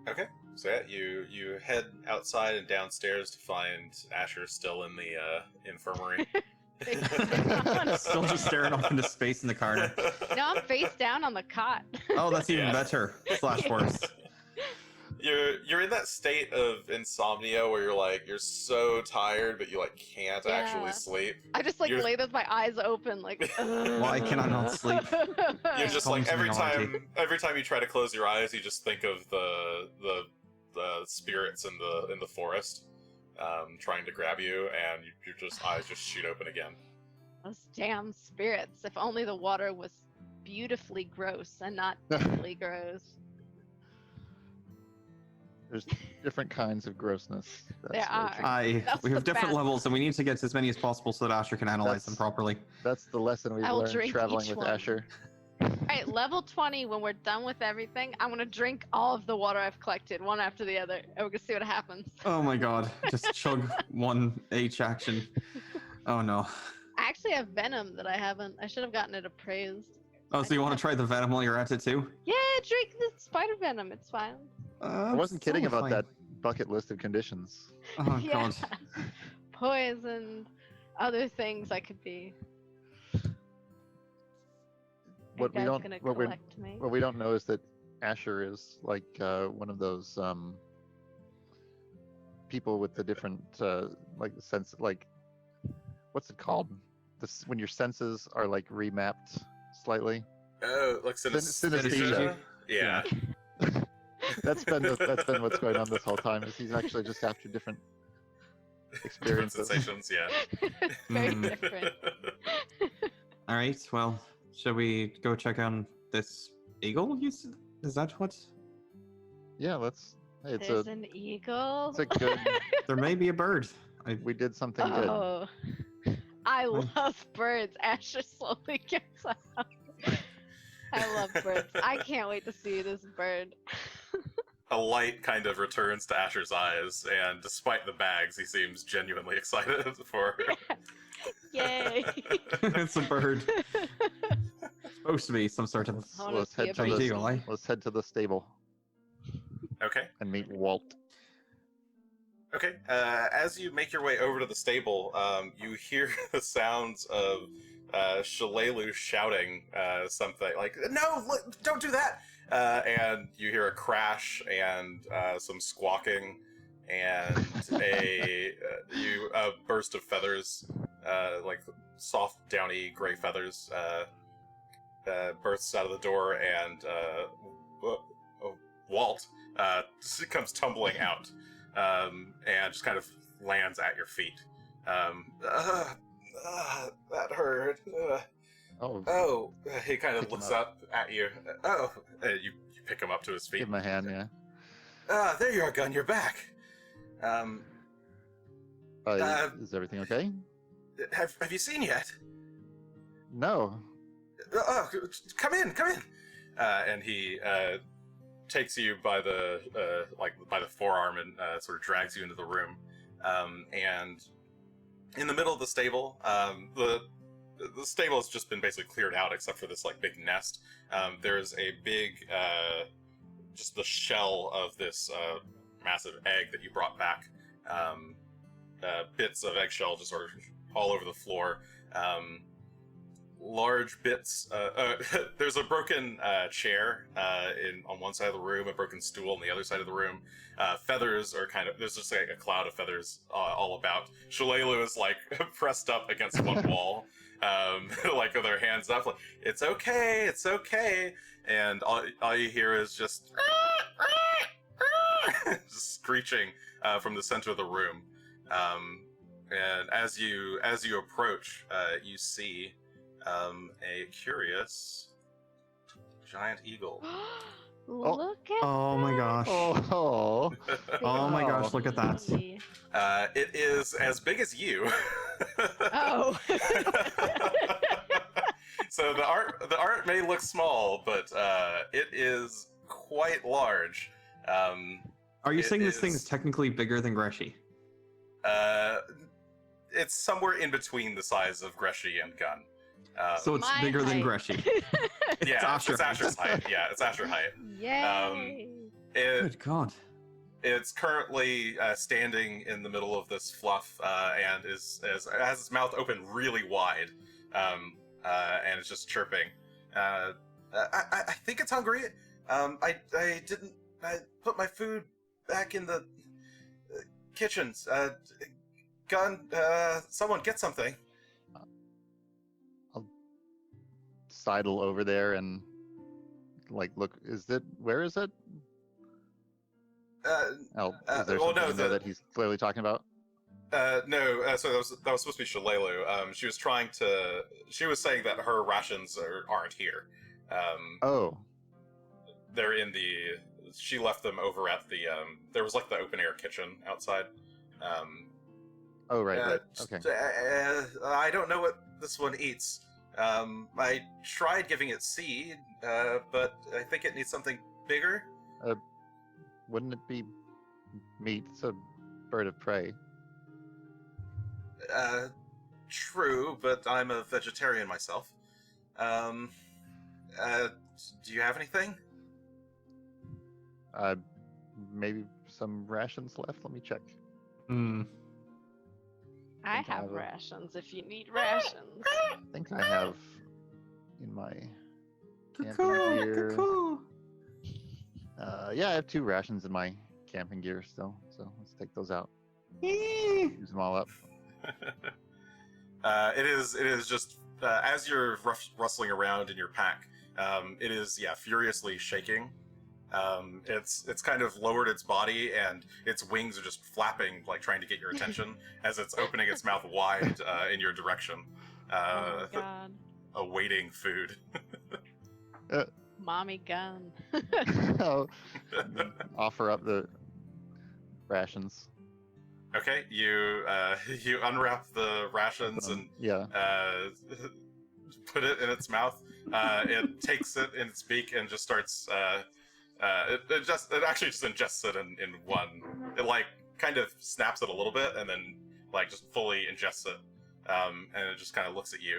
Okay. So yeah, you head outside and downstairs to find Asher still in the infirmary. Still just staring off into space in the corner. No, I'm face down on the cot. Oh, that's even Yeah. better. Slash worse. You're in that state of insomnia where you're so tired but you can't actually Yeah. sleep. I just You're- lay with my eyes open, like. Why can I not sleep? You're just Calling like every terminology. time you try to close your eyes, you just think of the spirits in the forest trying to grab you, and your eyes just shoot open again. Those damn spirits. If only the water was beautifully gross and not deeply gross. There's different kinds of grossness. That's There very are. true. That's We have the different best. levels, and we need to get to as many as possible so that Asher can analyze them That's- properly. That's the lesson we've I will learned drink traveling each with one. Asher. Alright, level 20, when we're done with everything, I'm gonna drink all of the water I've collected, one after the other, and we're gonna see what happens. Oh my god. Just chug one H action. Oh no. I actually have venom that I should have gotten it appraised. Oh, so you want to try the venom while you're at it too? Yeah, drink the spider venom, it's fine. I wasn't kidding about that bucket list of conditions. Oh Yeah. god. Poison, other things I could be. What we That guy's don't- gonna what we're- collect me. What we don't know is that Asher is like one of those people with the different like sense, like what's it called? This when your senses are like remapped slightly. Oh, like Synesthesia. Yeah. That's been what's going on this whole time. Is he's actually just after different Different experiences. sensations, yeah. Very Mm. different. All right. Well, shall we go check on this eagle? Is that what? Yeah, let's. Hey, There's an eagle. it's a good. There may be a bird. We did something good. Oh, I love birds. Asher slowly gets out. I love birds. I can't wait to see this bird. A light kind of returns to Asher's eyes, and despite the bags, he seems genuinely excited for. Yay! It's a bird. Supposed to be some sort of Let's, I wanna let's see head a to giant baby. eagle, eh? let's head to the stable Okay. and meet Walt. Okay. As you make your way over to the stable, you hear the sounds of Shough shouting something like, "No, look, don't do that!" And you hear a crash and some squawking and a burst of feathers, like soft, downy gray feathers, bursts out of the door, and Walt comes tumbling out. And just kind of lands at your feet. That hurt. Oh, He kind of Pick him looks up. up at you. You pick him up to his feet. give him a hand. Yeah. There you are, Gunn. You're back. Is everything okay? Have you seen yet? No. Come in. And he takes you by the by the forearm and sort of drags you into the room. And in the middle of the stable, the stable has just been basically cleared out except for this like big nest. There's a big just the shell of this massive egg that you brought back. Bits of eggshell just sort of all over the floor. Large bits. There's a broken chair on one side of the room, a broken stool on the other side of the room. Feathers are kind of, there's just like a cloud of feathers all about. Shough is like pressed up against one wall, like with her hands up, like, it's okay, and all you hear is just just screeching from the center of the room. And as you approach, you see a curious giant eagle. Look at Oh my gosh. Oh. Oh my gosh, Wow. look at that. baby. It is as big as you. Oh. So the art may look small, but it is quite large. Are you It saying this thing is- is technically bigger than Greshy? It's somewhere in between the size of Greshy and Gunn. So it's My bigger than height. Greshy. yeah, Asher it's Asher's height. Yeah, it's Asher height. Yay! Good God. It's currently standing in the middle of this fluff and has its mouth open really wide, and it's just chirping. I think it's hungry. I didn't put my food back in the kitchens. Gunn, someone get something. I'll sidle over there and like look. Where is it? Oh, is there well, something no, in there that he's clearly talking about? No. So that was supposed to be Shough. She was saying that her rations aren't here. Oh, They're in the. She left them over at the. There was like the open air kitchen outside. right. Okay. I don't know what this one eats. I tried giving it seed, but I think it needs something bigger. Wouldn't it be meat? It's a bird of prey. True, but I'm a vegetarian myself. Do you have anything? Maybe some rations left. Let me check. Hmm. I think I have have a- rations if you need rations. I think I have in my camping Cuckoo, gear. cuckoo. Yeah, I have 2 rations in my camping gear still, so let's take those out. Use them all up. It is just as you're rustling around in your pack, it is furiously shaking. It's kind of lowered its body and its wings are just flapping, like trying to get your attention as it's opening its mouth wide in your direction, Oh my god. awaiting food. Mommy gun. I'll offer up the rations. Okay, you you unwrap the rations and Yeah. put it in its mouth. It takes it in its beak and just starts. It actually just ingests it in one. It like kind of snaps it a little bit and then like just fully ingests it. And it just kind of looks at you,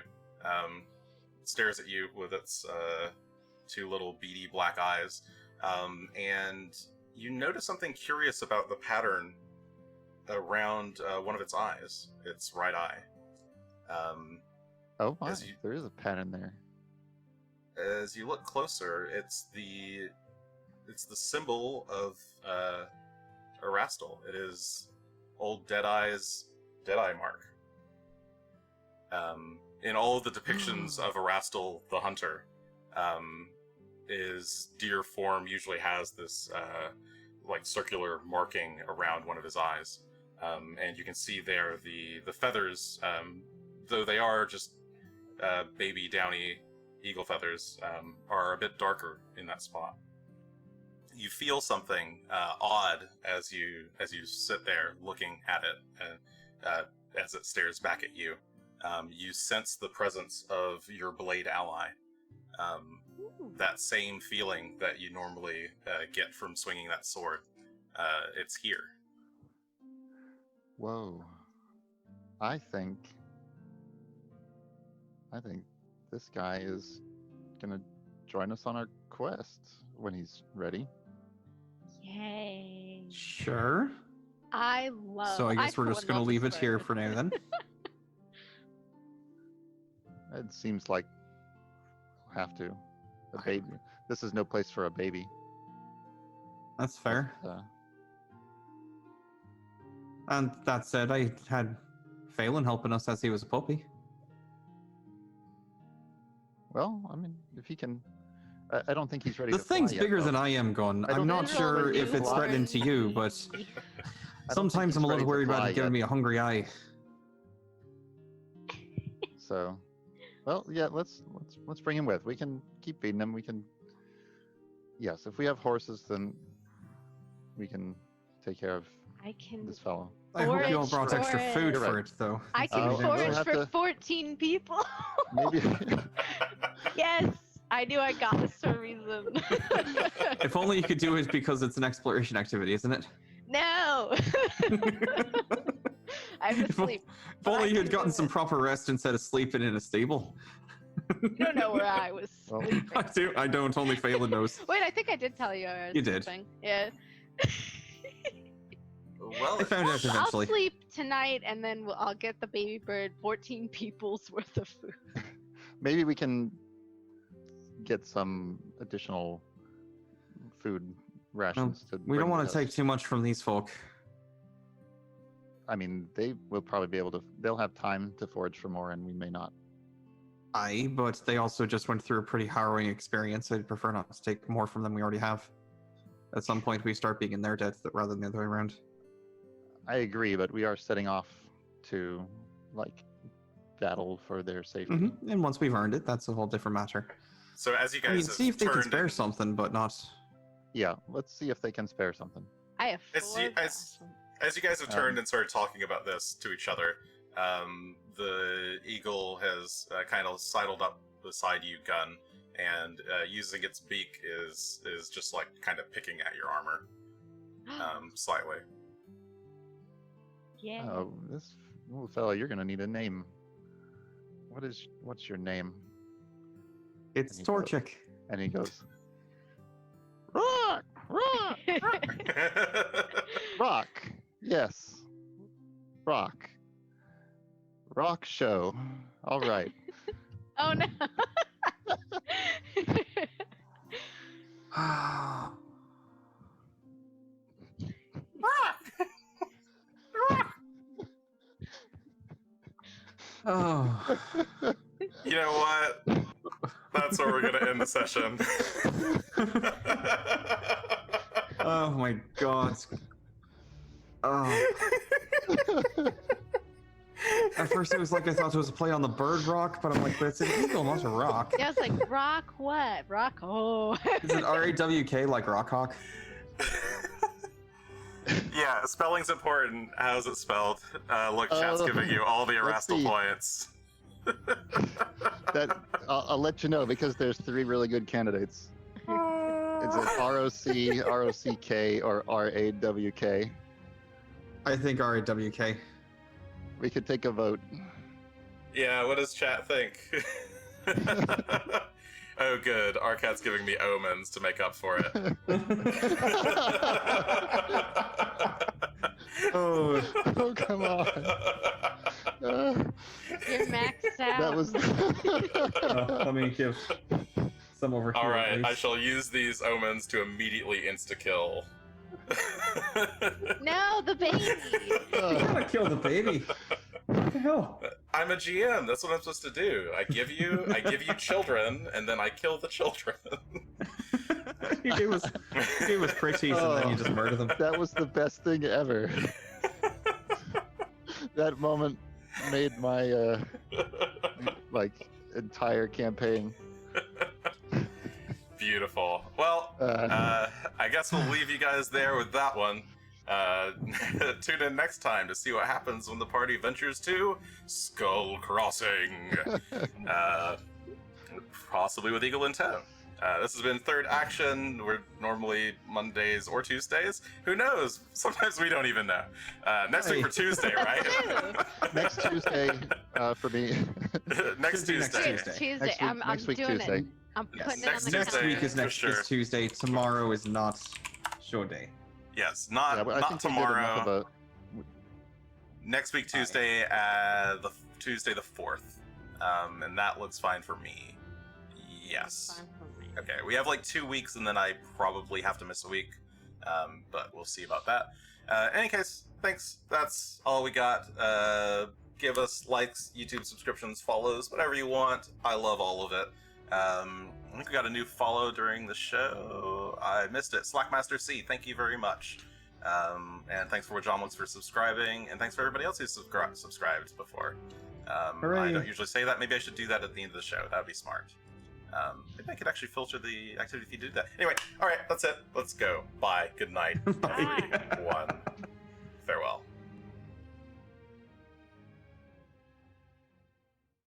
stares at you with its two little beady black eyes, and you notice something curious about the pattern around one of its eyes, its right eye. Oh my, as you- there is a pattern there. As you look closer, it's the symbol of Erastil. It is old Deadeye's Deadeye mark. In all of the depictions of Erastil the Hunter, his deer form usually has this like circular marking around one of his eyes. And you can see there the feathers, though they are just baby downy eagle feathers, are a bit darker in that spot. You feel something odd as you sit there looking at it, as it stares back at you. You sense the presence of your blade ally. That same feeling that you normally get from swinging that sword. It's here. Whoa. I think this guy is gonna join us on our quest when he's ready. Yay. Sure. I love. So I guess we're for just one gonna love leave this it here bird. for now then. It seems like we'll have to. A baby. This is no place for a baby. That's fair. Uh, And that said, I had Phelan helping us as he was a puppy. well, I mean, if he can, I don't think he's ready The to fly thing's yet, bigger though. than I am, Gunn. I I'm don't not think sure he's if it's fly. threatening to you, but I don't think sometimes I'm he's a ready little to worried about fly it giving yet. me a hungry eye. So, well, yeah, let's bring him with. We can keep feeding him. We can. Yes, if we have horses, then we can take care of I can. this fellow. I hope you all Forage brought for extra it. food You're for right. it, though. I can we'll forage have for to- 14 people. Maybe. Yes, I knew I got this for a reason. If only you could do it because it's an exploration activity, isn't it? No. I have to If sleep. If but I only you had can do gotten some it. proper rest instead of sleeping in a stable. You don't know where I was Well, sleeping. I don't. Only Phelan knows. Wait, I think I did tell you I was You did. sleeping. Yeah. Well, I found out I'll eventually. sleep tonight, and then I'll get the baby bird 14 people's worth of food. Maybe we can get some additional food rations to. We don't bring want with to take us. too much from these folk. I mean, they will probably be able to. They'll have time to forage for more, and we may not. Aye, but they also just went through a pretty harrowing experience. I'd prefer not to take more from them we already have. At some point, we start being in their debt rather than the other way around. I agree, but we are setting off to like battle for their safety. And once we've earned it, that's a whole different matter. so as you guys I mean, have see if they can turned spare and- something, but not. Yeah, let's see if they can spare something. I have It's- 4 as- rations. As you guys have turned and started talking about this to each other, the eagle has kind of sidled up beside you, Gunn, and using its beak is just like kind of picking at your armor slightly. Yeah. Oh, this little fella, you're gonna need a name. What's your name? It's And he goes- Torchic. And he goes, Rock, Rock, Rock. Yes, Rock. Rock Shough. All right. Oh no. Oh, You know what? That's where we're gonna end the session. oh my god. Oh. At first it was like I thought it was a play on the bird rock, but I'm like, but it's an eagle, not a rock. Yeah, it's like rock what? Rock oh. Is it R-A-W-K like Rockhawk? Yeah, spelling's important. How's it spelled? Look, chat's giving you all the let's irascible see. points. That I'll let you know because there's 3 really good candidates. Is it ROC, ROCK, or RAWK? I think R-A-W-K. We could take a vote. Yeah, what does chat think? Oh, good. Arcat's giving me omens to make up for it. Oh, Oh, come on. You're maxed out. That was. let me give some over here. All at right, I least. shall use these omens to immediately insta-kill. No, the baby. You gotta kill the baby. What the hell? I'm a GM. That's what I'm supposed to do. I give you children, and then I kill the children. you gave us pretties and then you just murder them. That was the best thing ever. That moment made my entire campaign. Beautiful. Well, I guess we'll leave you guys there with that one. Tune in next time to see what happens when the party ventures to Skull Crossing. Possibly with Eagle in tow. This has been Third Action. We're normally Mondays or Tuesdays. Who knows? Sometimes we don't even know. Next week for Tuesday, right? Next Tuesday for me. Next Should be next Tuesday. Tuesday. Tuesday. Next week- I'm next week, doing Tuesday. it. I'm Yes, putting next it on the Next Tuesday. week is for next sure. is Tuesday. Tomorrow is not show day. Yes, Yeah, but I not think we did enough tomorrow. of Next week, Tuesday, the Tuesday the 4th, and that looks fine for me. Yes. Fine for me. Okay, we have like 2 weeks, and then I probably have to miss a week, but we'll see about that. In any case, thanks. That's all we got. Give us likes, YouTube subscriptions, follows, whatever you want. I love all of it. I think we got a new follow during the show. I missed it. Slackmaster C, thank you very much. And thanks for John Looks for subscribing, and thanks for everybody else who's subscribed before. I Hooray. don't usually say that. Maybe I should do that at the end of the show. That would be smart. Maybe I could actually filter the activity if you do that. Anyway, all right, that's it. Let's go. Bye. Good night. Bye. 3, 1.